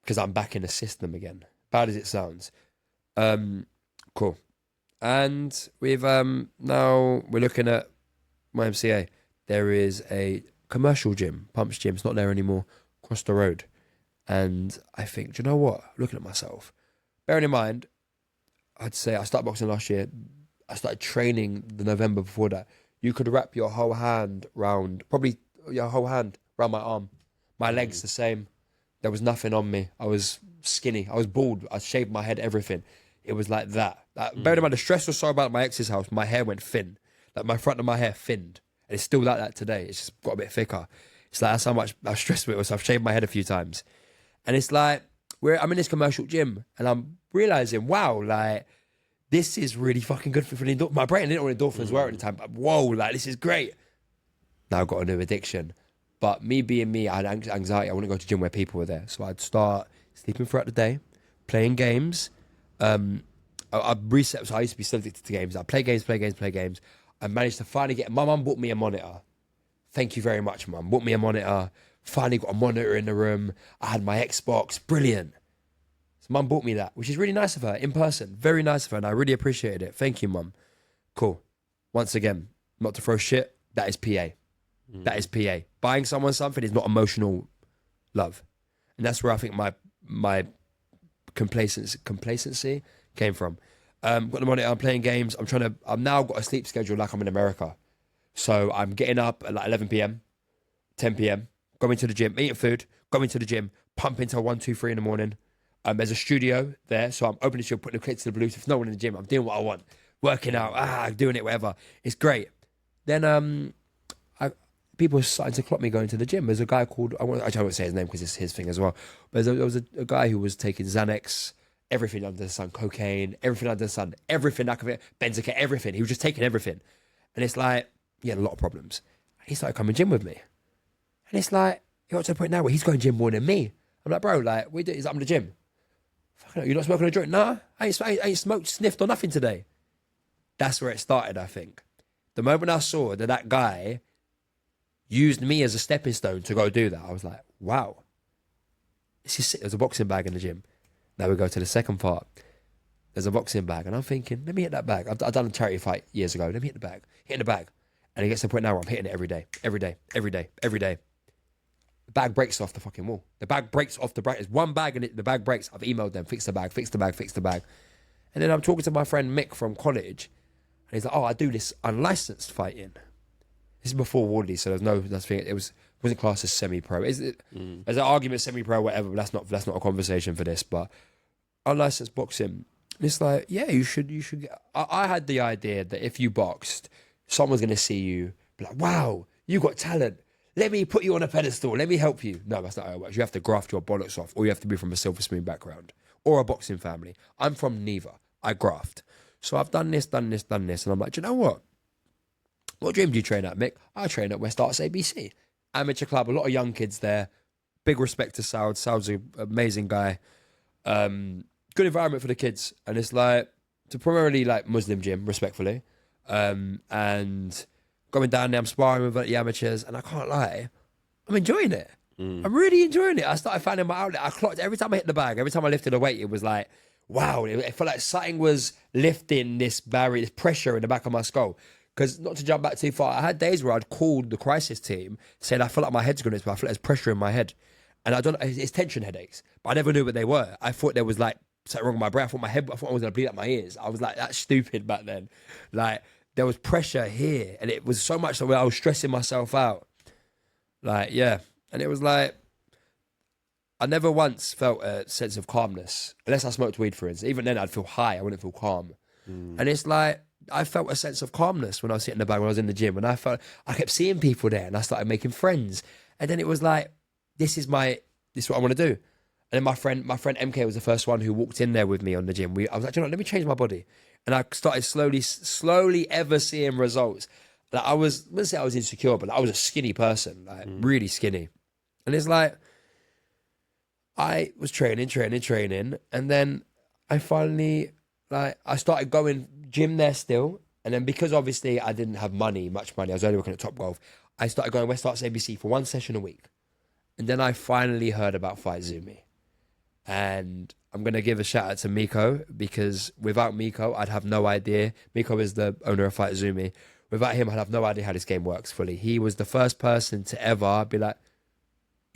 Because I'm back in the system again. Bad as it sounds. Cool. And we've now we're looking at YMCA. There is a commercial gym, Pumps Gym. It's not there anymore. Across the road. And I think, do you know what? Looking at myself. Bearing in mind, I'd say I started boxing last year. I started training the November before that. You could wrap your whole hand round, probably your whole hand around my arm. My legs the same. There was nothing on me. I was skinny. I was bald. I shaved my head, everything. It was like that. Bearing in mind, the stress was so bad at my ex's house, my hair went thin. Like my front of my hair thinned. And it's still like that today. It's just got a bit thicker. It's like that's how much I stressed with it. So I've shaved my head a few times. And it's like, I'm in this commercial gym and I'm realizing, wow, like, this is really fucking good for the endorphins. My brain didn't know what endorphins were at the time, but whoa, like, this is great. Now I've got a new addiction. But me being me, I had anxiety. I want to go to the gym where people were there. So I'd start sleeping throughout the day, playing games. I'd reset, so I used to be so addicted to games. I'd play games. I managed to finally get, my mum bought me a monitor. Thank you very much, mum. Bought me a monitor. Finally got a monitor in the room. I had my Xbox. Brilliant. So mum bought me that, which is really nice of her, in person. Very nice of her, and I really appreciated it. Thank you, mum. Cool. Once again, not to throw shit, that is PA. That is PA. Buying someone something is not emotional love. And that's where I think my complacency came from. Got the monitor, I'm playing games. I've now got a sleep schedule like I'm in America. So I'm getting up at like 11 p.m., 10 p.m., going to the gym, eating food, going to the gym, pumping till 1, 2, 3 in the morning. There's a studio there, so I'm opening the studio, putting the clips to the Bluetooth. No one in the gym. I'm doing what I want. Working out, doing it, whatever. It's great. Then people are starting to clock me going to the gym. There's a guy called, I won't say his name because it's his thing as well. But there was a guy who was taking Xanax, everything under the sun, cocaine, everything under the sun, everything like it, Benzocaine, everything. He was just taking everything. And it's like, he had a lot of problems. And he started coming gym with me. And it's like, he got to the point now where he's going gym more than me. I'm like, bro, like, what do? He's like, I'm in the gym. Fucking hell, you're not smoking a joint? Nah, I ain't smoked, sniffed or nothing today. That's where it started, I think. The moment I saw that guy used me as a stepping stone to go do that, I was like, wow. There's a boxing bag in the gym. Now we go to the second part. There's a boxing bag. And I'm thinking, let me hit that bag. I've done a charity fight years ago. Let me hit the bag. Hitting the bag. And it gets to the point now where I'm hitting it every day. The bag breaks off the fucking wall. The bag breaks off the bag. There's one bag and the bag breaks. I've emailed them, fix the bag. And then I'm talking to my friend Mick from college. And he's like, I do this unlicensed fighting. This is before Wardley, so there's no thing. It wasn't classed as semi-pro. There's an argument semi-pro, whatever, but that's not a conversation for this. But unlicensed boxing, it's like, yeah, you should get. I had the idea that if you boxed, someone's gonna see you, be like, wow, you got talent. Let me put you on a pedestal. Let me help you. No, that's not how it works. You have to graft your bollocks off, or you have to be from a silver spoon background or a boxing family. I'm from neither. I graft. So I've done this, and I'm like, do you know what? What gym do you train at, Mick? I train at West Arts ABC. Amateur club, a lot of young kids there. Big respect to Saud. Saud's an amazing guy. Good environment for the kids. And it's like, it's a primarily like Muslim gym, respectfully. And going down there, I'm sparring with the amateurs, and I can't lie, I'm enjoying it. I'm really enjoying it. I started finding my outlet. I clocked every time I hit the bag, every time I lifted a weight, it was like, wow, it felt like something was lifting this barrier, this pressure in the back of my skull. Because not to jump back too far, I had days where I'd called the crisis team saying I feel like my head's going to explode. I feel like there's pressure in my head. And I don't know, it's tension headaches, but I never knew what they were. I thought there was like something wrong with my brain. I thought I was going to bleed out my ears. I was like, that's stupid back then. Like, there was pressure here, and it was so much that I was stressing myself out. Like, yeah. And it was like, I never once felt a sense of calmness, unless I smoked weed, for instance. Even then, I'd feel high. I wouldn't feel calm. And it's like, I felt a sense of calmness when I was sitting in the back, when I was in the gym, and I kept seeing people there, and I started making friends. And then it was like, this is what I want to do. And then my friend MK was the first one who walked in there with me on the gym. I was like, you know, let me change my body. And I started slowly ever seeing results. Like, I wouldn't say I was insecure, but I was a skinny person, like really skinny. And it's like, I was training. And then I finally, like, I started going gym there still. And then because obviously I didn't have much money, I was only working at Topgolf, I started going West Arts ABC for one session a week. And then I finally heard about Fight Zumi. And I'm going to give a shout out to Miko, because without Miko, I'd have no idea. Miko is the owner of Fight Zumi. Without him, I'd have no idea how this game works fully. He was the first person to ever be like,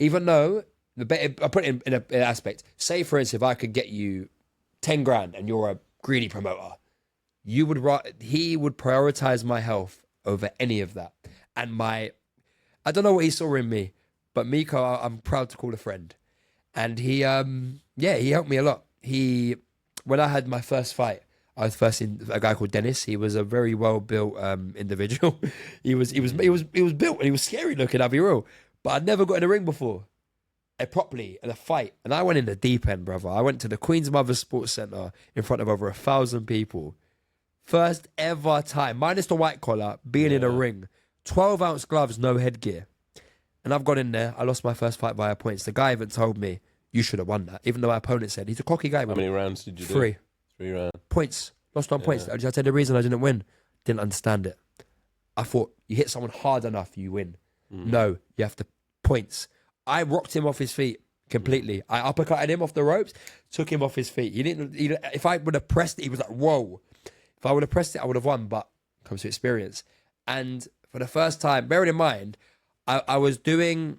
even though, I put it in an aspect, say for instance, if I could get you 10 grand and you're a greedy promoter, he would prioritize my health over any of that. And I don't know what he saw in me, but Miko, I'm proud to call a friend. And he helped me a lot. When I had my first fight, I was first in a guy called Dennis. He was a very well built individual. He was built and he was scary looking, I'll be real. But I'd never got in a ring before, properly in a fight. And I went in the deep end, brother. I went to the Queen's Mother Sports Centre in front of over 1,000 people. First ever time, minus the white collar, being in a ring. 12-ounce gloves, no headgear. And I've gone in there. I lost my first fight via points. The guy even told me, you should have won that. Even though my opponent said, he's a cocky guy. How many rounds did you do? 3. 3 rounds. Points. Lost on points. I tell you the reason I didn't win. Didn't understand it. I thought, you hit someone hard enough, you win. No, you have to points. I rocked him off his feet completely. I uppercutted him off the ropes, took him off his feet. If I would have pressed it, he was like, whoa. If I would have pressed it, I would have won, but it comes to experience. And for the first time, bearing in mind, I was doing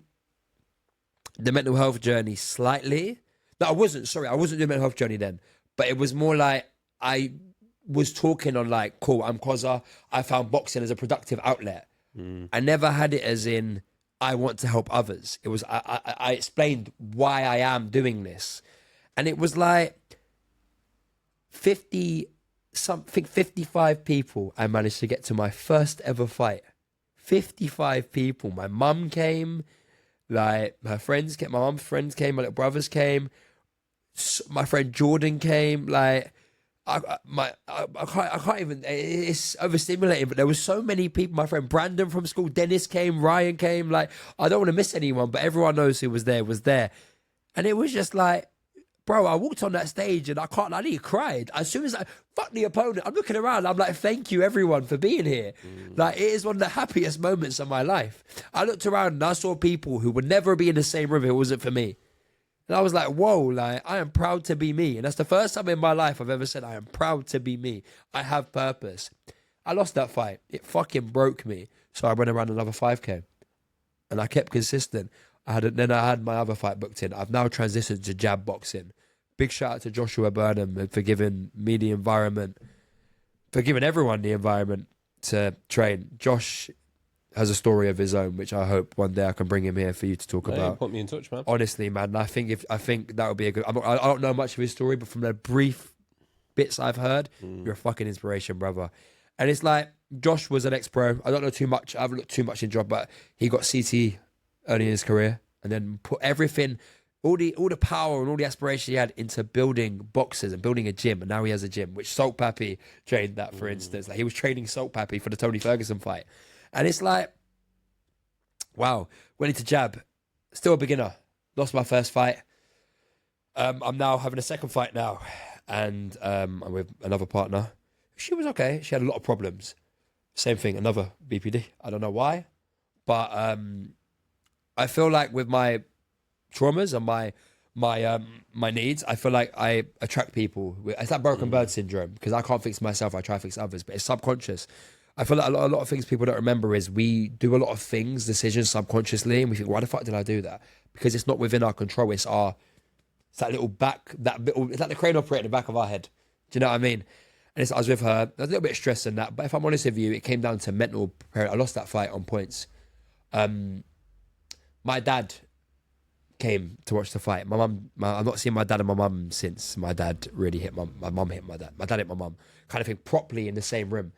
the mental health journey slightly. No, I wasn't doing the mental health journey then, but it was more like I was talking on like, cool, I'm Koza. I found boxing as a productive outlet. I never had it as in, I want to help others. It was, I explained why I am doing this. And it was like 55 people I managed to get to my first ever fight. 55 people. My mum came, like her friends came, my mum's friends came, my little brothers came, my friend Jordan came, like I can't even, it's overstimulating, but there was so many people. My friend Brandon from school, Dennis came, Ryan came, like I don't want to miss anyone, but everyone knows who was there. And it was just like, bro, I walked on that stage and I nearly cried. As soon as fuck the opponent, I'm looking around, I'm like, thank you everyone for being here. Like, it is one of the happiest moments of my life. I looked around and I saw people who would never be in the same room if it wasn't for me. And I was like, whoa, like, I am proud to be me. And that's the first time in my life I've ever said, I am proud to be me. I have purpose. I lost that fight. It fucking broke me. So I ran around another 5K. And I kept consistent. I had my other fight booked in. I've now transitioned to jab boxing. Big shout out to Joshua Burnham for giving me the environment, for giving everyone the environment to train. Josh has a story of his own, which I hope one day I can bring him here for you to talk about. Put me in touch, man. Honestly, man, I think that would be a good. I don't know much of his story, but from the brief bits I've heard, you're a fucking inspiration, brother. And it's like, Josh was an ex-pro. I don't know too much. I haven't looked too much in job, but he got CT early in his career and then put everything, all the power and all the aspiration he had into building boxes and building a gym. And now he has a gym, which Salt Pappy trained that, for instance. Like, he was training Salt Pappy for the Tony Ferguson fight. And it's like, wow, went into jab, still a beginner, lost my first fight. I'm now having a second fight now, and I'm with another partner. She was okay. She had a lot of problems. Same thing, another BPD. I don't know why, but I feel like with my traumas and my my needs. I feel like I attract people. It's like broken bird syndrome, because I can't fix myself, I try to fix others, but it's subconscious. I feel like a lot of things people don't remember is we do a lot of things, decisions subconsciously, and we think, why the fuck did I do that? Because it's not within our control. It's that little back, it's like the crane operator in the back of our head. Do you know what I mean? And I was with her, I was a little bit stressed in that, but if I'm honest with you, it came down to mental preparedness. I lost that fight on points. My dad came to watch the fight. My mum, I've not seen my dad and my mum since my dad really hit my mum hit my dad. My dad hit my mum, kind of thing, properly in the same room.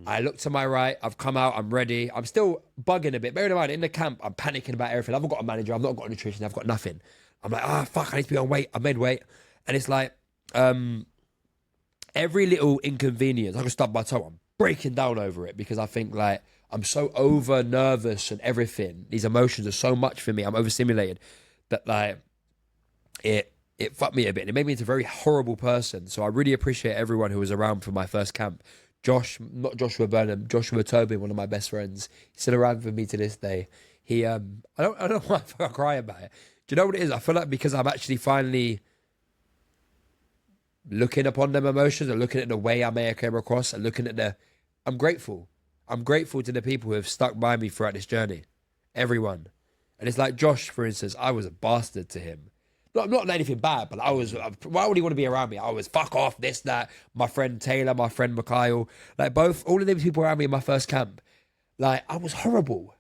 I look to my right, I've come out, I'm ready. I'm still bugging a bit. Bearing in mind, in the camp, I'm panicking about everything. I've not got a manager, I've not got a nutrition, I've got nothing. I'm like, fuck, I need to be on weight. I made weight. And it's like, every little inconvenience, I can stub my toe, I'm breaking down over it, because I think like, I'm so over nervous and everything. These emotions are so much for me. I'm overstimulated that like, it fucked me a bit. And it made me into a very horrible person. So I really appreciate everyone who was around for my first camp. Josh, not Joshua Burnham, Joshua Tobin, one of my best friends. He's still around for me to this day. He, I don't know why I cry about it. Do you know what it is? I feel like because I'm actually finally looking upon them emotions and looking at the way I may have came across and looking at I'm grateful. I'm grateful to the people who have stuck by me throughout this journey. Everyone. And it's like Josh, for instance, I was a bastard to him. Not anything bad, but why would he want to be around me? I was fuck off, this, that. My friend Taylor, my friend Mikhail, like all of these people around me in my first camp, like I was horrible.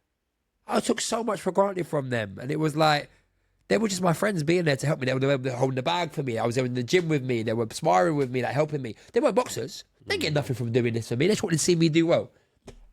I took so much for granted from them. And it was like, they were just my friends being there to help me. They were holding the bag for me. I was there in the gym with me. They were sparring with me, like helping me. They weren't boxers. They get nothing from doing this for me. They just wanted to see me do well.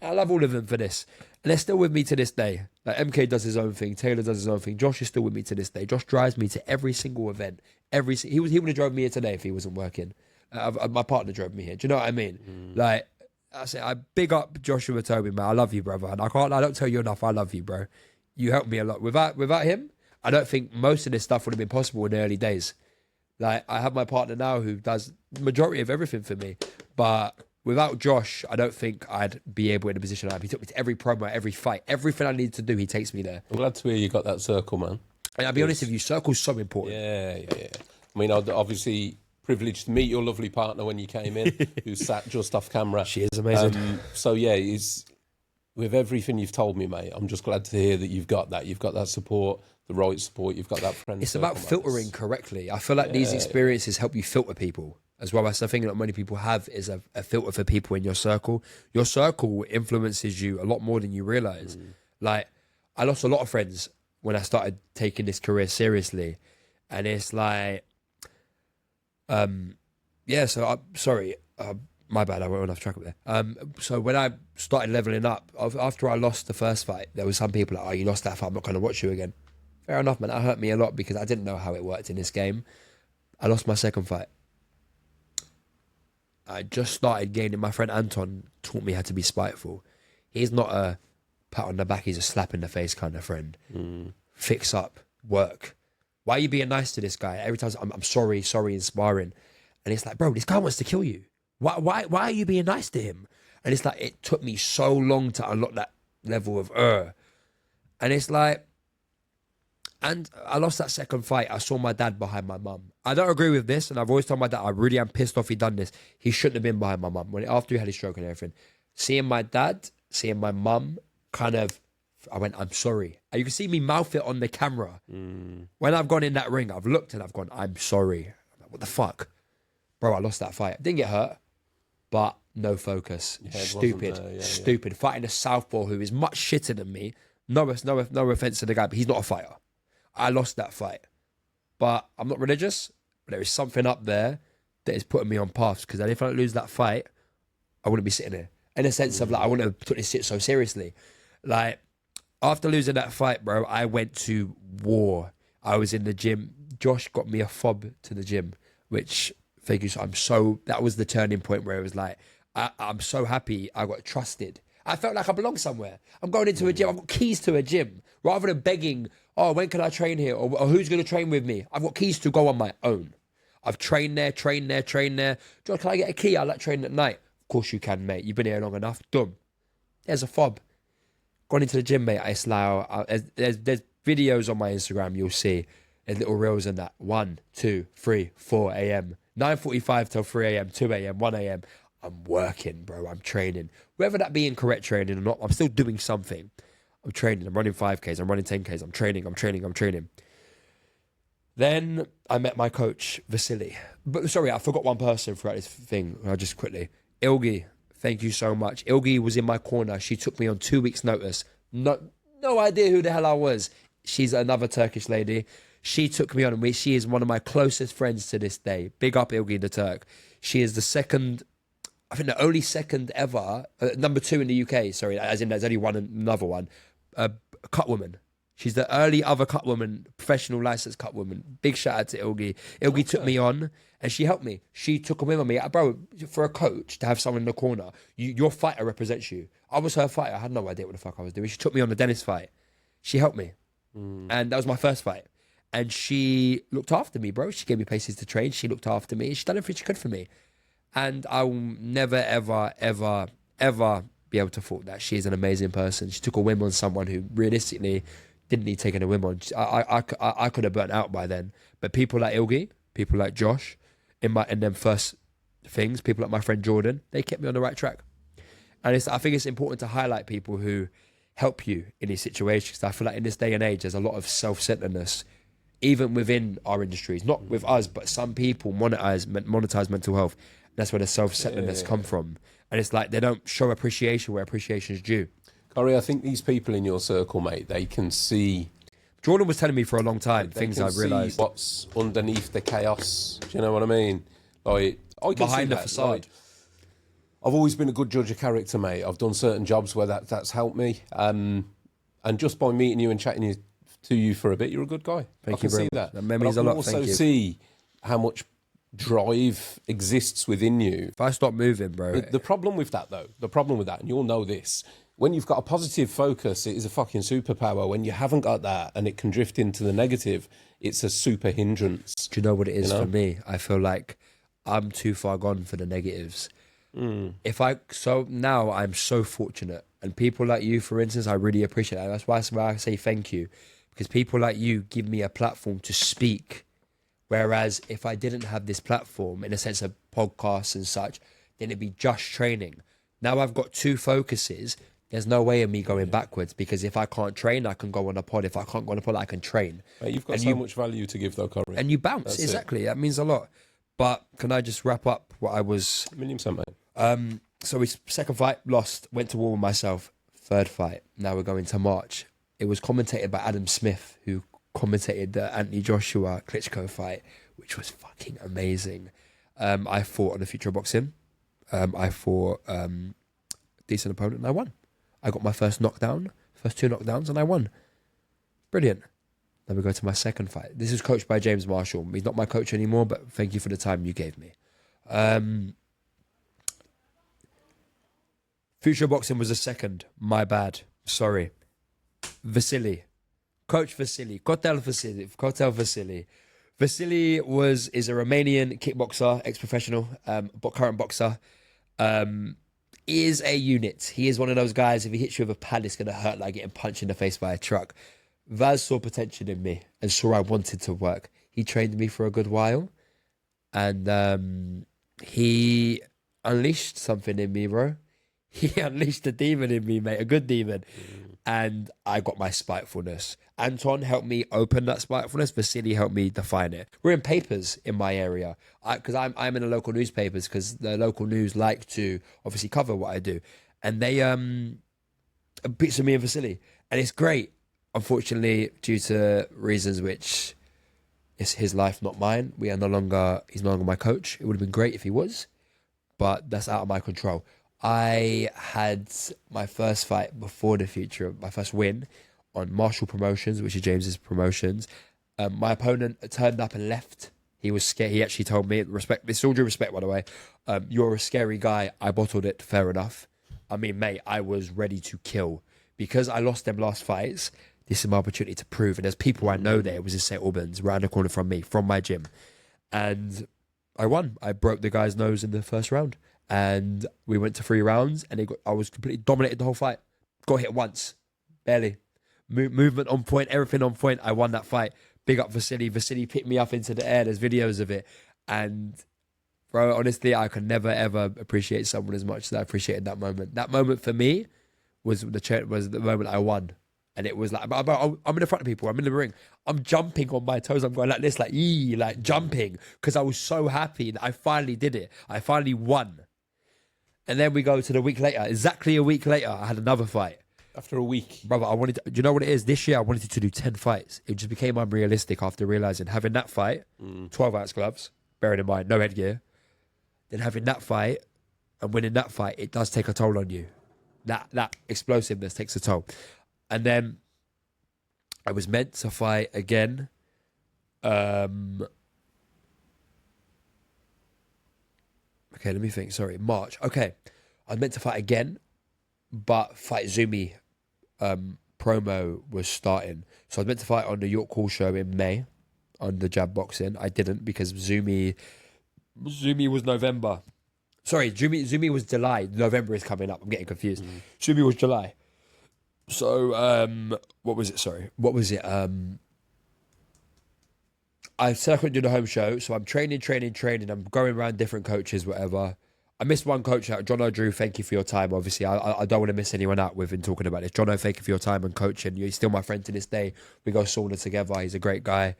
And I love all of them for this. And they're still with me to this day. Like MK does his own thing. Taylor does his own thing. Josh is still with me to this day. Josh drives me to every single event. He would have drove me here today if he wasn't working. My partner drove me here. Do you know what I mean? Like, I big up Joshua Toby, man. I love you, brother. And I don't tell you enough. I love you, bro. You helped me a lot. Without him, I don't think most of this stuff would have been possible in the early days. Like, I have my partner now who does the majority of everything for me. But without Josh, I don't think I'd be able in a position He took me to every promo, every fight, everything I needed to do, he takes me there. I'm glad to hear you got that circle, man. And I'll be honest with you, circle's so important. Yeah. I mean, I'd obviously privileged to meet your lovely partner when you came in, who sat just off camera. She is amazing. So yeah, with everything you've told me, mate, I'm just glad to hear that you've got that. You've got that support, the right support. You've got that friend. It's about filtering correctly. I feel like these experiences help you filter people as well. That's the thing that many people have is a filter for people in your circle. Your circle influences you a lot more than you realize. Like, I lost a lot of friends when I started taking this career seriously. And it's like, so I'm sorry, my bad, I went off track of there. So when I started leveling up, after I lost the first fight, there were some people like, you lost that fight, I'm not going to watch you again. Fair enough, man, that hurt me a lot because I didn't know how it worked in this game. I lost my second fight. I just started gaining. My friend Anton taught me how to be spiteful. He's not a pat on the back, he's a slap in the face kind of friend. Fix up, work. Why are you being nice to this guy? Every time I'm sorry, inspiring. And it's like, bro, this guy wants to kill you. Why are you being nice to him? And it's like, it took me so long to unlock that level of And it's like, and I lost that second fight. I saw my dad behind my mum. I don't agree with this, and I've always told my dad, I really am pissed off he done this. He shouldn't have been behind my mum. After he had his stroke and everything, seeing my dad, seeing my mum, I went, I'm sorry. And you can see me mouth it on the camera. When I've gone in that ring, I've looked and I've gone, I'm sorry. I'm like, what the fuck? Bro, I lost that fight. I didn't get hurt, but no focus. Stupid. Fighting a southpaw who is much shitter than me. No offense to the guy, but he's not a fighter. I lost that fight. But I'm not religious, but there is something up there that is putting me on paths, because if I don't lose that fight, I wouldn't be sitting here. In a sense of like, I wouldn't have took this shit so seriously. Like, after losing that fight, bro, I went to war. I was in the gym. Josh got me a fob to the gym, which, thank you. That was the turning point where it was like, I'm so happy I got trusted. I felt like I belong somewhere. I'm going into a gym. I've got keys to a gym. Rather than begging, oh, when can I train here? Or who's going to train with me? I've got keys to go on my own. I've trained there. John, can I get a key? I like training at night. Of course you can, mate. You've been here long enough. Done. There's a fob. Gone into the gym, mate. It's like, there's videos on my Instagram you'll see. and little reels and that. 1, 2, 3, 4 a.m. 9:45 till 3 a.m., 2 a.m., 1 a.m. I'm working, bro. I'm training. Whether that be incorrect training or not, I'm still doing something. I'm training. I'm running 5Ks. I'm running 10Ks. I'm training. Then I met my coach, Vasily. But sorry, I forgot one person throughout this thing. I'll just quickly. Ilgi, thank you so much. Ilgi was in my corner. She took me on 2 weeks' notice. No idea who the hell I was. She's another Turkish lady. She took me on, and she is one of my closest friends to this day. Big up Ilgi the Turk. She is the second, I think the only second ever, number 2 in the UK, sorry, as in there's only another one, cut woman. She's the early other cut woman, professional licensed cut woman. Big shout out to Ilgi. Ilgi took me on and she helped me. She took a win on me. Bro, for a coach to have someone in the corner, your fighter represents you. I was her fighter. I had no idea what the fuck I was doing. She took me on the Dennis fight. She helped me. And that was my first fight. And she looked after me, bro. She gave me places to train. She looked after me. She done everything she could for me. And I will never, ever, ever, ever be able to fault that. She is an amazing person. She took a whim on someone who realistically didn't need taking a whim on. I could have burnt out by then. But people like Ilgi, people like Josh, in them first things, people like my friend Jordan, they kept me on the right track. And I think it's important to highlight people who help you in these situations. I feel like in this day and age, there's a lot of self-centeredness, even within our industries, not with us, but some people monetize mental health. That's where the self-centeredness come from. And it's like they don't show appreciation where appreciation is due. Corrie, I think these people in your circle, mate, they can see... Jordan was telling me for a long time things I've realised. What's underneath the chaos. Do you know what I mean? Like, I can Behind see the facade. Like, I've always been a good judge of character, mate. I've done certain jobs where that's helped me. And just by meeting you and chatting to you for a bit, you're a good guy. Thank I can you very see much. that. That means a lot. Also Thank you. see how much drive exists within you. If I stop moving, bro. The problem with that, though, and you'll know this, when you've got a positive focus, it is a fucking superpower. When you haven't got that and it can drift into the negative, it's a super hindrance. Do you know what it is for me? I feel like I'm too far gone for the negatives. So now I'm so fortunate, and people like you, for instance, I really appreciate that. That's why I say thank you, because people like you give me a platform to speak. Whereas if I didn't have this platform, in a sense of podcasts and such, then it'd be just training. Now I've got 2 focuses. There's no way of me going backwards, because if I can't train, I can go on a pod. If I can't go on a pod, I can train. Mate, you've got much value to give, though, Corrie. And you bounce. That's exactly. That means a lot. But can I just wrap up what I was... Million%, mate. So his second fight, lost, went to war with myself. Third fight, now we're going to March. It was commentated by Adam Smith, who commentated the Anthony Joshua Klitschko fight, which was fucking amazing. I fought on the future of boxing. I fought a decent opponent and I won. I got my first 2 knockdowns, and I won. Brilliant. Then we go to my second fight. This is coached by James Marshall. He's not my coach anymore, but thank you for the time you gave me. Future boxing was the second. My bad. Sorry. Vasily. Coach Vasily. Kotel Vasily. Vasily is a Romanian kickboxer, ex-professional, current boxer. He is a unit. He is one of those guys, if he hits you with a pad, it's going to hurt like getting punched in the face by a truck. Vaz saw potential in me and saw I wanted to work. He trained me for a good while. And he unleashed something in me, bro. He unleashed a demon in me, mate, a good demon. And I got my spitefulness. Anton helped me open that spitefulness. Vasily helped me define it. We're in papers in my area. Because I'm in the local newspapers, because the local news like to obviously cover what I do. And they picture me and Vasily. And it's great. Unfortunately, due to reasons which it's his life, not mine. He's no longer my coach. It would have been great if he was, but that's out of my control. I had my first fight before the future, my first win on Marshall Promotions, which is James's promotions. My opponent turned up and left. He was scared. He actually told me, respect, this is all due respect, by the way, you're a scary guy. I bottled it, fair enough. I mean, mate, I was ready to kill. Because I lost them last fights, this is my opportunity to prove. And there's people I know there. It was in St. Albans, around the corner from me, from my gym. And I won. I broke the guy's nose in the first round. And we went to 3 rounds, and I was completely dominated the whole fight. Got hit once, barely. Movement on point, everything on point. I won that fight. big up Vasily picked me up into the air. There's videos of it. And bro, honestly, I could never ever appreciate someone as much as I appreciated that moment. That moment for me was the moment I won. And it was like, I'm in the front of people, I'm in the ring, I'm jumping on my toes, I'm going like this, like jumping, because I was so happy that I finally did it. I finally won. And then we go to the week later, exactly a week later, I had another fight. After a week. Brother, do you know what it is? This year I wanted to do 10 fights. It just became unrealistic after realising having that fight, 12-ounce gloves, bearing in mind, no headgear, then having that fight and winning that fight, it does take a toll on you. That explosiveness takes a toll. And then I was meant to fight again. Okay, let me think. Sorry, March. Okay, I was meant to fight again, but Fight Zumi promo was starting. So I was meant to fight on the York Hall show in May on the jab boxing. I didn't because Zumi was November. Sorry, Zumi was July. November is coming up. I'm getting confused. Zumi was July. So, what was it? Sorry. What was it? I said I couldn't do the home show, so I'm training. I'm going around different coaches, whatever. I missed one coach out. John O'Drew, thank you for your time. Obviously, I don't want to miss anyone out. We've been talking about this. John O, thank you for your time and coaching. You're still my friend to this day. We go sauna together. He's a great guy.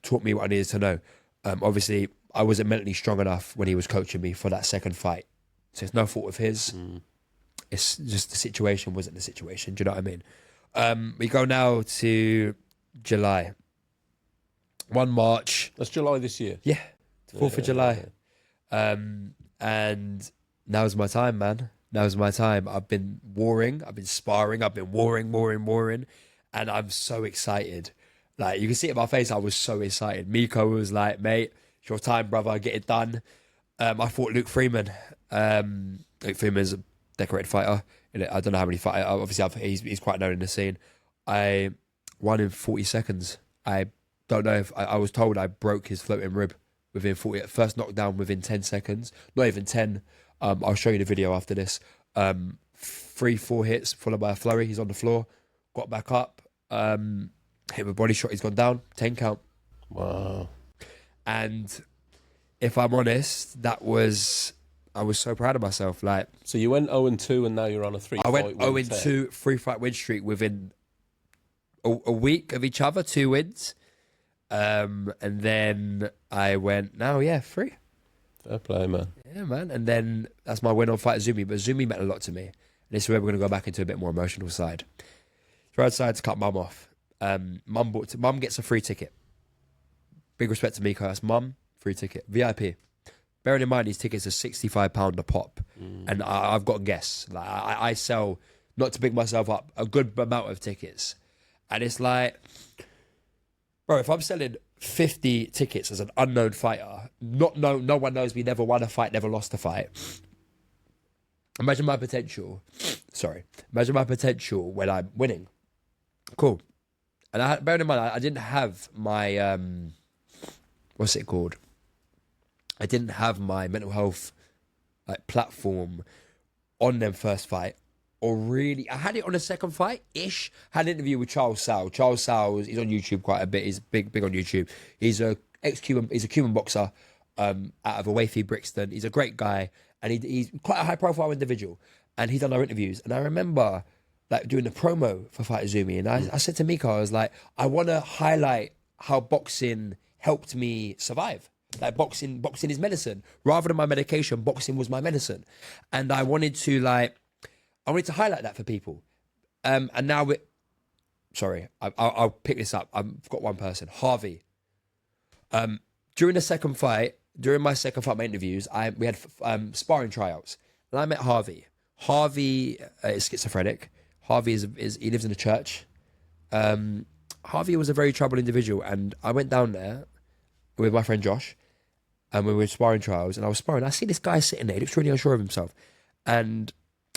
Taught me what I needed to know. Obviously, I wasn't mentally strong enough when he was coaching me for that second fight. So it's no fault of his. It's just the situation wasn't the situation. Do you know what I mean? We go now to July. 1 March. That's July this year? Yeah. 4th of July. And now's my time, man. Now's my time. I've been warring. I've been sparring. I've been warring. And I'm so excited. Like, you can see it in my face. I was so excited. Miko was like, mate, it's your time, brother. Get it done. I fought Luke Freeman. Luke Freeman's a decorated fighter. I don't know how many fights. Obviously, he's quite known in the scene. I won in 40 seconds. I don't know if I was told I broke his floating rib within 40. First knockdown within 10 seconds. Not even 10. I'll show you the video after this. 3-4 hits followed by a flurry. He's on the floor. Got back up. Hit with a body shot. He's gone down. 10 count. Wow. And if I'm honest, I was so proud of myself. Like, so you went 0-2 and now you're on a 3-fight win. I went 0-2, 3-fight win streak within a week of each other, 2 wins. And then I went, 3. Fair play, man. Yeah, man. And then that's my win on Fight Zumi. But Zumi meant a lot to me. And this is where we're going to go back into a bit more emotional side. So I decided to cut Mum off. Mum gets a free ticket. Big respect to Miko. That's Mum, free ticket. VIP. Bearing in mind, these tickets are £65 a pop. And I've got guests. Like, I sell, not to big myself up, a good amount of tickets. And it's like, bro, if I'm selling 50 tickets as an unknown fighter, no one knows me, never won a fight, never lost a fight. Imagine my potential. Imagine my potential when I'm winning. Cool. And bearing in mind, I didn't have my, what's it called? I didn't have my mental health platform on them first fight. Or really, I had it on the second fight-ish. Had an interview with Charles Sal. Charles Sal, he's on YouTube quite a bit. He's big on YouTube. He's a Cuban boxer out of Awafi, Brixton. He's a great guy, and he's quite a high-profile individual. And he's done our interviews. And I remember doing the promo for Fight Zumi, and I said to Miko, I was like, I want to highlight how boxing helped me survive. Like, boxing is medicine. Rather than my medication, boxing was my medicine. And I wanted to highlight that for people. And now I'll pick this up. I've got one person, Harvey. During my second fight, my interviews, we had sparring tryouts. And I met Harvey. Harvey is schizophrenic. Harvey he lives in a church. Harvey was a very troubled individual. And I went down there with my friend Josh. And we were sparring trials. And I was sparring. I see this guy sitting there. He looks really unsure of himself. And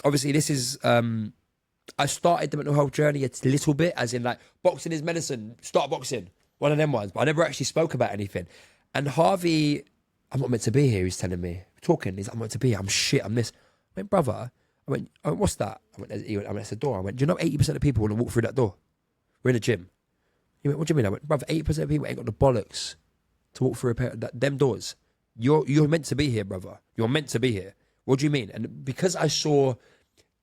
obviously, this is, I started the mental health journey a little bit, as in boxing is medicine, start boxing, one of them ones, but I never actually spoke about anything. And Harvey, I'm not meant to be here, he's telling me, he's like, I'm meant to be here, I'm shit, I'm this. I went, brother, what's that? It's a door. I went, do you know 80% of people want to walk through that door? We're in a gym. He went, what do you mean? I went, brother, 80% of people ain't got the bollocks to walk through them doors. You're meant to be here, brother. You're meant to be here. What do you mean? And because I saw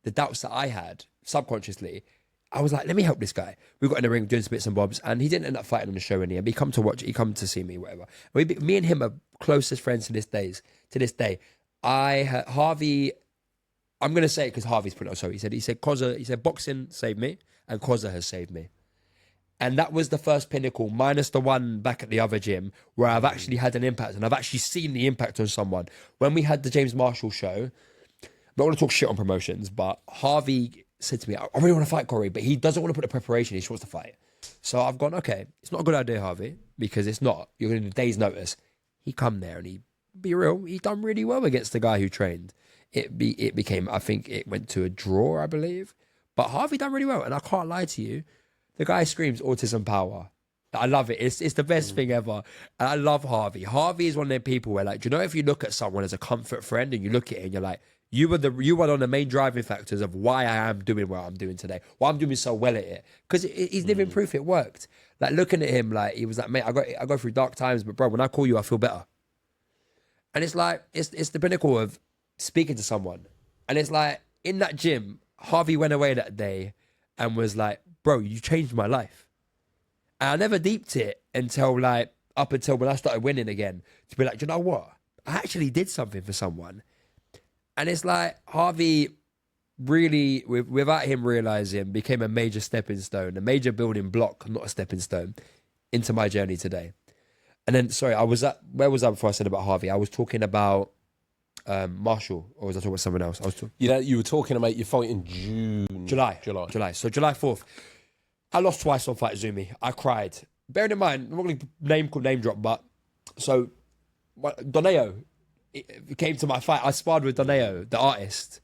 the doubts that I had subconsciously, I was like, let me help this guy. We got in the ring doing some bits and bobs, and he didn't end up fighting on the show in the end. He come to watch, he come to see me, whatever. Me and him are closest friends to this day. Harvey, I'm gonna say it because Harvey's put it on. So he said boxing saved me, and Koza has saved me. And that was the first pinnacle, minus the one back at the other gym, where I've actually had an impact, and I've actually seen the impact on someone. When we had the James Marshall show, I don't want to talk shit on promotions, but Harvey said to me, I really want to fight Corrie, but he doesn't want to put the preparation, he just wants to fight. So I've gone, okay, it's not a good idea, Harvey, because it's not. You're going to do a day's notice. He come there and be real, he done really well against the guy who trained. It became, I think it went to a draw, I believe. But Harvey done really well, and I can't lie to you. The guy screams autism power. I love it. It's the best thing ever. And I love Harvey. Harvey is one of them people where, like, do you know, if you look at someone as a comfort friend and you look at it and you're like, you were one of the main driving factors of why I am doing what I'm doing today, why I'm doing so well at it. Because he's living proof it worked. Like, looking at him, like, he was like, mate, I go through dark times, but bro, when I call you, I feel better. And it's like, it's the pinnacle of speaking to someone. And it's like, in that gym, Harvey went away that day and was like, bro, you changed my life. And I never deeped it until up until when I started winning again, to be like, do you know what? I actually did something for someone. And it's like Harvey really, without him realizing, became a major stepping stone, a major building block, not a stepping stone, into my journey today. And then, sorry, where was I before I said about Harvey? I was talking about Marshall, or was I talking about someone else? You were talking about your fight in July. So July 4th. I lost twice on Fight Zumi. I cried. Bearing in mind, I'm not going to name drop, but so Doneo came to my fight. I sparred with Doneo, the artist,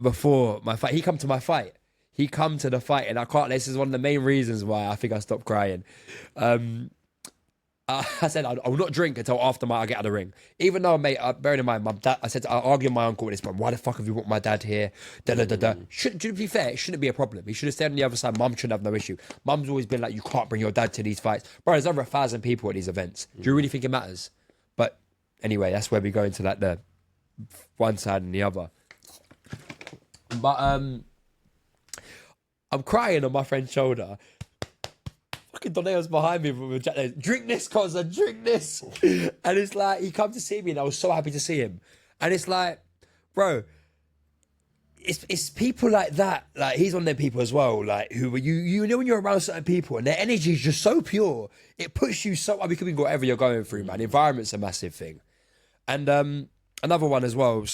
before my fight. He come to my fight. He come to the fight, and I can't. This is one of the main reasons why I think I stopped crying. I said I will not drink until after I get out of the ring. Even though, mate, bearing in mind, my dad, I said I argued with my uncle with this, but why the fuck have you brought my dad here? To be fair, it shouldn't be a problem. He should have stayed on the other side. Mum shouldn't have no issue. Mum's always been like, you can't bring your dad to these fights. Bro, there's over 1,000 people at these events. Do you really think it matters? But anyway, that's where we go into like the one side and the other. But I'm crying on my friend's shoulder. Fucking Doneo's behind me with a jacket. Drink this, Koza, drink this. And it's like, he come to see me and I was so happy to see him. And it's like, bro, it's people like that. Like, he's one of them people as well, like, who you know when you're around certain people and their energy is just so pure, it puts you so, I mean, it could be whatever you're going through, man. The environment's a massive thing. And another one as well,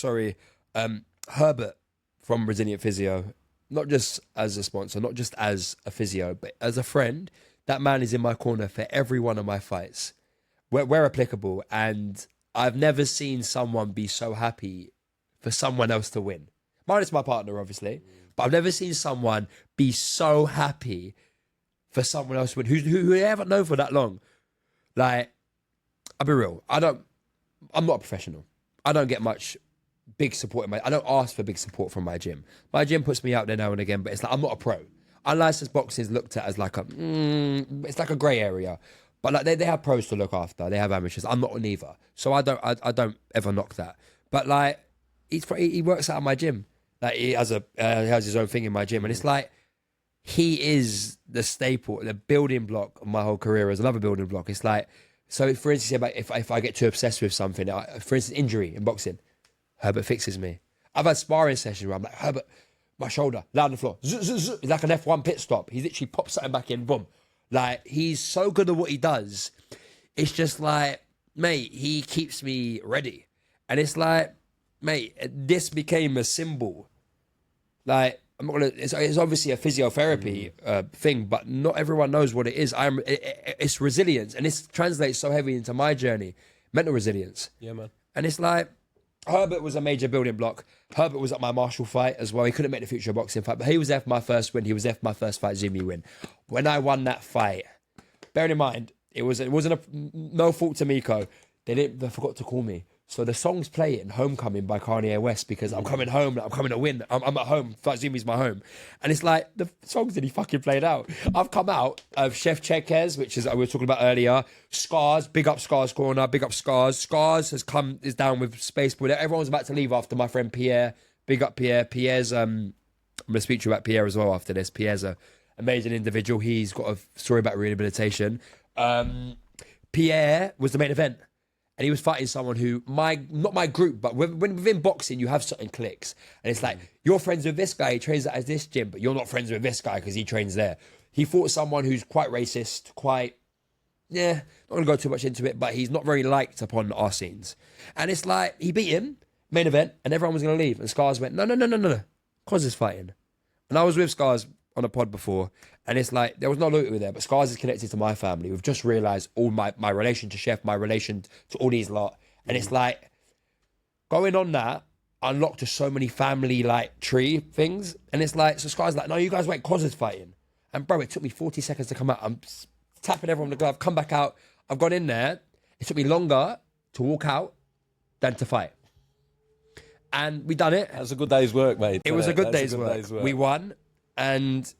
Herbert from Resilient Physio, not just as a sponsor, not just as a physio, but as a friend. That man is in my corner for every one of my fights, where applicable. And I've never seen someone be so happy for someone else to win. Minus my partner, obviously. But I've never seen someone be so happy for someone else to win, who I haven't known for that long. Like, I'll be real. I'm not a professional. I don't get much big support. I don't ask for big support from my gym. My gym puts me out there now and again, but it's like, I'm not a pro. Unlicensed boxing is looked at as like it's like a grey area, but like they have pros to look after. They have amateurs. I'm not on either, so I don't ever knock that. But like he works out of my gym. Like he has his own thing in my gym, and it's like he is the staple, the building block of my whole career as another building block. It's like, so for instance, if I get too obsessed with something, for instance, injury in boxing, Herbert fixes me. I've had sparring sessions where I'm like, Herbert, my shoulder, down the floor. It's like an F1 pit stop. He literally pops something back in, boom. Like, he's so good at what he does. It's just like, mate, he keeps me ready. And it's like, mate, this became a symbol. Like, I'm not gonna. It's obviously a physiotherapy thing, but not everyone knows what it is. It's resilience, and this translates so heavy into my journey, mental resilience. Yeah, man. And it's like, Herbert was a major building block. Herbert was at my Marshall fight as well. He couldn't make the future boxing fight, but he was there for my first win. He was there for my first fight Zumi win. When I won that fight, bearing in mind, it wasn't no fault to Miko. They forgot to call me. So the song's playing Homecoming by Kanye West because I'm coming home, I'm coming to win. I'm at home. Fight Zumi's my home. And it's like, the songs that he fucking played out. I've come out of Chef Chequez, which is we were talking about earlier. Scars, big up Scars Corner, big up Scars. Scars is down with Spaceport. Everyone's about to leave after my friend Pierre. Big up Pierre. Pierre's, I'm going to speak to you about Pierre as well after this. Pierre's an amazing individual. He's got a story about rehabilitation. Pierre was the main event. And he was fighting someone who, not my group, but within boxing, you have certain cliques. And it's like, you're friends with this guy, he trains at this gym, but you're not friends with this guy because he trains there. He fought someone who's quite racist, not going to go too much into it, but he's not very liked upon our scenes. And it's like, he beat him, main event, and everyone was going to leave. And Scars went, no, Cos is fighting. And I was with Scars on a pod before, and it's like, there was no loyalty there, but Scars is connected to my family. We've just realised all my relation to Chef, my relation to all these lot. And it's like, going on that, unlocked to so many family, like, tree things. And it's like, so Scars like, no, you guys went Cos is fighting. And bro, it took me 40 seconds to come out. I'm tapping everyone on the glove, come back out. I've gone in there. It took me longer to walk out than to fight. And we done it. That was a good day's work, mate. It was a good day's work. We won. And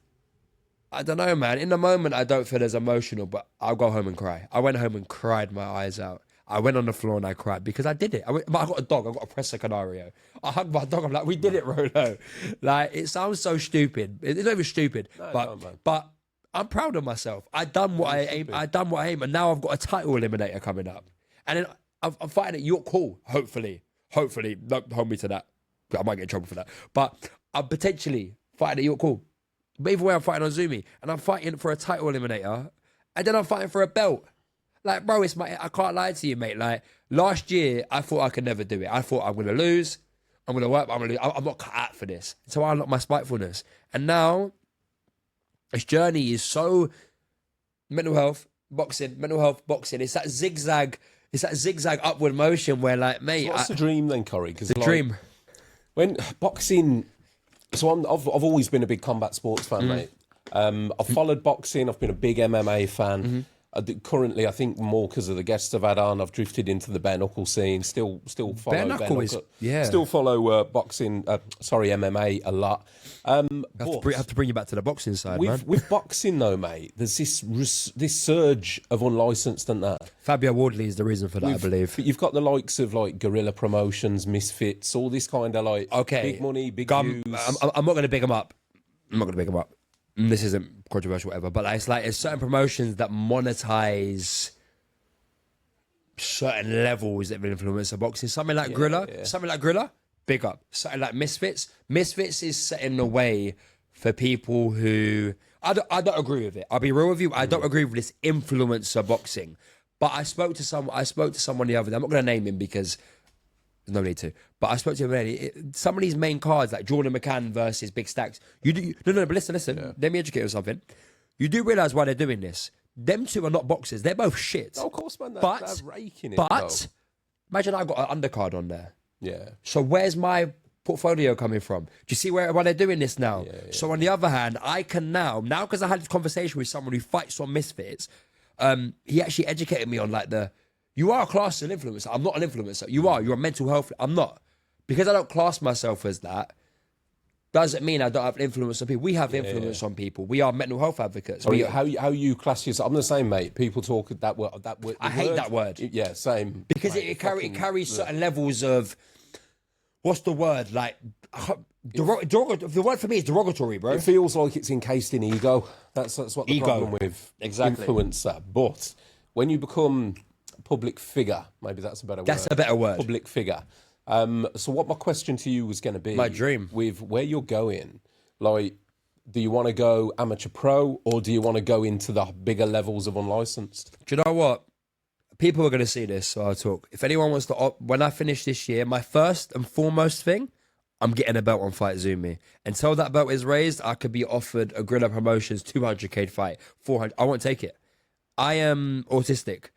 I don't know, man. In the moment, I don't feel as emotional, but I'll go home and cry. I went home and cried my eyes out. I went on the floor and I cried because I did it. I got a dog. I got a Pressa Canario. I hugged my dog. I'm like, we did it, Rolo. Like, it sounds so stupid. It's not even stupid, but I'm proud of myself. I done what I aim. And now I've got a title eliminator coming up. And then I'm fighting at York Hall, hopefully. Don't hold me to that. I might get in trouble for that. But I'm potentially fighting at York Hall. But either way, I'm fighting on Zumi. And I'm fighting for a title eliminator. And then I'm fighting for a belt. Like, bro, I can't lie to you, mate. Like, last year, I thought I could never do it. I thought I'm going to lose. I'm going to work, but I'm going to lose. I'm not cut out for this. So I unlocked my spitefulness. And now, this journey is so mental health, boxing. It's that zigzag upward motion where, like, mate. So what's the dream then, Corrie? The dream. When boxing... So I've always been a big combat sports fan, mate. I've followed boxing. I've been a big MMA fan. Currently, I think more because of the guests I've had on, I've drifted into the bare knuckle scene. Still follow bare knuckle. Still follow boxing. MMA a lot. I have to bring you back to the boxing side, man. With boxing though, mate, there's this surge of unlicensed and that. Fabio Wardley is the reason for that, I believe. But you've got the likes of like Guerrilla Promotions, Misfits, all this kind of like big money, big views. I'm not going to big them up. This isn't controversial, whatever, but it's like there's certain promotions that monetize certain levels that will influence the boxing. Something like Grilla, big up. Something like Misfits is setting the way for people who I don't agree with it. I'll be real with you. I don't agree with this influencer boxing. But I spoke to someone the other day. I'm not going to name him because there's no need to. But I spoke to him already. Some of these main cards, like Jordan McCann versus Big Stacks. But listen. Yeah. Let me educate you on something. You do realise why they're doing this. Them two are not boxers. They're both shit. Oh, of course, man. They're raking it. But imagine I've got an undercard on there. Yeah. So where's my portfolio coming from? Do you see why they're doing this now? Yeah. So on the other hand, I can now because I had this conversation with someone who fights on Misfits, he actually educated me on like you are classed as an influencer. I'm not an influencer. You're a mental health. I'm not. Because I don't class myself as that, doesn't mean I don't have influence on people. We have influence on people. We are mental health advocates. How you class yourself? I'm the same, mate. People talk that word. I hate that word. Yeah, same. Because mate, it carries certain levels of, what's the word? Like, the word for me is derogatory, bro. It feels like it's encased in ego. That's what the problem with influencer. But when you become a public figure, maybe that's a better word. That's a better word. Public figure. So what my question to you was going to be... My dream. With where you're going, like, do you want to go amateur pro or do you want to go into the bigger levels of unlicensed? Do you know what? People are going to see this, so I'll talk. If anyone wants to... When I finish this year, my first and foremost thing, I'm getting a belt on Fight Zumi. Until that belt is raised, I could be offered a Gorilla Promotions 200k fight, 400. I won't take it. I am autistic,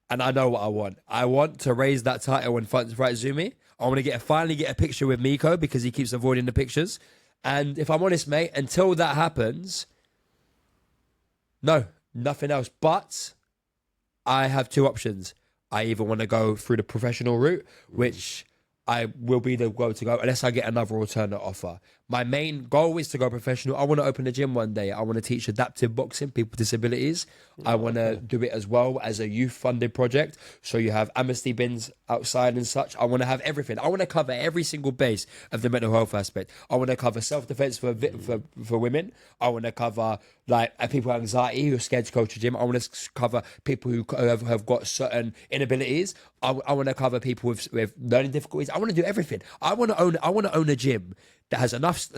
and I know what I want. I want to raise that title and Fight Zumi. I want to finally get a picture with Miko because he keeps avoiding the pictures. And if I'm honest, mate, until that happens, no, nothing else. But I have two options. I either want to go through the professional route, which I will be the go to go unless I get another alternate offer. My main goal is to go professional. I want to open a gym one day. I want to teach adaptive boxing, people with disabilities. I want to do it as well as a youth-funded project. So you have amnesty bins outside and such. I want to have everything. I want to cover every single base of the mental health aspect. I want to cover self-defense for women. I want to cover like people with anxiety who are scared to go to gym. I want to cover people who have got certain inabilities. I want to cover people with learning difficulties. I want to do everything. I want to own a gym that has enough.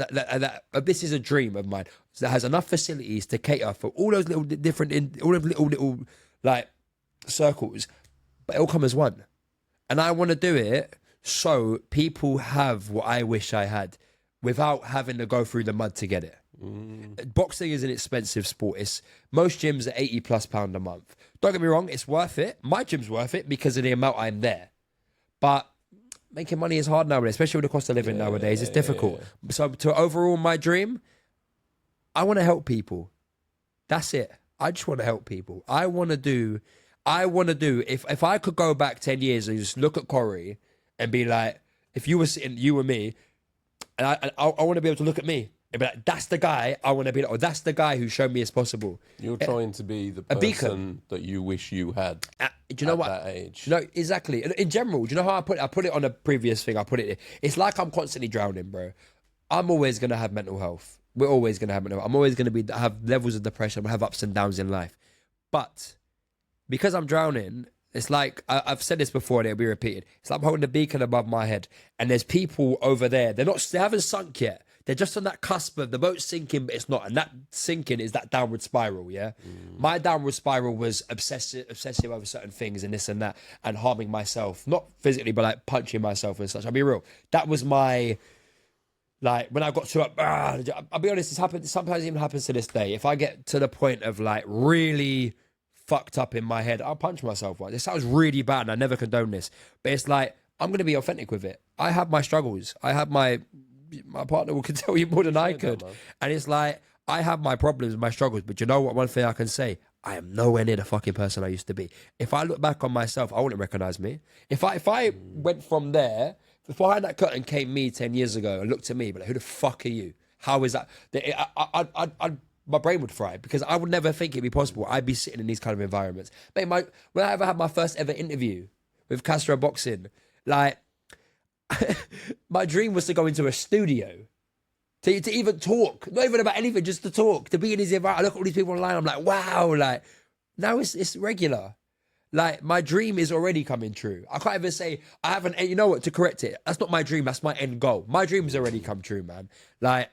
This is a dream of mine. That has enough facilities to cater for all those little different, all of little like circles, but it'll come as one. And I want to do it so people have what I wish I had, without having to go through the mud to get it. Boxing is an expensive sport. Most gyms are £80+ a month. Don't get me wrong, it's worth it. My gym's worth it because of the amount I'm there. But making money is hard nowadays, especially with the cost of living nowadays. It's difficult. So to overall my dream, I want to help people. That's it. I just want to help people. I want to do, if I could go back 10 years and just look at Corrie and be like, if you were sitting, you and me, and I want to be able to look at me and be like, that's the guy I want to be like, or that's the guy who showed me it's possible. You're trying to be the person that you wish you had. Do you know at what? That age. Do you know, exactly. In general, do you know how I put it? I put it on a previous thing. It's like I'm constantly drowning, bro. I'm always going to have mental health. We're always going to have mental health. I'm always going to have levels of depression. I'm going to have ups and downs in life. But because I'm drowning, it's like, I've said this before and it'll be repeated. It's like I'm holding a beacon above my head and there's people over there. They haven't sunk yet. They're just on that cusp of the boat sinking, but it's not. And that sinking is that downward spiral, yeah? My downward spiral was obsessive over certain things and this and that and harming myself. Not physically, but like punching myself and such. I'll be real. That was my, like, when I got to, I'll be honest, sometimes it even happens to this day. If I get to the point of like really fucked up in my head, I'll punch myself once. It sounds really bad and I never condone this. But it's like, I'm going to be authentic with it. I have my struggles. I have my partner can tell you more than I could. And it's like, I have my problems and my struggles, but you know what? One thing I can say, I am nowhere near the fucking person I used to be. If I look back on myself, I wouldn't recognize me. If I went from there, if behind that curtain came me 10 years ago and looked at me, but like, who the fuck are you? How is that? My brain would fry because I would never think it'd be possible. I'd be sitting in these kind of environments. Mate, when I ever had my first ever interview with Castro Boxing, like, my dream was to go into a studio to even talk, not even about anything, just to talk, to be in his environment. I look at all these people online, I'm like, wow, like, now it's regular. Like, my dream is already coming true. I can't even say I haven't, you know what, to correct it, that's not my dream, that's my end goal. My dream's already come true, man. Like,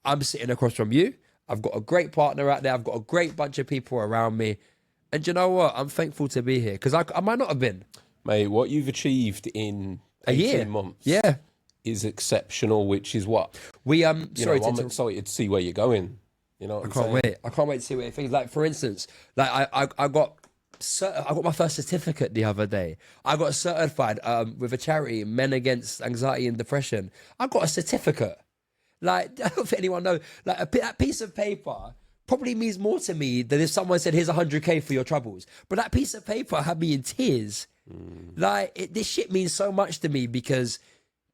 I'm sitting across from you, I've got a great partner out there, I've got a great bunch of people around me, and you know what, I'm thankful to be here, because I might not have been. Mate, what you've achieved in a 18 year. months is exceptional, which is what I'm excited to see where you're going. You know, I can't wait to see what things. Like, for instance, like I got my first certificate the other day. I got certified with a charity, Men Against Anxiety and Depression. I got a certificate. Like, I don't think anyone knows. Like, that piece of paper probably means more to me than if someone said, "Here's 100K for your troubles." But that piece of paper had me in tears. Like, this shit means so much to me because,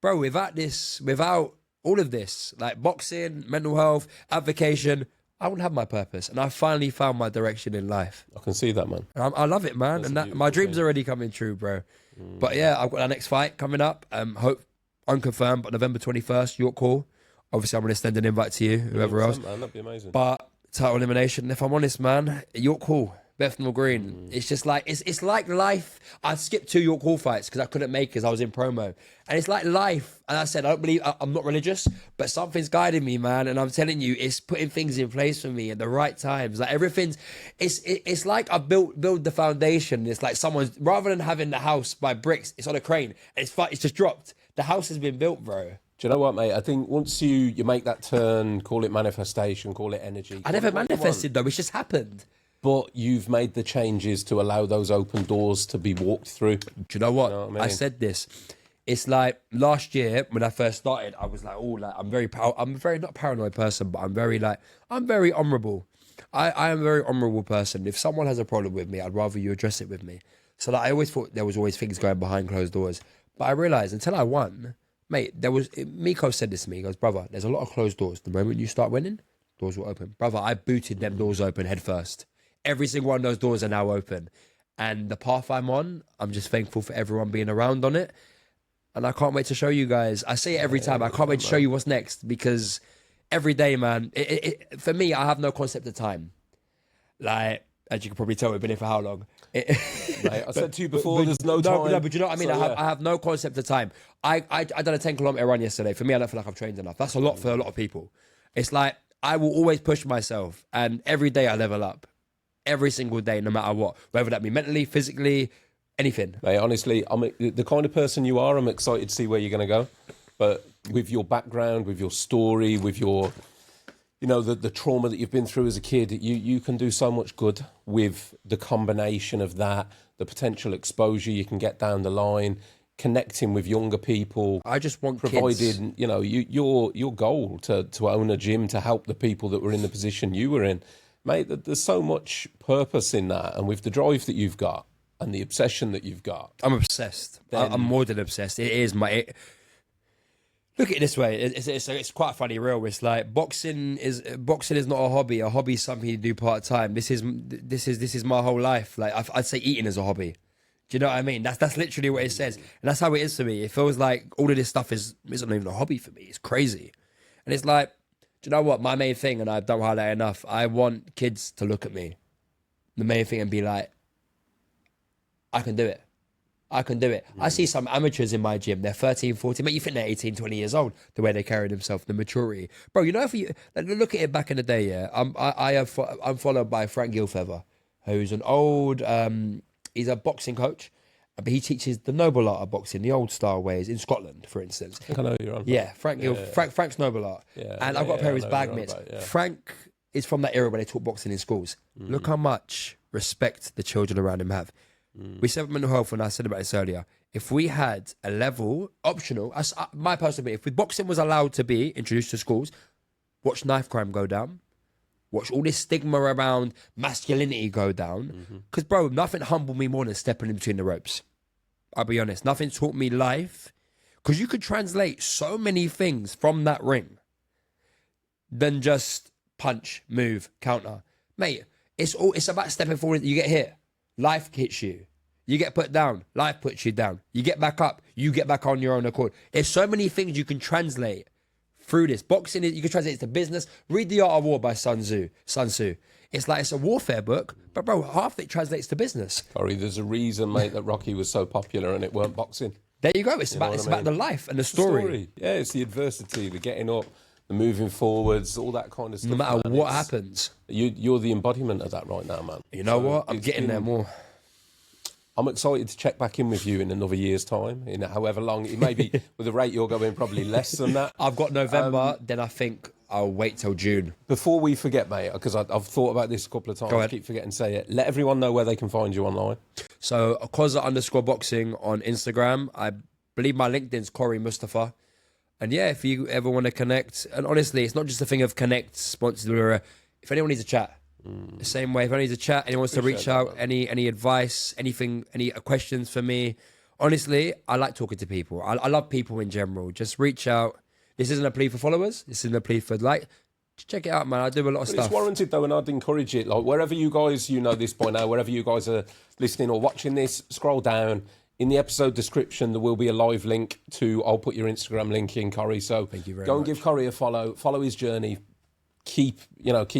bro, without all of this, like boxing, mental health, avocation, I wouldn't have my purpose. And I finally found my direction in life. I can see that, man. I love it, man. And my dream's already coming true, bro. But yeah, I've got our next fight coming up. Hope unconfirmed, but November 21st, York Hall. Obviously, I'm going to extend an invite to you, whoever else. Man, that'd be amazing. But title elimination, if I'm honest, man, York Hall. Bethnal Green. It's just like, it's like life. I skipped 2 York Hall fights because I couldn't make it because I was in promo. And it's like life. And I said, I'm not religious, but something's guiding me, man. And I'm telling you, it's putting things in place for me at the right times. Like, everything's, it's like I've built the foundation. It's like someone's, rather than having the house by bricks, it's on a crane. And it's just dropped. The house has been built, bro. Do you know what, mate? I think once you make that turn, call it manifestation, call it energy. I never manifested though. It's just happened. But you've made the changes to allow those open doors to be walked through. Do you know what? You know what I mean? I said this. It's like last year when I first started, I was like, oh, like I'm a very not paranoid person, but I'm very honourable. I am a very honourable person. If someone has a problem with me, I'd rather you address it with me. So like, I always thought there was always things going behind closed doors. But I realised until I won, mate, Miko said this to me. He goes, brother, there's a lot of closed doors. The moment you start winning, doors will open. Brother, I booted them doors open head first. Every single one of those doors are now open. And the path I'm on, I'm just thankful for everyone being around on it. And I can't wait to show you guys. I say it every time. I can't wait to show you what's next, because every day, man, for me, I have no concept of time. Like, as you can probably tell, we've been here for how long? Mate, I said to you before, there's no time. No, but you know what I mean? So, I have no concept of time. I done a 10-kilometer run yesterday. For me, I don't feel like I've trained enough. That's a lot for a lot of people. It's like, I will always push myself, and every day I level up. Every single day, no matter what. Whether that be mentally, physically, anything. Mate, honestly, I'm the kind of person you are. I'm excited to see where you're going to go. But with your background, with your story, with your... You know, the trauma that you've been through as a kid, you can do so much good with the combination of that, the potential exposure you can get down the line, connecting with younger people. I just want providing, kids. You know, your goal to own a gym to help the people that were in the position you were in. Mate, there's so much purpose in that. And with the drive that you've got and the obsession that you've got. I'm obsessed. I'm more than obsessed. It is my... Look at it this way. It's quite a funny reel. It's like boxing is not a hobby. A hobby is something you do part time. This is my whole life. Like I'd say eating is a hobby. Do you know what I mean? That's literally what it says, and that's how it is for me. It feels like all of this stuff isn't even a hobby for me. It's crazy, and it's like, do you know what? My main thing, and I don't highlight enough. I want kids to look at me, the main thing, and be like, I can do it. I can do it. I see some amateurs in my gym. They're 13, 14. But you think they're 18, 20 years old, the way they carry themselves, the maturity. Bro, you know, if you look at it back in the day, yeah, I'm followed by Frank Gilfeather, who's an old, he's a boxing coach, but he teaches the noble art of boxing, the old style ways in Scotland, for instance. I think I know who you're on. Yeah, Frank's noble art. And I've got a pair of his bag mitts. Frank is from that era where they taught boxing in schools. Look how much respect the children around him have. We said mental health, and I said about this earlier. If we had a level, optional, my personal opinion, if boxing was allowed to be introduced to schools, watch knife crime go down, watch all this stigma around masculinity go down. Because, bro, nothing humbled me more than stepping in between the ropes. I'll be honest. Nothing taught me life. Because you could translate so many things from that ring than just punch, move, counter. Mate, it's about stepping forward. You get hit. Life hits you. You get put down. Life puts you down. You get back up. You get back on your own accord. There's so many things you can translate through this. Boxing, you can translate it to business. Read The Art of War by Sun Tzu. It's like it's a warfare book, but bro, half of it translates to business. Corey, there's a reason, mate, that Rocky was so popular and it weren't boxing. There you go. It's about the life and the story. Yeah, it's the adversity, the getting up, the moving forwards, all that kind of stuff. No matter what happens. You're the embodiment of that right now, man. You know what? I'm getting there more. I'm excited to check back in with you in another year's time, in however long. It may be, with the rate you're going, probably less than that. I've got November, then I think I'll wait till June. Before we forget, mate, because I've thought about this a couple of times, I keep forgetting to say it. Let everyone know where they can find you online. So, Koza_boxing on Instagram. I believe my LinkedIn's Corrie Mustafa. And yeah, if you ever want to connect, and honestly, it's not just a thing of connect, sponsor. If anyone needs a chat, the same way. If anyone needs a chat, anyone wants to reach out, any advice, anything, any questions for me. Honestly, I like talking to people. I love people in general. Just reach out. This isn't a plea for followers. This isn't a plea for check it out, man. I do a lot of stuff. It's warranted though, and I'd encourage it. Like wherever you guys, you know this by now, wherever you guys are listening or watching this, scroll down. In the episode description, there will be a live link to. I'll put your Instagram link in, Corrie. So thank you very go much. And give Corrie a follow. Follow his journey. Keep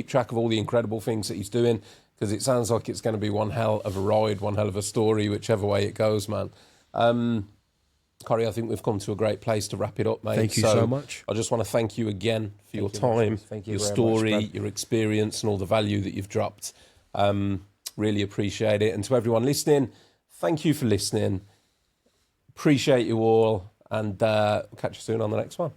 track of all the incredible things that he's doing, because it sounds like it's going to be one hell of a ride, one hell of a story, whichever way it goes, man. Corrie, I think we've come to a great place to wrap it up, mate. Thank you so much. I just want to thank you again for your time, your story, your experience, and all the value that you've dropped. Really appreciate it. And to everyone listening, thank you for listening. Appreciate you all, and catch you soon on the next one.